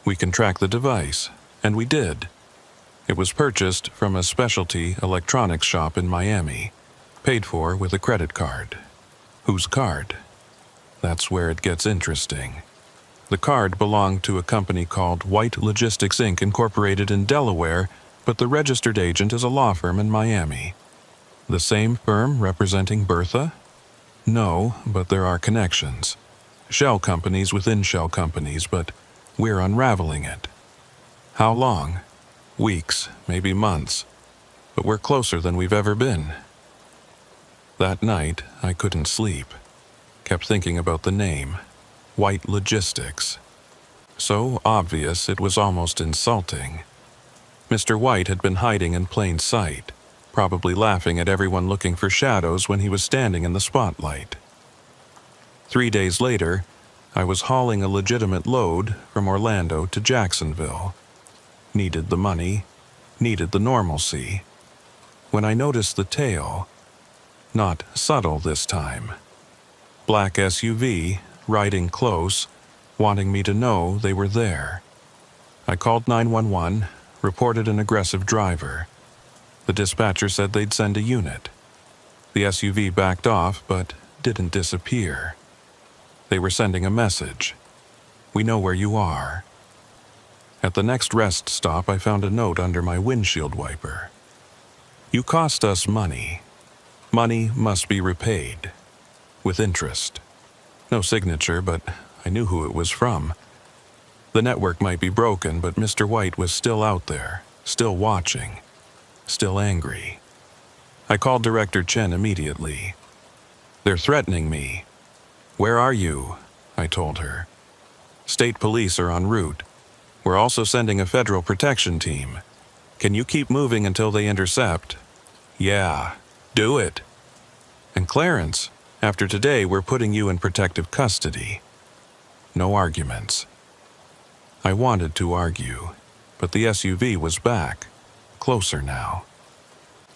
We can track the device, and we did. It was purchased from a specialty electronics shop in Miami, paid for with a credit card. Whose card? That's where it gets interesting. The card belonged to a company called White Logistics Inc. Incorporated in Delaware, but the registered agent is a law firm in Miami. The same firm representing Bertha? No, but there are connections. Shell companies within shell companies, but we're unraveling it. How long? Weeks, maybe months. But we're closer than we've ever been. That night, I couldn't sleep. Kept thinking about the name. White Logistics. So obvious it was almost insulting. Mr. White had been hiding in plain sight, probably laughing at everyone looking for shadows when he was standing in the spotlight. 3 days later, I was hauling a legitimate load from Orlando to Jacksonville. Needed the money, needed the normalcy. When I noticed the tail, not subtle this time. Black SUV, riding close, wanting me to know they were there. I called 911, reported an aggressive driver. The dispatcher said they'd send a unit. The SUV backed off, but didn't disappear. They were sending a message. We know where you are. At the next rest stop, I found a note under my windshield wiper. You cost us money. Money must be repaid. With interest. No signature, but I knew who it was from. The network might be broken, but Mr. White was still out there, still watching, still angry. I called Director Chen immediately. They're threatening me. Where are you? I told her. State police are en route. We're also sending a federal protection team. Can you keep moving until they intercept? Yeah, do it. And Clarence, after today, we're putting you in protective custody. No arguments. I wanted to argue, but the SUV was back, closer now.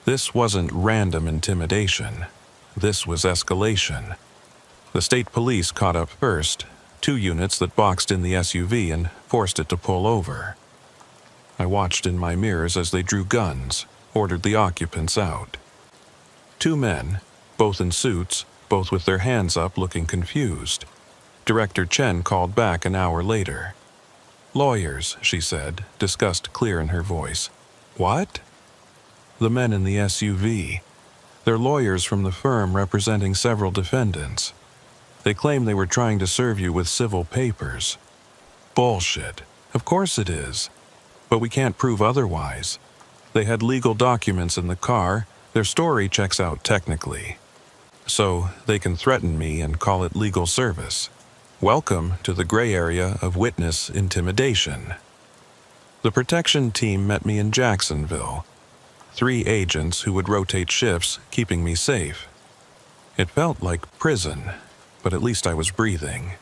This wasn't random intimidation. This was escalation. The state police caught up first, 2 units that boxed in the SUV and forced it to pull over. I watched in my mirrors as they drew guns, ordered the occupants out. 2 men, both in suits, both with their hands up looking confused. Director Chen called back an hour later. Lawyers, she said, disgust clear in her voice. What? The men in the SUV. They're lawyers from the firm representing several defendants. They claim they were trying to serve you with civil papers. Bullshit. Of course it is. But we can't prove otherwise. They had legal documents in the car. Their story checks out technically. So they can threaten me and call it legal service. Welcome to the gray area of witness intimidation. The protection team met me in Jacksonville. 3 agents who would rotate shifts, keeping me safe. It felt like prison, but at least I was breathing.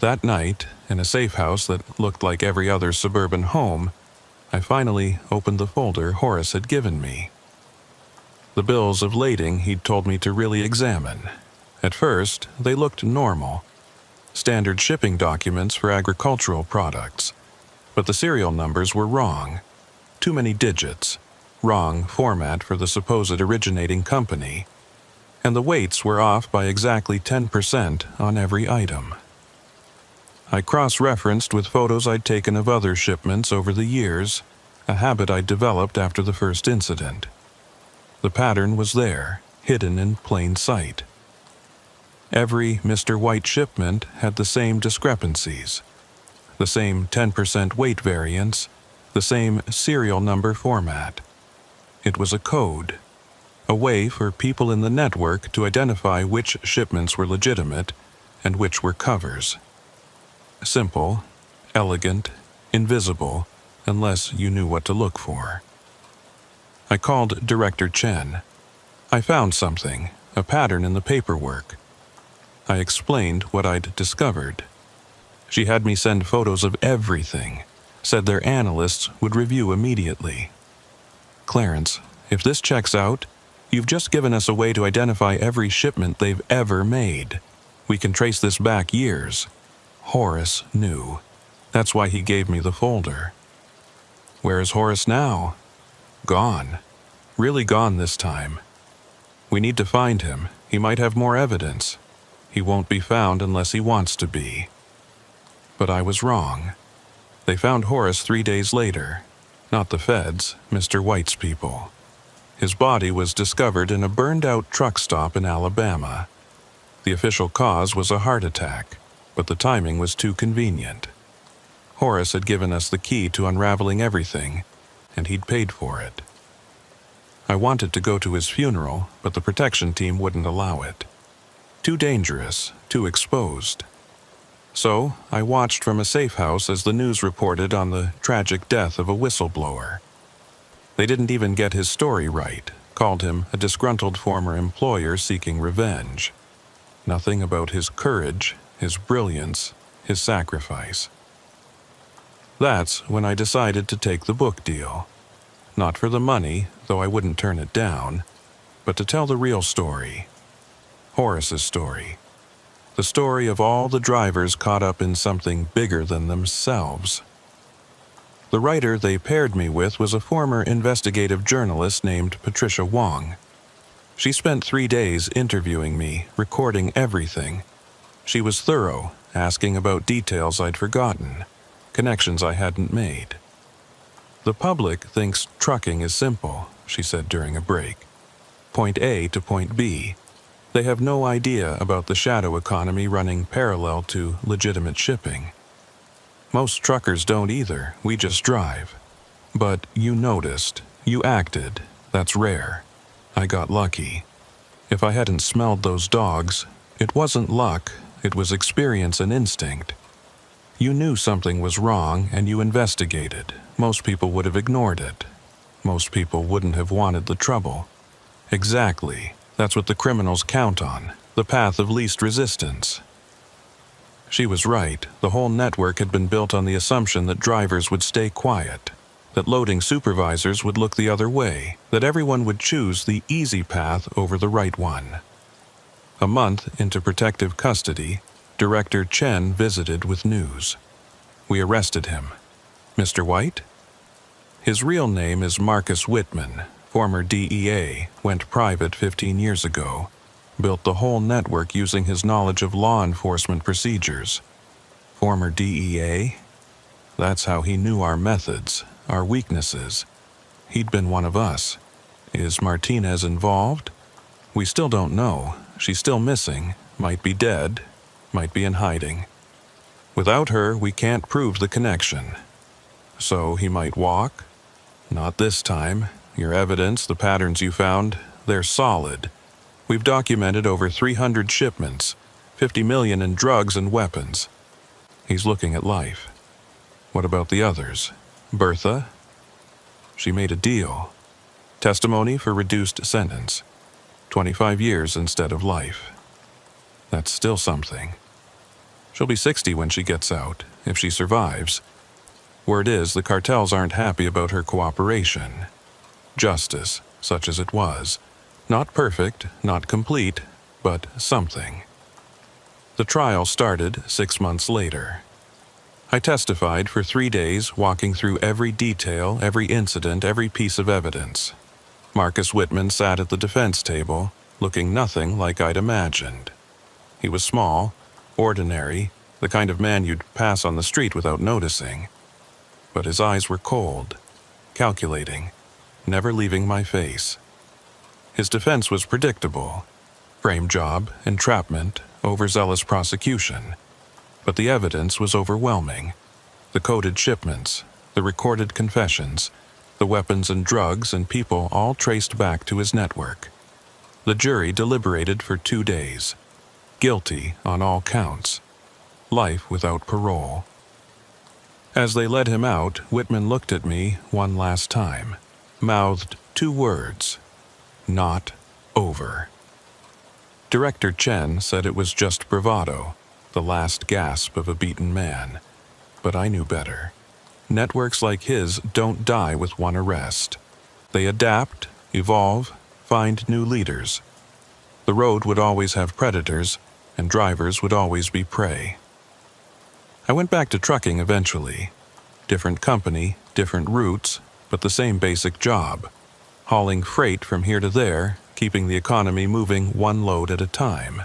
That night, in a safe house that looked like every other suburban home, I finally opened the folder Horace had given me. The bills of lading he'd told me to really examine. At first, they looked normal. Standard shipping documents for agricultural products. But the serial numbers were wrong. Too many digits. Wrong format for the supposed originating company. And the weights were off by exactly 10% on every item. I cross-referenced with photos I'd taken of other shipments over the years, a habit I'd developed after the first incident. The pattern was there, hidden in plain sight. Every Mr. White shipment had the same discrepancies, the same 10% weight variance, the same serial number format. It was a code, a way for people in the network to identify which shipments were legitimate and which were covers. Simple, elegant, invisible, unless you knew what to look for. I called Director Chen. I found something, a pattern in the paperwork. I explained what I'd discovered. She had me send photos of everything, said their analysts would review immediately. Clarence, if this checks out, you've just given us a way to identify every shipment they've ever made. We can trace this back years. Horace knew. That's why he gave me the folder. Where is Horace now? Gone. Really gone this time. We need to find him. He might have more evidence. He won't be found unless he wants to be. But I was wrong. They found Horace 3 days later. Not the feds, Mr. White's people. His body was discovered in a burned-out truck stop in Alabama. The official cause was a heart attack, but the timing was too convenient. Horace had given us the key to unraveling everything, and he'd paid for it. I wanted to go to his funeral, but the protection team wouldn't allow it. Too dangerous, too exposed. So I watched from a safe house as the news reported on the tragic death of a whistleblower. They didn't even get his story right, called him a disgruntled former employer seeking revenge. Nothing about his courage, his brilliance, his sacrifice. That's when I decided to take the book deal. Not for the money, though I wouldn't turn it down, but to tell the real story. Horace's story. The story of all the drivers caught up in something bigger than themselves. The writer they paired me with was a former investigative journalist named Patricia Wong. She spent 3 days interviewing me, recording everything. She was thorough, asking about details I'd forgotten, connections I hadn't made. The public thinks trucking is simple, she said during a break. Point A to point B. They have no idea about the shadow economy running parallel to legitimate shipping. Most truckers don't either, we just drive. But you noticed, you acted, that's rare. I got lucky. If I hadn't smelled those dogs, it wasn't luck, it was experience and instinct. You knew something was wrong and you investigated. Most people would have ignored it. Most people wouldn't have wanted the trouble. Exactly. That's what the criminals count on, the path of least resistance. She was right. The whole network had been built on the assumption that drivers would stay quiet, that loading supervisors would look the other way, that everyone would choose the easy path over the right one. A month into protective custody, Director Chen visited with news. We arrested him. Mr. White? His real name is Marcus Whitman, former DEA, went private 15 years ago, built the whole network using his knowledge of law enforcement procedures. Former DEA? That's how he knew our methods, our weaknesses. He'd been one of us. Is Martinez involved? We still don't know. She's still missing, might be dead, might be in hiding. Without her, we can't prove the connection. So he might walk? Not this time. Your evidence, the patterns you found, they're solid. We've documented over 300 shipments, 50 million in drugs and weapons. He's looking at life. What about the others? Bertha? She made a deal. Testimony for reduced sentence. 25 years instead of life. That's still something. She'll be 60 when she gets out, if she survives. Word is, the cartels aren't happy about her cooperation. Justice, such as it was. Not perfect, not complete, but something. The trial started 6 months later. I testified for 3 days, walking through every detail, every incident, every piece of evidence. Marcus Whitman sat at the defense table, looking nothing like I'd imagined. He was small, ordinary, the kind of man you'd pass on the street without noticing. But his eyes were cold, calculating, never leaving my face. His defense was predictable. Frame job, entrapment, overzealous prosecution. But the evidence was overwhelming. The coded shipments, the recorded confessions, the weapons and drugs and people all traced back to his network. The jury deliberated for 2 days. Guilty on all counts. Life without parole. As they led him out, Whitman looked at me one last time, mouthed 2 words. Not over. Director Chen said it was just bravado, the last gasp of a beaten man. But I knew better. Networks like his don't die with one arrest. They adapt, evolve, find new leaders. The road would always have predators, and drivers would always be prey. I went back to trucking eventually. Different company, different routes, but the same basic job. Hauling freight from here to there, keeping the economy moving one load at a time.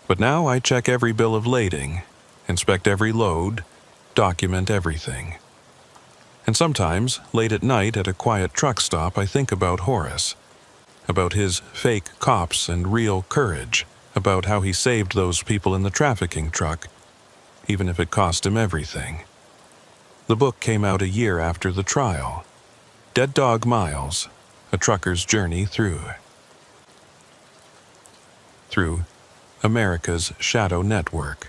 But now I check every bill of lading, inspect every load, document everything. And sometimes, late at night at a quiet truck stop, I think about Horace, about his fake cops and real courage, about how he saved those people in the trafficking truck, even if it cost him everything. The book came out a year after the trial. Dead Dog Miles, a trucker's journey through America's shadow network.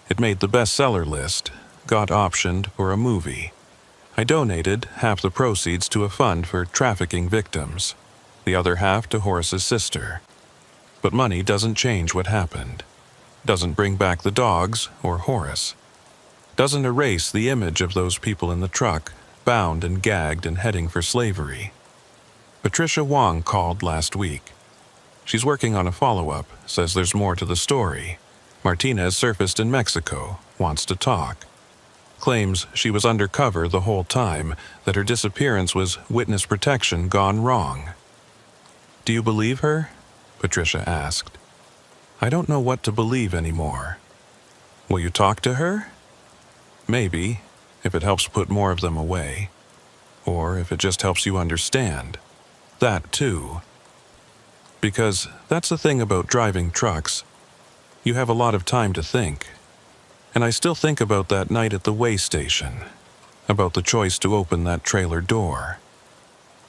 It made the bestseller list, got optioned for a movie. I donated half the proceeds to a fund for trafficking victims, the other half to Horace's sister. But money doesn't change what happened, doesn't bring back the dogs or Horace, doesn't erase the image of those people in the truck, bound and gagged and heading for slavery. Patricia Wong called last week. She's working on a follow-up, says there's more to the story. Martinez surfaced in Mexico, wants to talk. Claims she was undercover the whole time, that her disappearance was witness protection gone wrong. Do you believe her? Patricia asked. I don't know what to believe anymore. Will you talk to her? Maybe, if it helps put more of them away. Or if it just helps you understand. That too. Because that's the thing about driving trucks. You have a lot of time to think. And I still think about that night at the way station, about the choice to open that trailer door.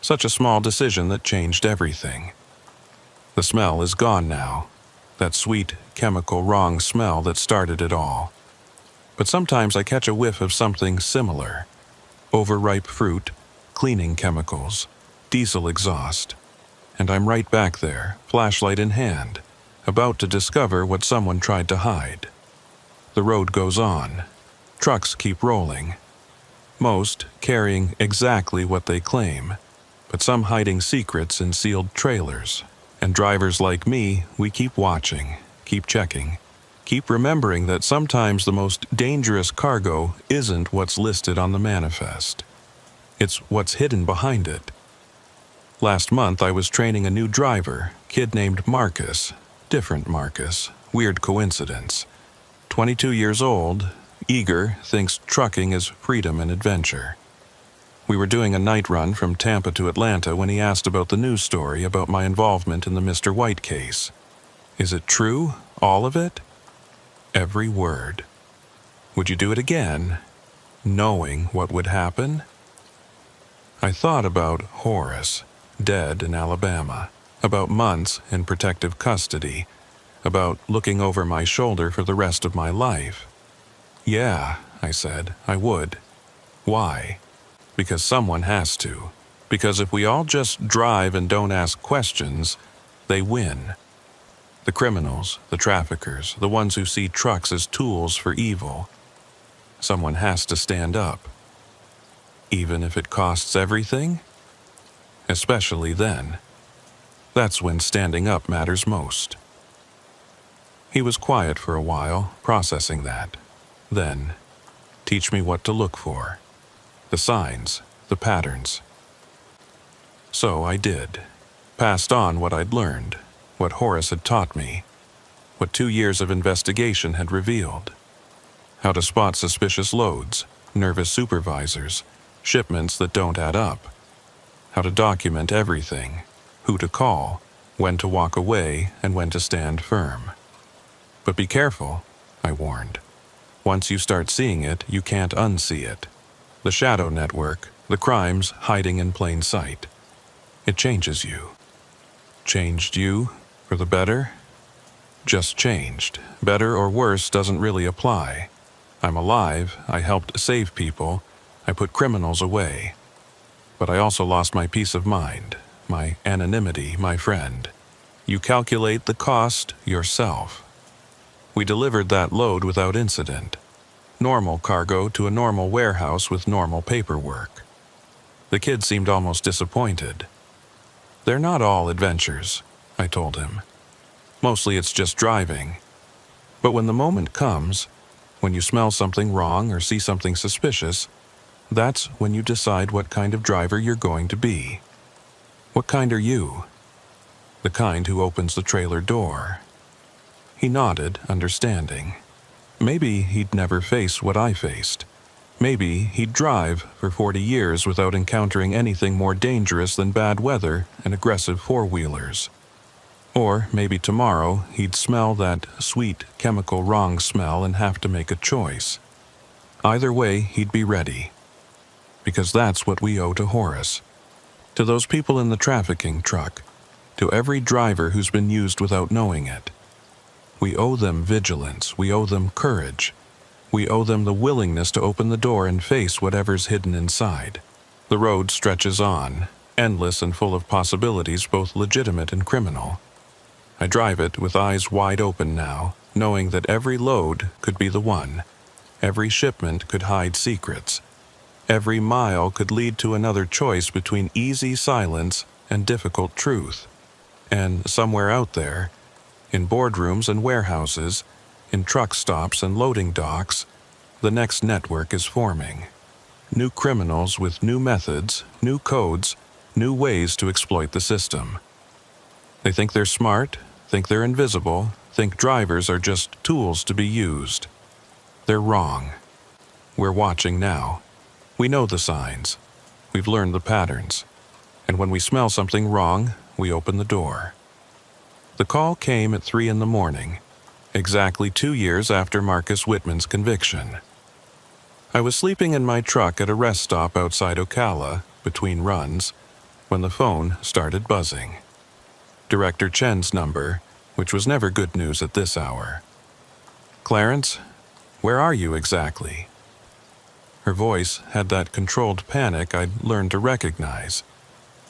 Such a small decision that changed everything. The smell is gone now, that sweet, chemical wrong smell that started it all. But sometimes I catch a whiff of something similar. Overripe fruit, cleaning chemicals, diesel exhaust. And I'm right back there, flashlight in hand, about to discover what someone tried to hide. The road goes on. Trucks keep rolling. Most carrying exactly what they claim, but some hiding secrets in sealed trailers. And drivers like me, we keep watching, keep checking, keep remembering that sometimes the most dangerous cargo isn't what's listed on the manifest. It's what's hidden behind it. Last month I was training a new driver, kid named Marcus. Different Marcus. Weird coincidence. 22 years old, eager, thinks trucking is freedom and adventure. We were doing a night run from Tampa to Atlanta when he asked about the news story about my involvement in the Mr. White case. Is it true? All of it? Every word. Would you do it again, knowing what would happen? I thought about Horace, dead in Alabama, about months in protective custody, about looking over my shoulder for the rest of my life. Yeah, I said, I would. Why? Because someone has to. Because if we all just drive and don't ask questions, they win. The criminals, the traffickers, the ones who see trucks as tools for evil. Someone has to stand up. Even if it costs everything? Especially then. That's when standing up matters most. He was quiet for a while, processing that. Then, teach me what to look for. The signs, the patterns. So I did. Passed on what I'd learned, what Horace had taught me, what 2 years of investigation had revealed. How to spot suspicious loads, nervous supervisors, shipments that don't add up. How to document everything, who to call, when to walk away, and when to stand firm. But be careful, I warned. Once you start seeing it, you can't unsee it. The shadow network, the crimes hiding in plain sight. It changes you. Changed you for the better? Just changed. Better or worse doesn't really apply. I'm alive, I helped save people, I put criminals away. But I also lost my peace of mind, my anonymity, my friend. You calculate the cost yourself. We delivered that load without incident. Normal cargo to a normal warehouse with normal paperwork. The kid seemed almost disappointed. They're not all adventures, I told him. Mostly it's just driving. But when the moment comes, when you smell something wrong or see something suspicious, that's when you decide what kind of driver you're going to be. What kind are you? The kind who opens the trailer door. He nodded, understanding. Maybe he'd never face what I faced. Maybe he'd drive for 40 years without encountering anything more dangerous than bad weather and aggressive four-wheelers. Or maybe tomorrow he'd smell that sweet chemical wrong smell and have to make a choice. Either way, he'd be ready. Because that's what we owe to Horace. To those people in the trafficking truck. To every driver who's been used without knowing it. We owe them vigilance. We owe them courage. We owe them the willingness to open the door and face whatever's hidden inside. The road stretches on, endless and full of possibilities, both legitimate and criminal. I drive it with eyes wide open now, knowing that every load could be the one. Every shipment could hide secrets. Every mile could lead to another choice between easy silence and difficult truth. And somewhere out there, in boardrooms and warehouses, in truck stops and loading docks, the next network is forming. New criminals with new methods, new codes, new ways to exploit the system. They think they're smart, think they're invisible, think drivers are just tools to be used. They're wrong. We're watching now. We know the signs. We've learned the patterns. And when we smell something wrong, we open the door. The call came at 3 a.m, exactly 2 years after Marcus Whitman's conviction. I was sleeping in my truck at a rest stop outside Ocala, between runs, when the phone started buzzing. Director Chen's number, which was never good news at this hour. "Clarence?" Where are you exactly?" Her voice had that controlled panic I'd learned to recognize.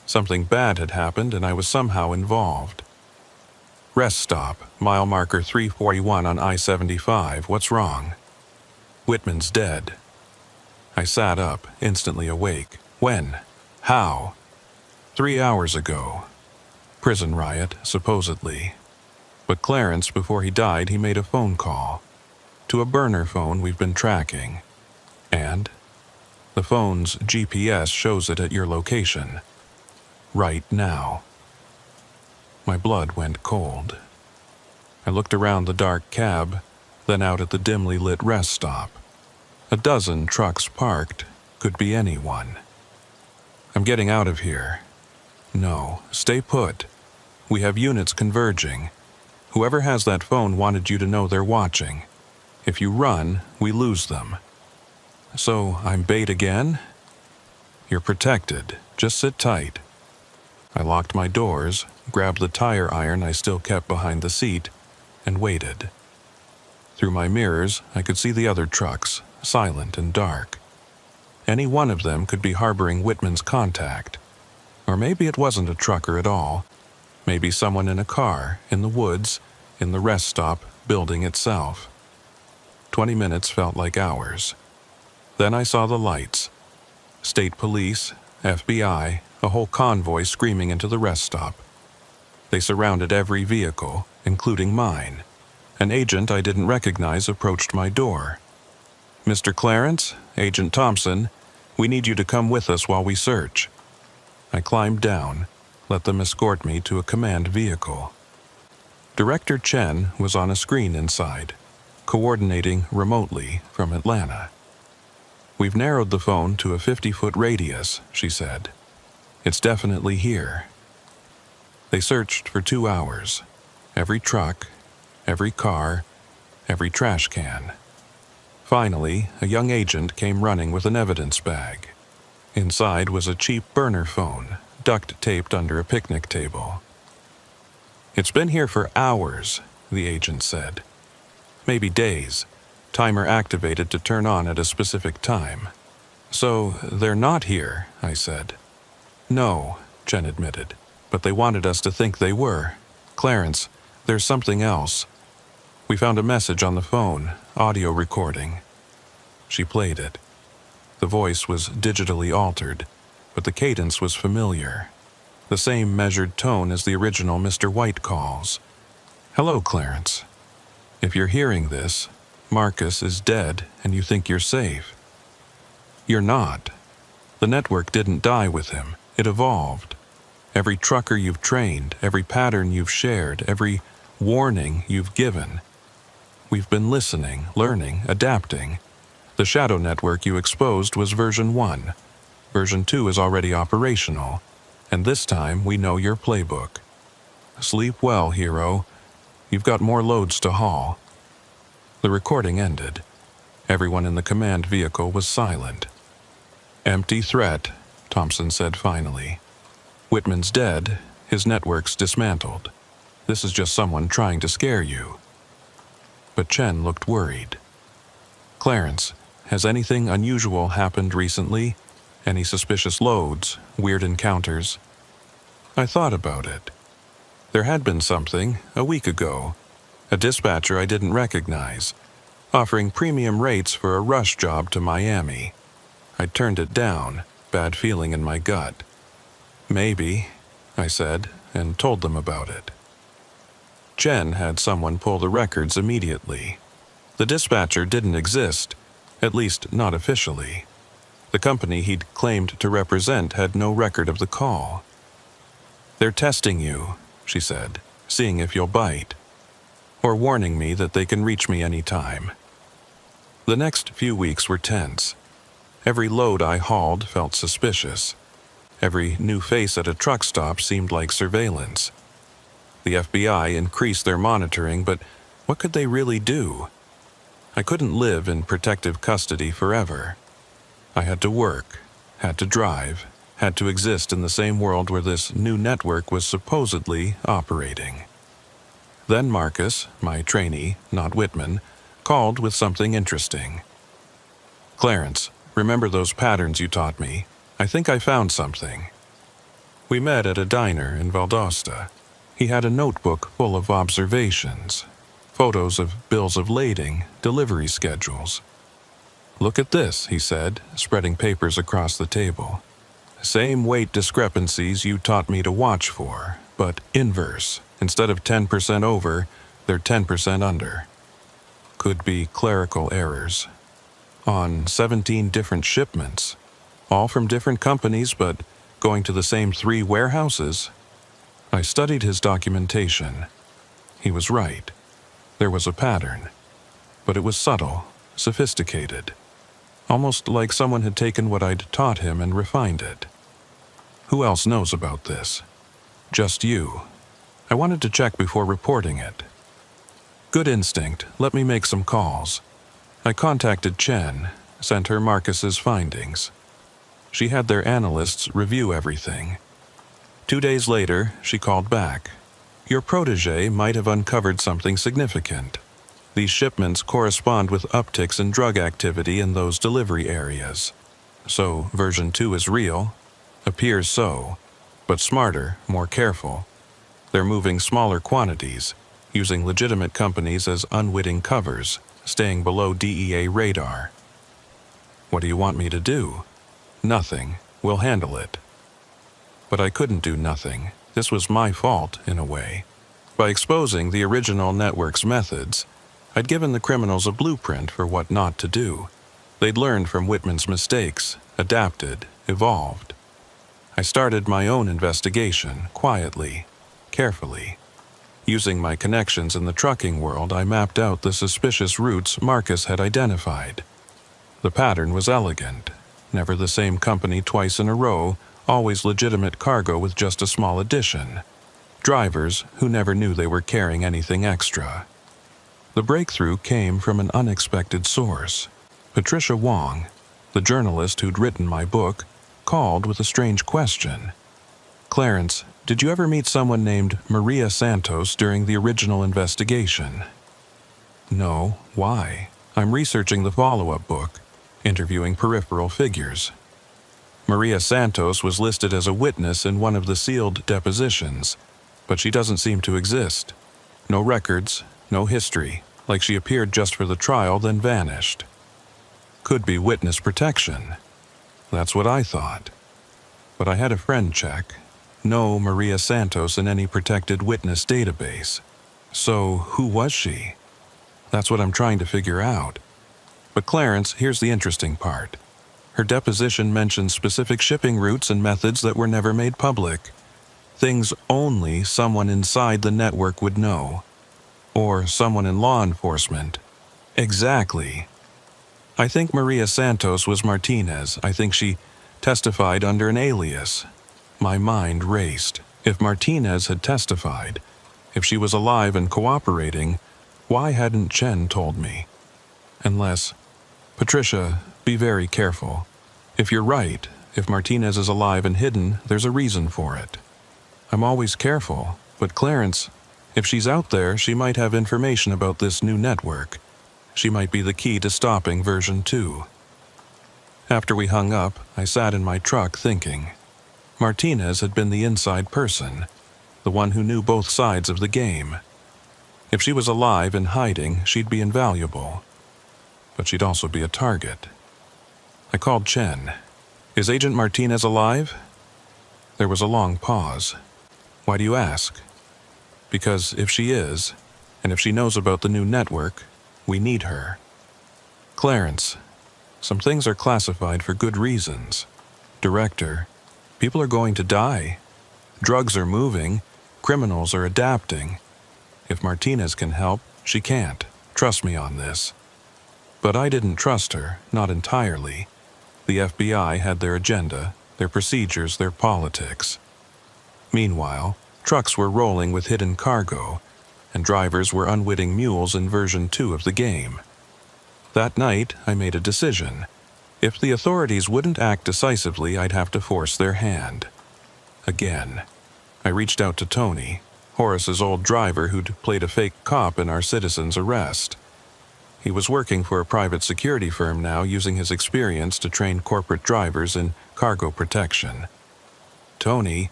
Something bad had happened and I was somehow involved. "Rest stop, mile marker 341 on I-75. What's wrong?" "Whitman's dead." I sat up, instantly awake. "When? How?" "3 hours ago. Prison riot, supposedly. But Clarence, before he died, he made a phone call. To a burner phone we've been tracking. And the phone's GPS shows it at your location. Right now." My blood went cold. I looked around the dark cab, then out at the dimly lit rest stop. A dozen trucks parked, could be anyone. "I'm getting out of here." "No, stay put. We have units converging. Whoever has that phone wanted you to know they're watching. If you run, we lose them." "So I'm bait again?" "You're protected. Just sit tight." I locked my doors, grabbed the tire iron I still kept behind the seat, and waited. Through my mirrors, I could see the other trucks, silent and dark. Any one of them could be harboring Whitman's contact. Or maybe it wasn't a trucker at all. Maybe someone in a car, in the woods, in the rest stop building itself. 20 minutes felt like hours. Then I saw the lights. State police, FBI, a whole convoy screaming into the rest stop. They surrounded every vehicle, including mine. An agent I didn't recognize approached my door. "Mr. Clarence, Agent Thompson, we need you to come with us while we search." I climbed down, let them escort me to a command vehicle. Director Chen was on a screen inside, coordinating remotely from Atlanta. "We've narrowed the phone to a 50-foot radius," she said. "It's definitely here." They searched for 2 hours. Every truck, every car, every trash can. Finally, a young agent came running with an evidence bag. Inside was a cheap burner phone, duct-taped under a picnic table. "It's been here for hours," the agent said. "Maybe days. Timer activated to turn on at a specific time." "So, they're not here," I said. "No," Chen admitted, "but they wanted us to think they were. Clarence, there's something else. We found a message on the phone, audio recording." She played it. The voice was digitally altered, but the cadence was familiar. The same measured tone as the original Mr. White calls. "Hello, Clarence. If you're hearing this, Marcus is dead and you think you're safe. You're not. The network didn't die with him. It evolved. Every trucker you've trained, every pattern you've shared, every warning you've given. We've been listening, learning, adapting. The shadow network you exposed was version 1. Version 2 is already operational, and this time we know your playbook. Sleep well, hero. You've got more loads to haul." The recording ended. Everyone in the command vehicle was silent. "Empty threat," Thompson said finally. "Whitman's dead, his network's dismantled. This is just someone trying to scare you." But Chen looked worried. "Clarence, has anything unusual happened recently? Any suspicious loads, weird encounters?" I thought about it. There had been something, a week ago. A dispatcher I didn't recognize, offering premium rates for a rush job to Miami. I turned it down, bad feeling in my gut. "Maybe," I said, and told them about it. Chen had someone pull the records immediately. The dispatcher didn't exist, at least not officially. The company he'd claimed to represent had no record of the call. "They're testing you," she said, "seeing if you'll bite. Or warning me that they can reach me any time." The next few weeks were tense. Every load I hauled felt suspicious. Every new face at a truck stop seemed like surveillance. The FBI increased their monitoring, but what could they really do? I couldn't live in protective custody forever. I had to work, had to drive, had to exist in the same world where this new network was supposedly operating. Then Marcus, my trainee, not Whitman, called with something interesting. "Clarence, remember those patterns you taught me? I think I found something." We met at a diner in Valdosta. He had a notebook full of observations, photos of bills of lading, delivery schedules. "Look at this," he said, spreading papers across the table. "Same weight discrepancies you taught me to watch for, but inverse. Instead of 10% over, they're 10% under. Could be clerical errors. On 17 different shipments, all from different companies but going to the same 3 warehouses." I studied his documentation. He was right. There was a pattern, but it was subtle, sophisticated. Almost like someone had taken what I'd taught him and refined it. "Who else knows about this?" "Just you." I wanted to check before reporting it. "Good instinct. Let me make some calls." I contacted Chen, sent her Marcus's findings. She had their analysts review everything. 2 days later, she called back. "Your protege might have uncovered something significant. These shipments correspond with upticks in drug activity in those delivery areas. So, version 2 is real? Appears so, but smarter, more careful. They're moving smaller quantities, using legitimate companies as unwitting covers, staying below DEA radar." "What do you want me to do?" "Nothing. We'll handle it." But I couldn't do nothing. This was my fault, in a way. By exposing the original network's methods, I'd given the criminals a blueprint for what not to do. They'd learned from Whitman's mistakes, adapted, evolved. I started my own investigation, quietly, carefully. Using my connections in the trucking world, I mapped out the suspicious routes Marcus had identified. The pattern was elegant. Never the same company twice in a row, always legitimate cargo with just a small addition. Drivers who never knew they were carrying anything extra. The breakthrough came from an unexpected source. Patricia Wong, the journalist who'd written my book, called with a strange question. "Clarence, did you ever meet someone named Maria Santos during the original investigation?" "No. Why?" "I'm researching the follow-up book, interviewing peripheral figures. Maria Santos was listed as a witness in one of the sealed depositions, but she doesn't seem to exist. No records, no history, like she appeared just for the trial then vanished. Could be witness protection." That's what I thought. But I had a friend check. No Maria Santos in any protected witness database. So who was she? That's what I'm trying to figure out. But Clarence, here's the interesting part. Her deposition mentions specific shipping routes and methods that were never made public. Things only someone inside the network would know. Or someone in law enforcement. Exactly. I think Maria Santos was Martinez. I think she testified under an alias. My mind raced. If Martinez had testified, if she was alive and cooperating, why hadn't Chen told me? Unless... Patricia, be very careful. If you're right, if Martinez is alive and hidden, there's a reason for it. I'm always careful, but Clarence, if she's out there, she might have information about this new network. She might be the key to stopping version 2. After we hung up, I sat in my truck thinking. Martinez had been the inside person, the one who knew both sides of the game. If she was alive and hiding, she'd be invaluable. But she'd also be a target. I called Chen. "Is Agent Martinez alive?" There was a long pause. "Why do you ask?" "Because if she is, and if she knows about the new network, we need her." "Clarence, some things are classified for good reasons. Director, people are going to die. Drugs are moving. Criminals are adapting. If Martinez can help, she can't. Trust me on this." But I didn't trust her, not entirely. The FBI had their agenda, their procedures, their politics. Meanwhile, trucks were rolling with hidden cargo, and drivers were unwitting mules in version 2 of the game. That night, I made a decision. If the authorities wouldn't act decisively, I'd have to force their hand. Again. I reached out to Tony, Horace's old driver who'd played a fake cop in our citizen's arrest. He was working for a private security firm now, using his experience to train corporate drivers in cargo protection. "Tony,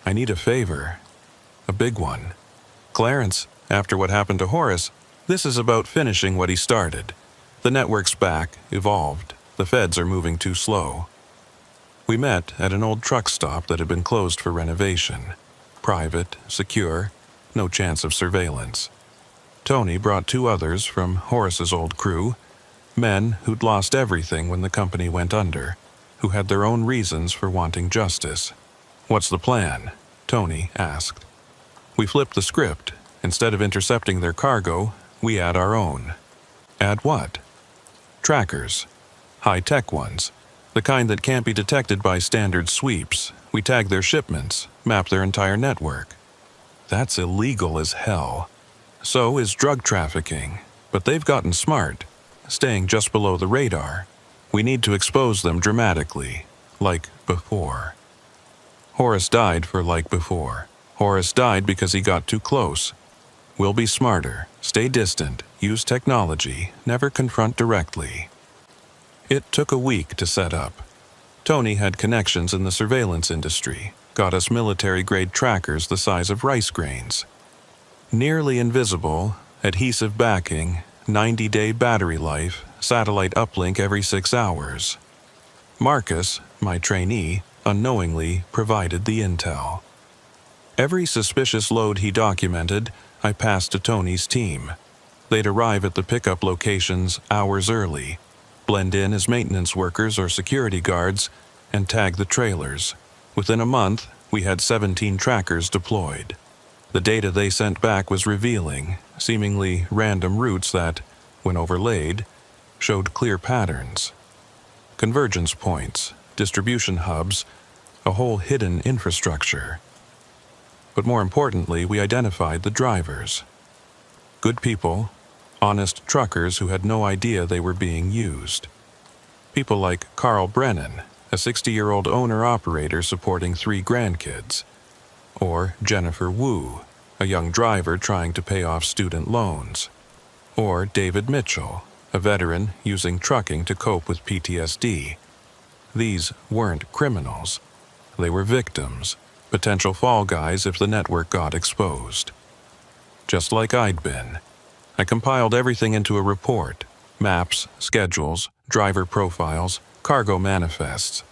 I need a favor. A big one. Clarence, after what happened to Horace, this is about finishing what he started. The network's back, evolved. The feds are moving too slow." We met at an old truck stop that had been closed for renovation. Private, secure, no chance of surveillance. Tony brought 2 others from Horace's old crew, men who'd lost everything when the company went under, who had their own reasons for wanting justice. "What's the plan?" Tony asked. We flipped the script. Instead of intercepting their cargo, we add our own. Add what? Trackers. High-tech ones. The kind that can't be detected by standard sweeps. We tag their shipments, map their entire network. That's illegal as hell. So is drug trafficking, but they've gotten smart, staying just below the radar. We need to expose them dramatically, like before. Horace died for like before. Horace died because he got too close. We'll be smarter, stay distant, use technology, never confront directly. It took a week to set up. Tony had connections in the surveillance industry, got us military-grade trackers the size of rice grains. Nearly invisible, adhesive backing, 90-day battery life, satellite uplink every 6 hours. Marcus, my trainee, unknowingly provided the intel. Every suspicious load he documented, I passed to Tony's team. They'd arrive at the pickup locations hours early, blend in as maintenance workers or security guards, and tag the trailers. Within a month, we had 17 trackers deployed. The data they sent back was revealing, seemingly random routes that, when overlaid, showed clear patterns. Convergence points, distribution hubs, a whole hidden infrastructure. But more importantly, we identified the drivers. Good people, honest truckers who had no idea they were being used. People like Carl Brennan, a 60-year-old owner-operator supporting 3 grandkids. Or Jennifer Wu, a young driver trying to pay off student loans. Or David Mitchell, a veteran using trucking to cope with PTSD. These weren't criminals. They were victims, potential fall guys if the network got exposed. Just like I'd been. I compiled everything into a report: maps, schedules, driver profiles, cargo manifests.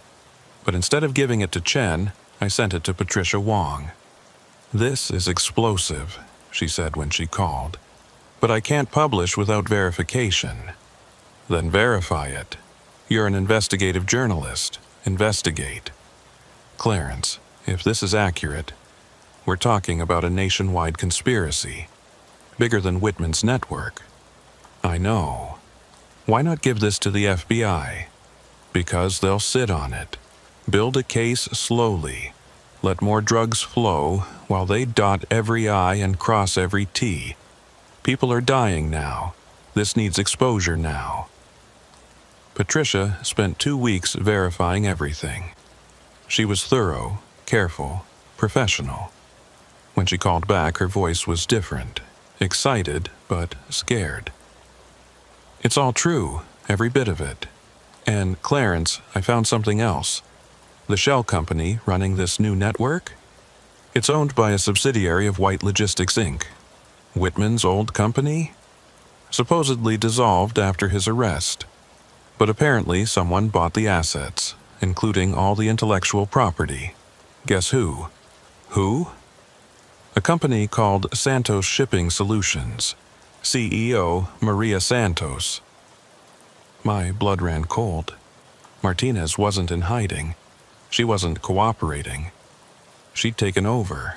But instead of giving it to Chen, I sent it to Patricia Wong. "This is explosive," she said when she called. "But I can't publish without verification." "Then verify it. You're an investigative journalist. Investigate." "Clarence, if this is accurate, we're talking about a nationwide conspiracy. Bigger than Whitman's network." "I know. Why not give this to the FBI?" "Because they'll sit on it. Build a case slowly. Let more drugs flow while they dot every I and cross every T. People are dying now. This needs exposure now." Patricia spent 2 weeks verifying everything. She was thorough, careful, professional. When she called back, her voice was different. Excited, but scared. "It's all true, every bit of it. And, Clarence, I found something else. The shell company running this new network? It's owned by a subsidiary of White Logistics, Inc. Whitman's old company? Supposedly dissolved after his arrest. But apparently someone bought the assets, including all the intellectual property. Guess who? Who? A company called Santos Shipping Solutions. CEO Maria Santos. My blood ran cold. Martinez wasn't in hiding. She wasn't cooperating. She'd taken over.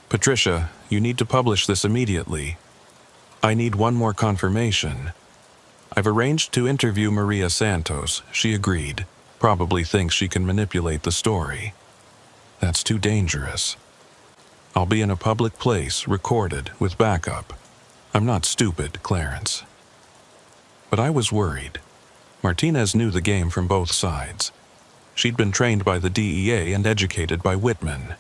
"Patricia, you need to publish this immediately. I need one more confirmation. I've arranged to interview Maria Santos. She agreed. Probably thinks she can manipulate the story. That's too dangerous. I'll be in a public place, recorded, with backup. I'm not stupid, Clarence." But I was worried. Martinez knew the game from both sides. She'd been trained by the DEA and educated by Whitman.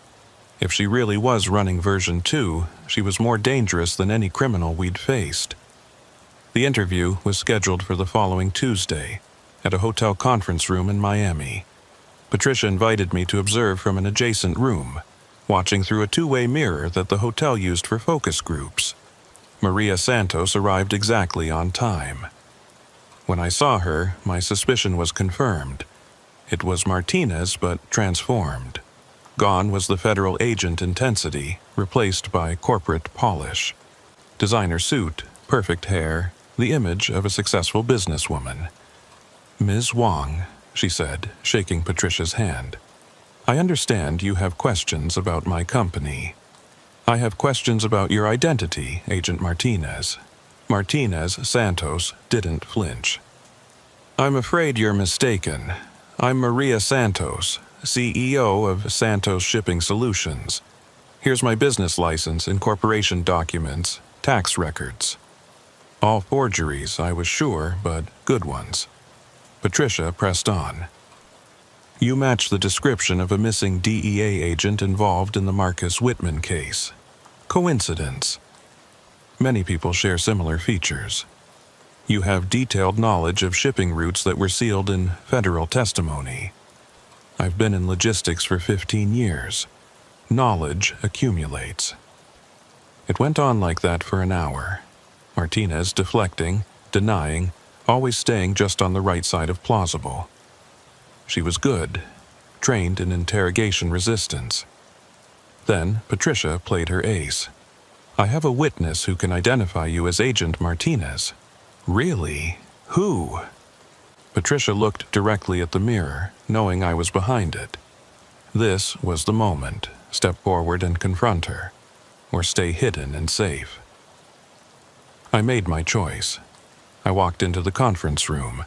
If she really was running version 2, she was more dangerous than any criminal we'd faced. The interview was scheduled for the following Tuesday at a hotel conference room in Miami. Patricia invited me to observe from an adjacent room, watching through a two-way mirror that the hotel used for focus groups. Maria Santos arrived exactly on time. When I saw her, my suspicion was confirmed. It was Martinez, but transformed. Gone was the federal agent intensity, replaced by corporate polish. Designer suit, perfect hair, the image of a successful businesswoman. "Ms. Wong," she said, shaking Patricia's hand. "I understand you have questions about my company. I have questions about your identity, Agent Martinez." Martinez Santos didn't flinch. "I'm afraid you're mistaken. I'm Maria Santos, CEO of Santos Shipping Solutions. Here's my business license, incorporation documents, tax records." All forgeries, I was sure, but good ones. Patricia pressed on. "You match the description of a missing DEA agent involved in the Marcus Whitman case. Coincidence? Many people share similar features. You have detailed knowledge of shipping routes that were sealed in federal testimony. I've been in logistics for 15 years. Knowledge accumulates." It went on like that for an hour. Martinez deflecting, denying, always staying just on the right side of plausible. She was good, trained in interrogation resistance. Then Patricia played her ace. "I have a witness who can identify you as Agent Martinez." "Really? Who?" Patricia looked directly at the mirror, knowing I was behind it. This was the moment. Step forward and confront her, or stay hidden and safe. I made my choice. I walked into the conference room.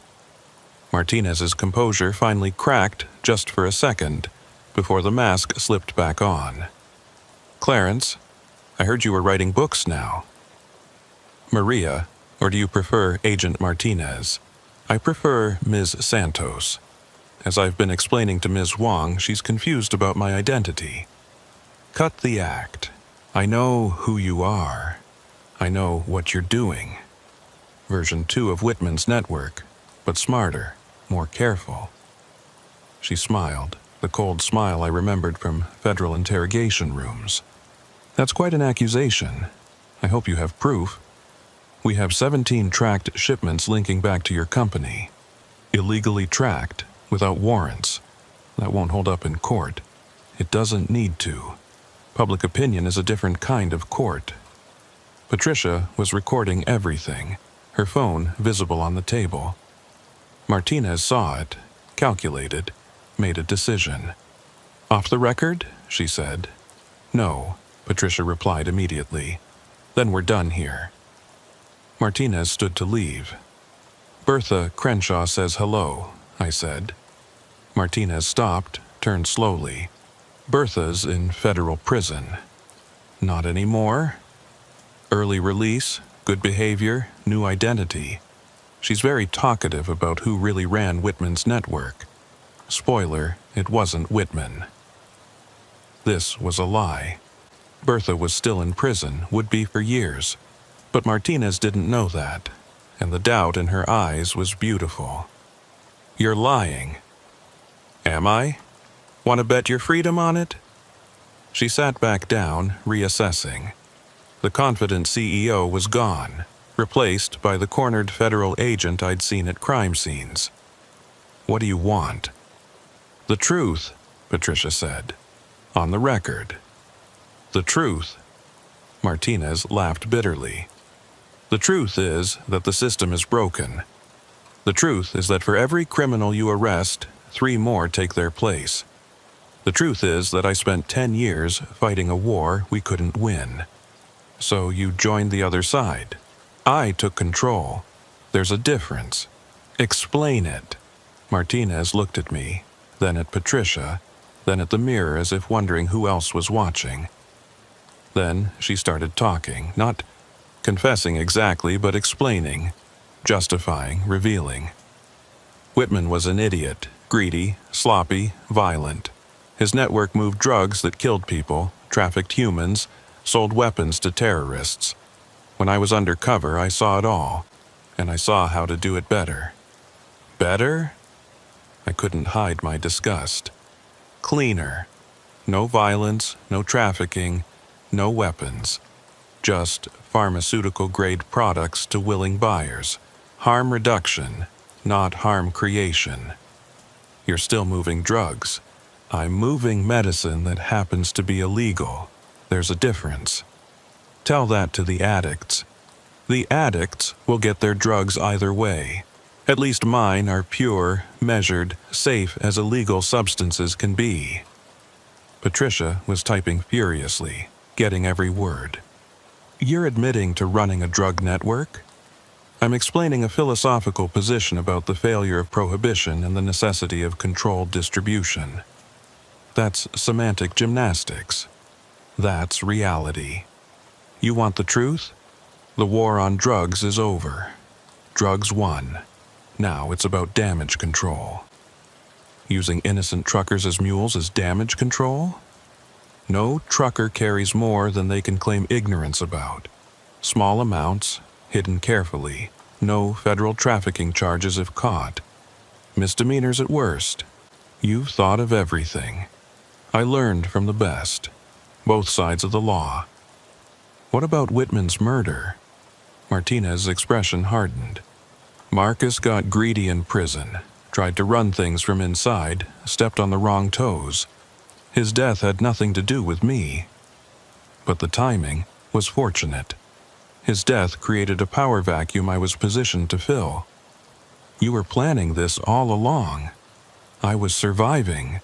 Martinez's composure finally cracked just for a second, before the mask slipped back on. "Clarence, I heard you were writing books now." "Maria, or do you prefer Agent Martinez?" "I prefer Ms. Santos. As I've been explaining to Ms. Wong, she's confused about my identity." "Cut the act. I know who you are. I know what you're doing. Version 2 of Whitman's network, but smarter, more careful." She smiled, the cold smile I remembered from federal interrogation rooms. "That's quite an accusation. I hope you have proof." "We have 17 tracked shipments linking back to your company. Illegally tracked, without warrants. That won't hold up in court. It doesn't need to. Public opinion is a different kind of court." Patricia was recording everything, her phone visible on the table. Martinez saw it, calculated, made a decision. "Off the record?" she said. "No," Patricia replied immediately. "Then we're done here." Martinez stood to leave. "Bertha Crenshaw says hello," I said. Martinez stopped, turned slowly. "Bertha's in federal prison." "Not anymore?" "Early release, good behavior, new identity. She's very talkative about who really ran Whitman's network. Spoiler, it wasn't Whitman." This was a lie. Bertha was still in prison, would be for years. But Martinez didn't know that, and the doubt in her eyes was beautiful. "You're lying." "Am I? Want to bet your freedom on it?" She sat back down, reassessing. The confident CEO was gone, replaced by the cornered federal agent I'd seen at crime scenes. "What do you want?" "The truth," Patricia said. "On the record." "The truth?" Martinez laughed bitterly. "The truth is that the system is broken. The truth is that for every criminal you arrest, 3 more take their place. The truth is that I spent 10 years fighting a war we couldn't win. So you joined the other side. I took control. There's a difference. Explain it." Martinez looked at me, then at Patricia, then at the mirror as if wondering who else was watching. Then she started talking, not confessing exactly, but explaining, justifying, revealing. Whitman was an idiot, greedy, sloppy, violent. His network moved drugs that killed people, trafficked humans, sold weapons to terrorists. When I was undercover, I saw it all. and I saw how to do it better. Better? I couldn't hide my disgust. Cleaner. No violence, no trafficking, no weapons. Just pharmaceutical-grade products to willing buyers. Harm reduction, not harm creation. You're still moving drugs. I'm moving medicine that happens to be illegal. There's a difference. Tell that to the addicts. The addicts will get their drugs either way. At least mine are pure, measured, safe as illegal substances can be. Patricia was typing furiously, getting every word. You're admitting to running a drug network? I'm explaining a philosophical position about the failure of prohibition and the necessity of controlled distribution. That's semantic gymnastics. That's reality. You want the truth? The war on drugs is over. Drugs won. Now it's about damage control. Using innocent truckers as mules is damage control? No trucker carries more than they can claim ignorance about. Small amounts, hidden carefully. No federal trafficking charges if caught. Misdemeanors at worst. You've thought of everything. I learned from the best. Both sides of the law. What about Whitman's murder? Martinez's expression hardened. Marcus got greedy in prison, tried to run things from inside, stepped on the wrong toes. His death had nothing to do with me. But the timing was fortunate. His death created a power vacuum I was positioned to fill. You were planning this all along. I was surviving.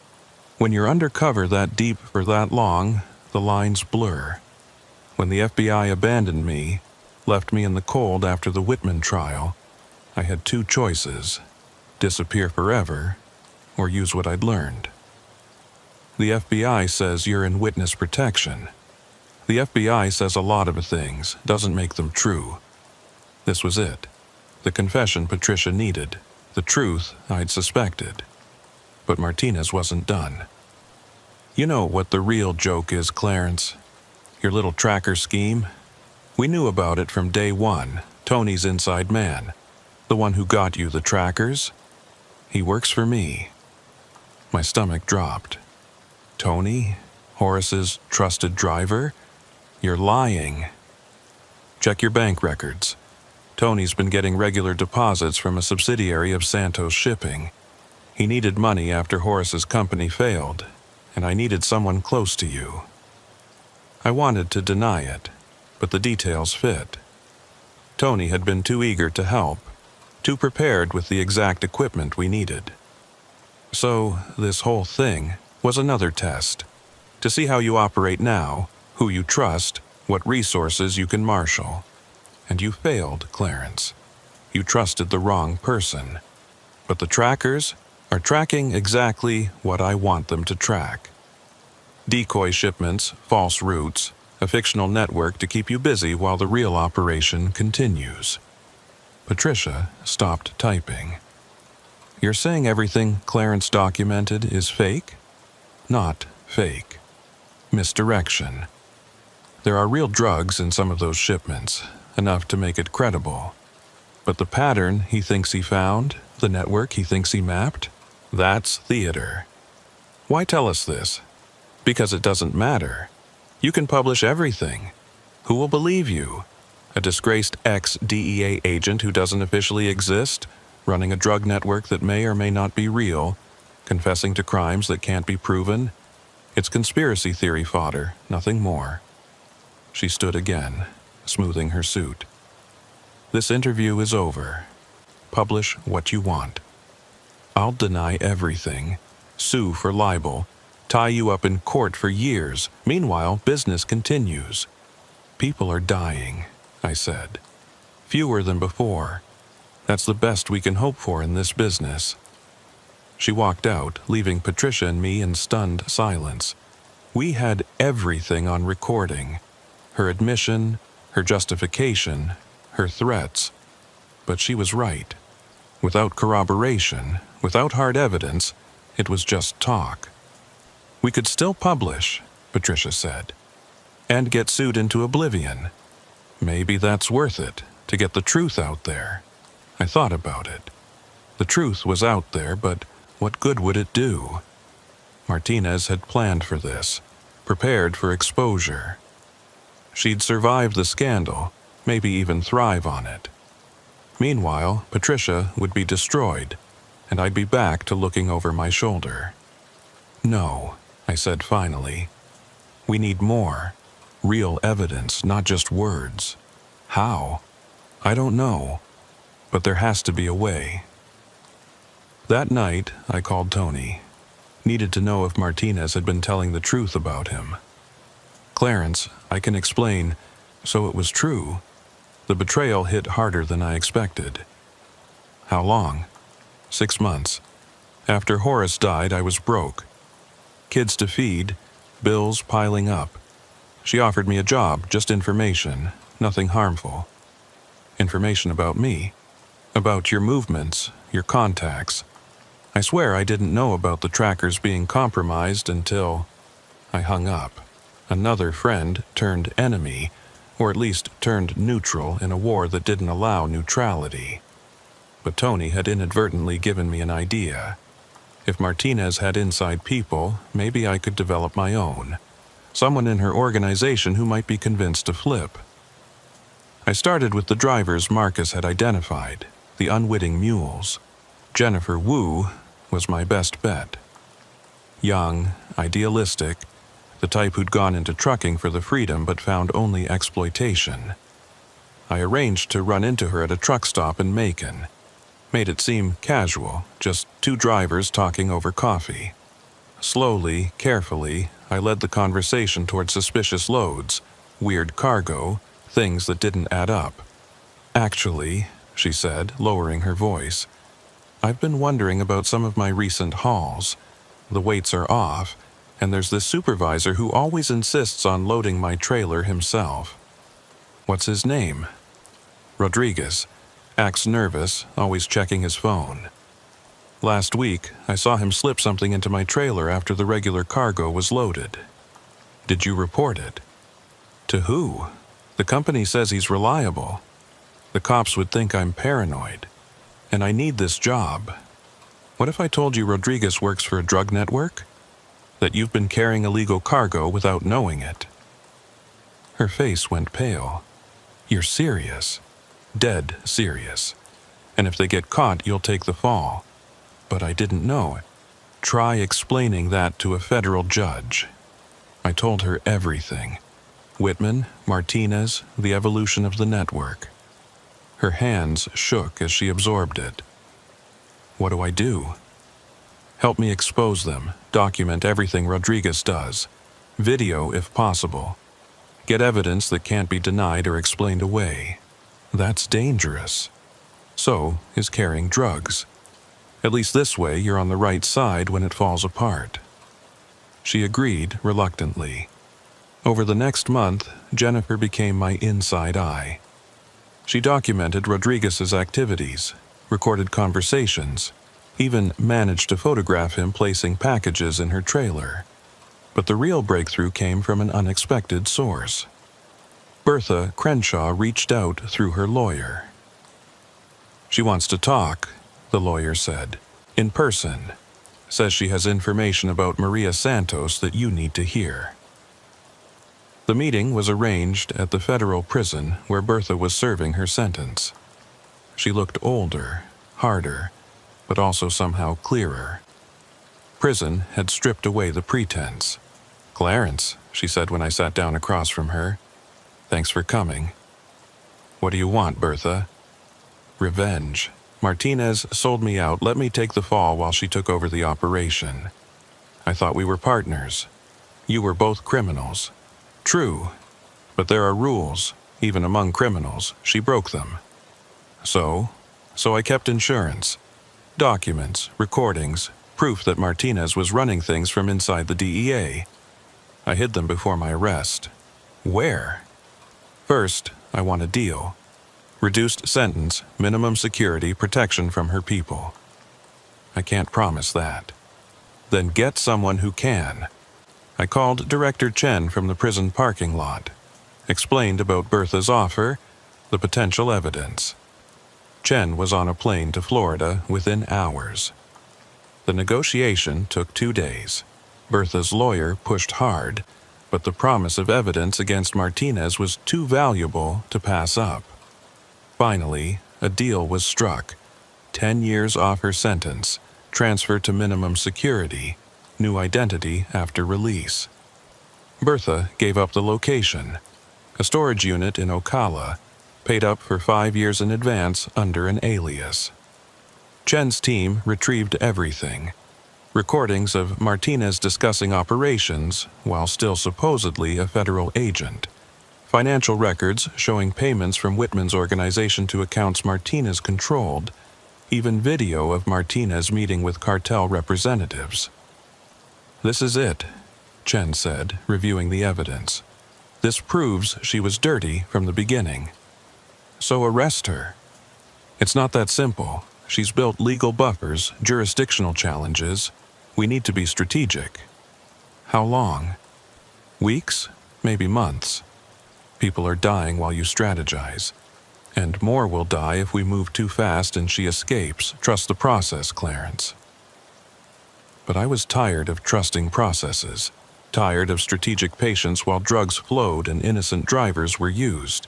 When you're undercover that deep for that long, the lines blur. When the FBI abandoned me, left me in the cold after the Whitman trial, I had two choices: disappear forever, or use what I'd learned. The FBI says you're in witness protection. The FBI says a lot of things, doesn't make them true. This was it. The confession Patricia needed. The truth I'd suspected. But Martinez wasn't done. You know what the real joke is, Clarence? Your little tracker scheme? We knew about it from day one, Tony's inside man. The one who got you the trackers? He works for me. My stomach dropped. Tony? Horace's trusted driver? You're lying. Check your bank records. Tony's been getting regular deposits from a subsidiary of Santos Shipping. He needed money after Horace's company failed, and I needed someone close to you. I wanted to deny it, but the details fit. Tony had been too eager to help, too prepared with the exact equipment we needed. So, this whole thing was another test, to see how you operate now, who you trust, what resources you can marshal. And you failed, Clarence. You trusted the wrong person. But the trackers are tracking exactly what I want them to track. Decoy shipments, false routes, a fictional network to keep you busy while the real operation continues. Patricia stopped typing. You're saying everything Clarence documented is fake? Not fake. Misdirection. There are real drugs in some of those shipments, enough to make it credible. But the pattern he thinks he found, the network he thinks he mapped, that's theater. Why tell us this? Because it doesn't matter. You can publish everything. Who will believe you? A disgraced ex-DEA agent who doesn't officially exist, running a drug network that may or may not be real, confessing to crimes that can't be proven? It's conspiracy theory fodder, nothing more. She stood again, smoothing her suit. This interview is over. Publish what you want. I'll deny everything, sue for libel, tie you up in court for years. Meanwhile, business continues. People are dying, I said. Fewer than before. That's the best we can hope for in this business. She walked out, leaving Patricia and me in stunned silence. We had everything on recording. Her admission, her justification, her threats. But she was right. Without corroboration, without hard evidence, it was just talk. We could still publish, Patricia said, and get sued into oblivion. Maybe that's worth it, to get the truth out there. I thought about it. The truth was out there, but what good would it do? Martinez had planned for this, prepared for exposure. She'd survive the scandal, maybe even thrive on it. Meanwhile, Patricia would be destroyed, and I'd be back to looking over my shoulder. No, I said finally. We need more. Real evidence, not just words. How? I don't know, but there has to be a way. That night, I called Tony. Needed to know if Martinez had been telling the truth about him. Clarence, I can explain, so it was true. The betrayal hit harder than I expected. How long? 6 months. After Horace died, I was broke. Kids to feed, bills piling up. She offered me a job, just information, nothing harmful. Information about me, about your movements, your contacts. I swear I didn't know about the trackers being compromised until I hung up. Another friend turned enemy, or at least turned neutral in a war that didn't allow neutrality. But Tony had inadvertently given me an idea. If Martinez had inside people, maybe I could develop my own. Someone in her organization who might be convinced to flip. I started with the drivers Marcus had identified, the unwitting mules. Jennifer Wu was my best bet. Young, idealistic, the type who'd gone into trucking for the freedom but found only exploitation. I arranged to run into her at a truck stop in Macon. Made it seem casual, just 2 drivers talking over coffee. Slowly, carefully, I led the conversation toward suspicious loads, weird cargo, things that didn't add up. Actually, she said, lowering her voice, I've been wondering about some of my recent hauls. The weights are off, and there's this supervisor who always insists on loading my trailer himself. What's his name? Rodriguez. Acts nervous, always checking his phone. Last week, I saw him slip something into my trailer after the regular cargo was loaded. Did you report it? To who? The company says he's reliable. The cops would think I'm paranoid. And I need this job. What if I told you Rodriguez works for a drug network? That you've been carrying illegal cargo without knowing it? Her face went pale. You're serious. Dead serious. And if they get caught, you'll take the fall. But I didn't know it. Try explaining that to a federal judge. I told her everything. Whitman, Martinez, the evolution of the network. Her hands shook as she absorbed it. What do I do? Help me expose them, document everything Rodriguez does. Video if possible. Get evidence that can't be denied or explained away. That's dangerous. So is carrying drugs. At least this way you're on the right side when it falls apart. She agreed reluctantly. Over the next month, Jennifer became my inside eye. She documented Rodriguez's activities, recorded conversations, even managed to photograph him placing packages in her trailer. But the real breakthrough came from an unexpected source. Bertha Crenshaw reached out through her lawyer. She wants to talk, the lawyer said, in person. Says she has information about Maria Santos that you need to hear. The meeting was arranged at the federal prison where Bertha was serving her sentence. She looked older, harder, but also somehow clearer. Prison had stripped away the pretense. Clarence, she said when I sat down across from her. Thanks for coming. What do you want, Bertha? Revenge. Martinez sold me out, let me take the fall while she took over the operation. I thought we were partners. You were both criminals. True, but there are rules, even among criminals. She broke them. So I kept insurance. Documents, recordings, proof that Martinez was running things from inside the DEA. I hid them before my arrest. Where? First, I want a deal. Reduced sentence, minimum security, protection from her people. I can't promise that. Then get someone who can. I called Director Chen from the prison parking lot. Explained about Bertha's offer, the potential evidence. Chen was on a plane to Florida within hours. The negotiation took 2 days. Bertha's lawyer pushed hard, but the promise of evidence against Martinez was too valuable to pass up. Finally, a deal was struck. 10 years off her sentence, transfer to minimum security, new identity after release. Bertha gave up the location, a storage unit in Ocala, paid up for 5 years in advance under an alias. Chen's team retrieved everything. Recordings of Martinez discussing operations while still supposedly a federal agent. Financial records showing payments from Whitman's organization to accounts Martinez controlled. Even video of Martinez meeting with cartel representatives. "This is it," Chen said, reviewing the evidence. "This proves she was dirty from the beginning. So arrest her. It's not that simple. She's built legal buffers, jurisdictional challenges. We need to be strategic." "How long?" "Weeks, maybe months. People are dying while you strategize. And more will die if we move too fast and she escapes. Trust the process, Clarence." But I was tired of trusting processes, tired of strategic patience while drugs flowed and innocent drivers were used.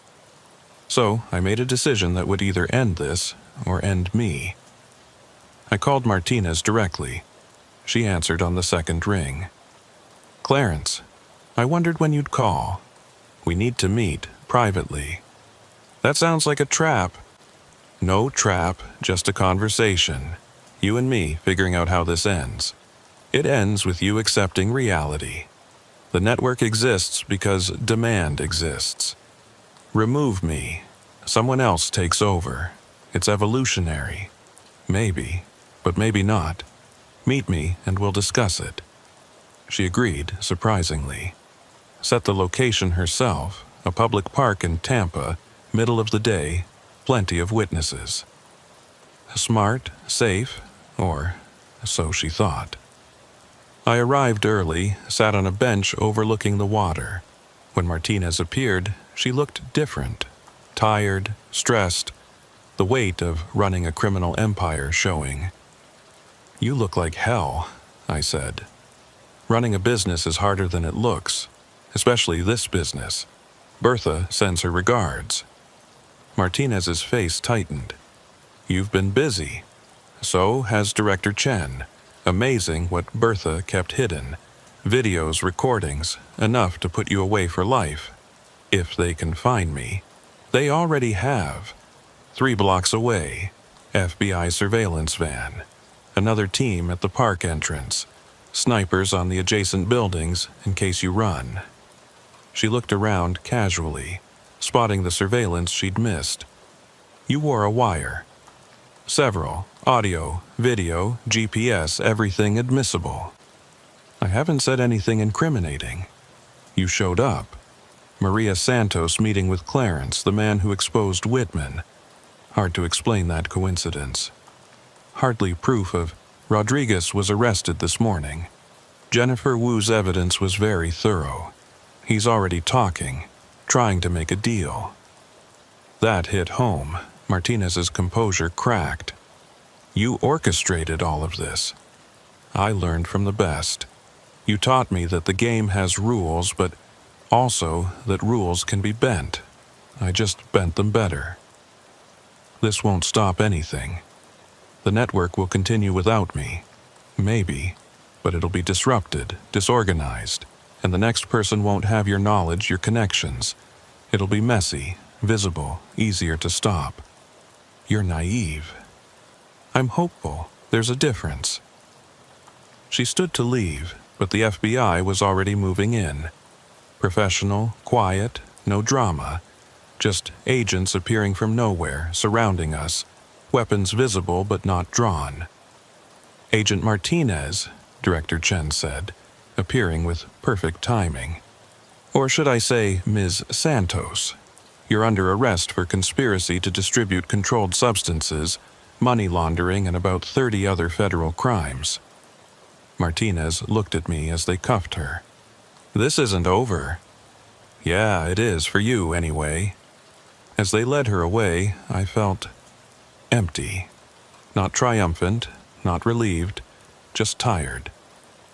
So I made a decision that would either end this or end me. I called Martinez directly. She answered on the second ring. "Clarence, I wondered when you'd call. We need to meet privately." "That sounds like a trap." "No trap, just a conversation. You and me figuring out how this ends. It ends with you accepting reality. The network exists because demand exists. Remove me. Someone else takes over. It's evolutionary. Maybe, but maybe not. Meet me and we'll discuss it." She agreed, surprisingly. Set the location herself, a public park in Tampa, middle of the day, plenty of witnesses. Smart, safe, or so she thought. I arrived early, sat on a bench overlooking the water. When Martinez appeared, she looked different. Tired, stressed, the weight of running a criminal empire showing. "You look like hell," I said. "Running a business is harder than it looks, especially this business. Bertha sends her regards." Martinez's face tightened. "You've been busy. So has Director Chen. Amazing what Bertha kept hidden. Videos, recordings, enough to put you away for life. If they can find me. They already have. 3 blocks away. FBI surveillance van. Another team at the park entrance. Snipers on the adjacent buildings in case you run." She looked around casually, spotting the surveillance she'd missed. "You wore a wire." "Several. Audio, video, GPS, everything admissible." "I haven't said anything incriminating." "You showed up. Maria Santos meeting with Clarence, the man who exposed Whitman. Hard to explain that coincidence. Hardly proof of Rodriguez was arrested this morning. Jennifer Wu's evidence was very thorough. He's already talking, trying to make a deal." That hit home. Martinez's composure cracked. "You orchestrated all of this." "I learned from the best. You taught me that the game has rules, but also that rules can be bent. I just bent them better." "This won't stop anything. The network will continue without me. Maybe, but it'll be disrupted, disorganized, and the next person won't have your knowledge, your connections. It'll be messy, visible, easier to stop." "You're naive." "I'm hopeful. There's a difference." She stood to leave, but the FBI was already moving in. Professional, quiet, no drama. Just agents appearing from nowhere, surrounding us. Weapons visible but not drawn. "Agent Martinez," Director Chen said, appearing with perfect timing. "Or should I say, Ms. Santos? You're under arrest for conspiracy to distribute controlled substances, money laundering, and about 30 other federal crimes." Martinez looked at me as they cuffed her. "This isn't over." "Yeah, it is for you anyway." As they led her away, I felt empty. Not triumphant, not relieved, just tired.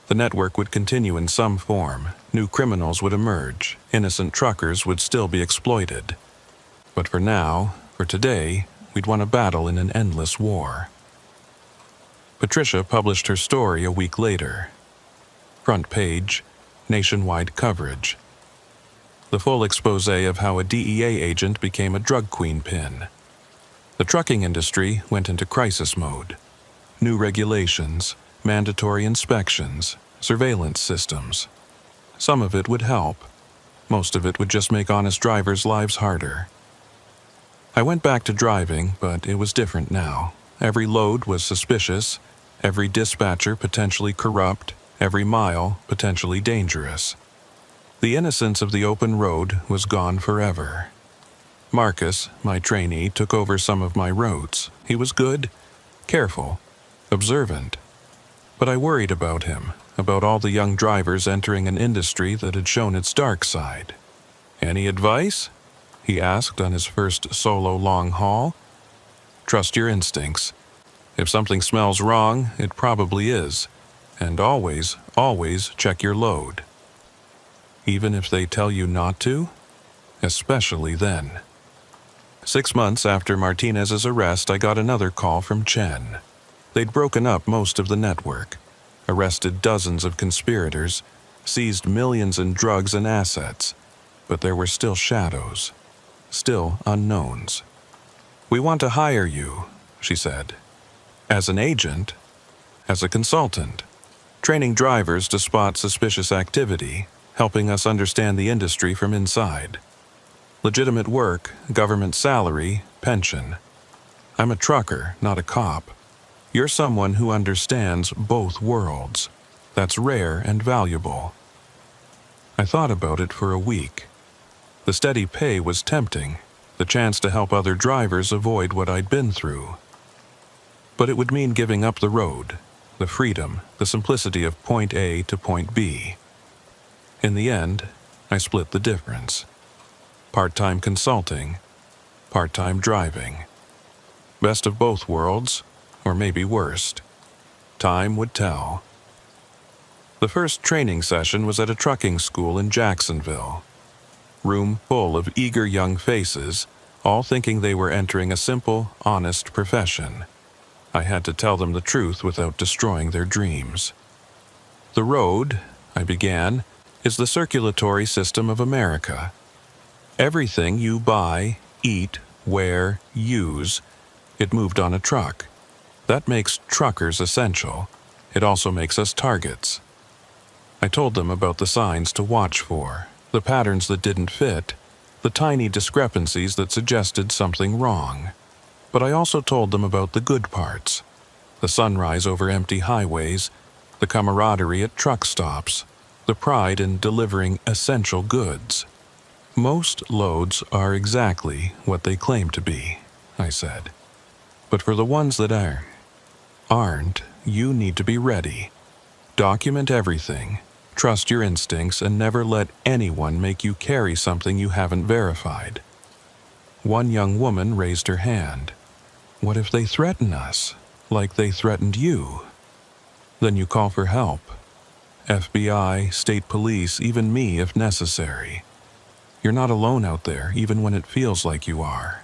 The network would continue in some form. New criminals would emerge. Innocent truckers would still be exploited. But for now, for today, we'd won a battle in an endless war. Patricia published her story a week later. Front page, nationwide coverage. The full expose of how a DEA agent became a drug queen pin. The trucking industry went into crisis mode. New regulations, mandatory inspections, surveillance systems. Some of it would help. Most of it would just make honest drivers' lives harder. I went back to driving, but it was different now. Every load was suspicious, every dispatcher potentially corrupt, every mile potentially dangerous. The innocence of the open road was gone forever. Marcus, my trainee, took over some of my routes. He was good, careful, observant. But I worried about him, about all the young drivers entering an industry that had shown its dark side. "Any advice?" he asked on his first solo long haul. "Trust your instincts. If something smells wrong, it probably is. And always, always check your load." Even if they tell you not to? Especially then. 6 months after Martinez's arrest, I got another call from Chen. They'd broken up most of the network, arrested dozens of conspirators, seized millions in drugs and assets, but there were still shadows, still unknowns. "We want to hire you," she said. "As an agent, as a consultant, training drivers to spot suspicious activity, helping us understand the industry from inside. Legitimate work, government salary, pension. I'm a trucker, not a cop. You're someone who understands both worlds. That's rare and valuable." I thought about it for a week. The steady pay was tempting, the chance to help other drivers avoid what I'd been through. But it would mean giving up the road, the freedom, the simplicity of point A to point B. In the end, I split the difference. Part-time consulting, part-time driving. Best of both worlds, or maybe worst. Time would tell. The first training session was at a trucking school in Jacksonville. Room full of eager young faces, all thinking they were entering a simple, honest profession. I had to tell them the truth without destroying their dreams. "The road," I began, "is the circulatory system of America. Everything you buy, eat, wear, use, it moved on a truck. That makes truckers essential. It also makes us targets." I told them about the signs to watch for, the patterns that didn't fit, the tiny discrepancies that suggested something wrong. But I also told them about the good parts, the sunrise over empty highways, the camaraderie at truck stops, the pride in delivering essential goods. "Most loads are exactly what they claim to be," I said. "But for the ones that aren't, you need to be ready. Document everything, trust your instincts, and never let anyone make you carry something you haven't verified." One young woman raised her hand. "What if they threaten us, like they threatened you?" "Then you call for help. FBI, state police, even me if necessary. You're not alone out there, even when it feels like you are."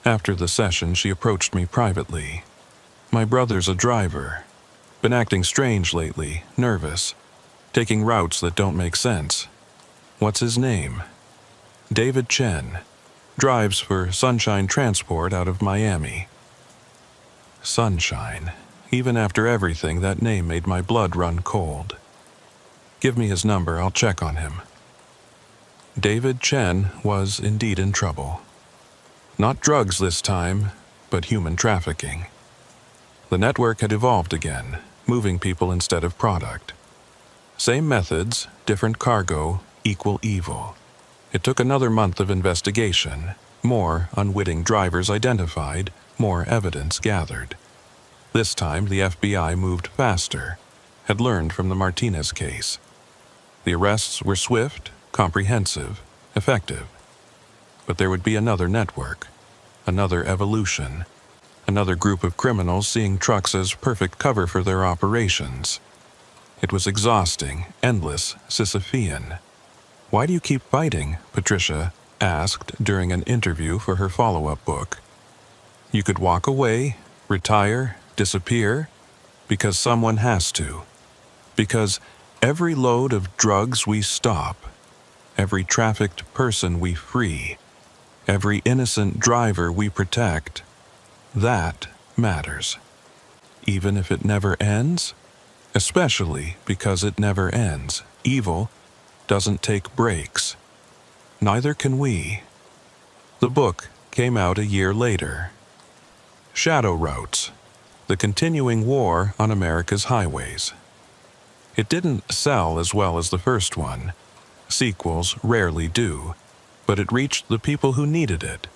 After the session, she approached me privately. "My brother's a driver. Been acting strange lately, nervous, taking routes that don't make sense. What's his name?" "David Chen. Drives for Sunshine Transport out of Miami." Sunshine. Even after everything, that name made my blood run cold. "Give me his number, I'll check on him." David Chen was indeed in trouble. Not drugs this time, but human trafficking. The network had evolved again, moving people instead of product. Same methods, different cargo, equal evil. It took another month of investigation, more unwitting drivers identified, more evidence gathered. This time, the FBI moved faster, had learned from the Martinez case. The arrests were swift, comprehensive, effective. But there would be another network, another evolution, Another group of criminals seeing trucks as perfect cover for their operations. It was exhausting, endless, Sisyphean. "Why do you keep fighting?" Patricia asked during an interview for her follow-up book. "You could walk away, retire, disappear, because someone has to. Because every load of drugs we stop, every trafficked person we free, every innocent driver we protect, that matters. Even if it never ends, especially because it never ends. Evil doesn't take breaks. Neither can we." The book came out a year later. Shadow Routes: The Continuing War on America's Highways. It didn't sell as well as the first one. Sequels rarely do, but it reached the people who needed it.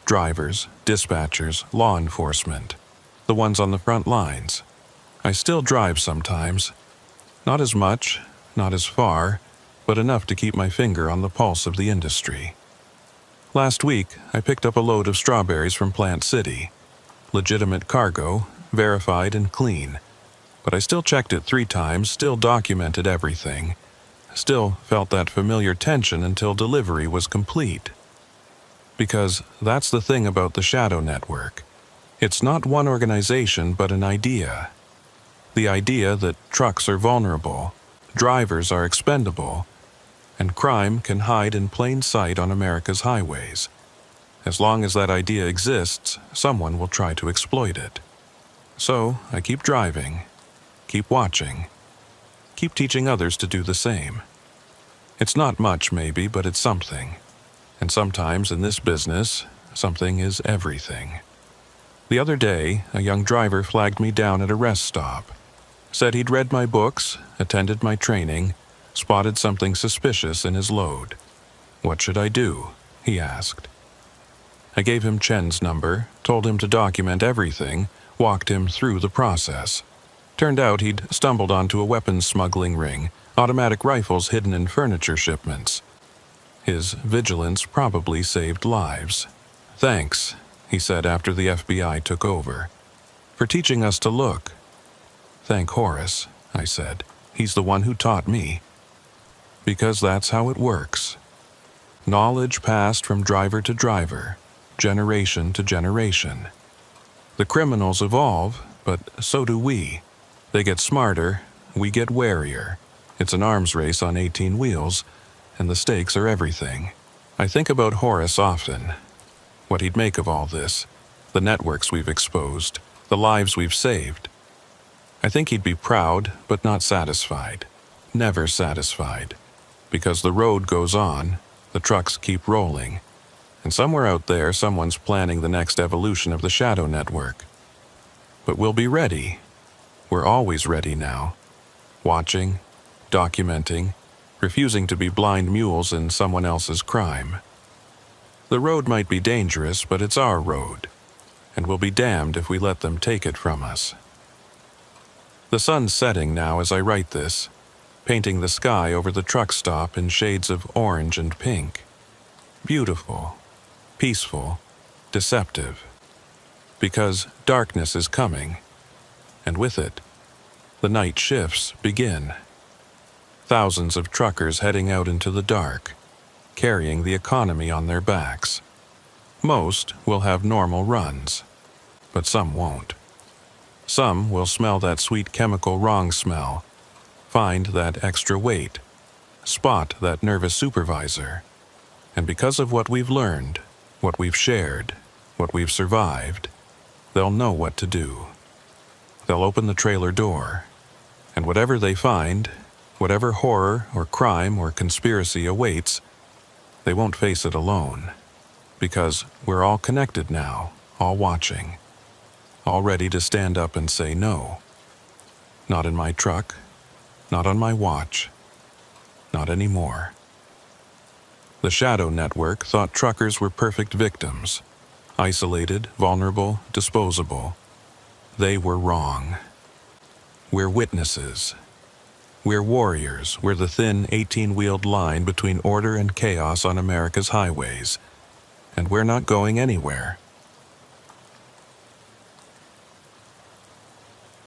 Drivers, dispatchers, law enforcement, the ones on the front lines. I still drive sometimes. Not as much, not as far, but enough to keep my finger on the pulse of the industry. Last week, I picked up a load of strawberries from Plant City. Legitimate cargo, verified and clean. But I still checked it 3 times, still documented everything. Still felt that familiar tension until delivery was complete. Because that's the thing about the Shadow Network. It's not one organization, but an idea. The idea that trucks are vulnerable, drivers are expendable, and crime can hide in plain sight on America's highways. As long as that idea exists, someone will try to exploit it. So I keep driving, keep watching, keep teaching others to do the same. It's not much, maybe, but it's something. And sometimes in this business, something is everything. The other day, a young driver flagged me down at a rest stop. Said he'd read my books, attended my training, spotted something suspicious in his load. "What should I do?" he asked. I gave him Chen's number, told him to document everything, walked him through the process. Turned out he'd stumbled onto a weapons smuggling ring, automatic rifles hidden in furniture shipments. His vigilance probably saved lives. "Thanks," he said after the FBI took over, "for teaching us to look." "Thank Horace," I said. "He's the one who taught me." Because that's how it works. Knowledge passed from driver to driver, generation to generation. The criminals evolve, but so do we. They get smarter, we get warier. It's an arms race on 18 wheels, and the stakes are everything. I think about Horace often. What he'd make of all this, the networks we've exposed, the lives we've saved. I think he'd be proud, but not satisfied. Never satisfied. Because the road goes on, the trucks keep rolling, and somewhere out there someone's planning the next evolution of the Shadow Network. But we'll be ready. We're always ready now. Watching, documenting, refusing to be blind mules in someone else's crime. The road might be dangerous, but it's our road, and we'll be damned if we let them take it from us. The sun's setting now as I write this, painting the sky over the truck stop in shades of orange and pink. Beautiful, peaceful, deceptive. Because darkness is coming, and with it, the night shifts begin. Thousands of truckers heading out into the dark, carrying the economy on their backs. Most will have normal runs, but some won't. Some will smell that sweet chemical wrong smell, find that extra weight, spot that nervous supervisor, and because of what we've learned, what we've shared, what we've survived, they'll know what to do. They'll open the trailer door, and whatever they find, whatever horror or crime or conspiracy awaits, they won't face it alone, because we're all connected now, all watching, all ready to stand up and say no. Not in my truck, not on my watch, not anymore. The Shadow Network thought truckers were perfect victims, isolated, vulnerable, disposable. They were wrong. We're witnesses. We're warriors. We're the thin 18-wheeled line between order and chaos on America's highways. And we're not going anywhere.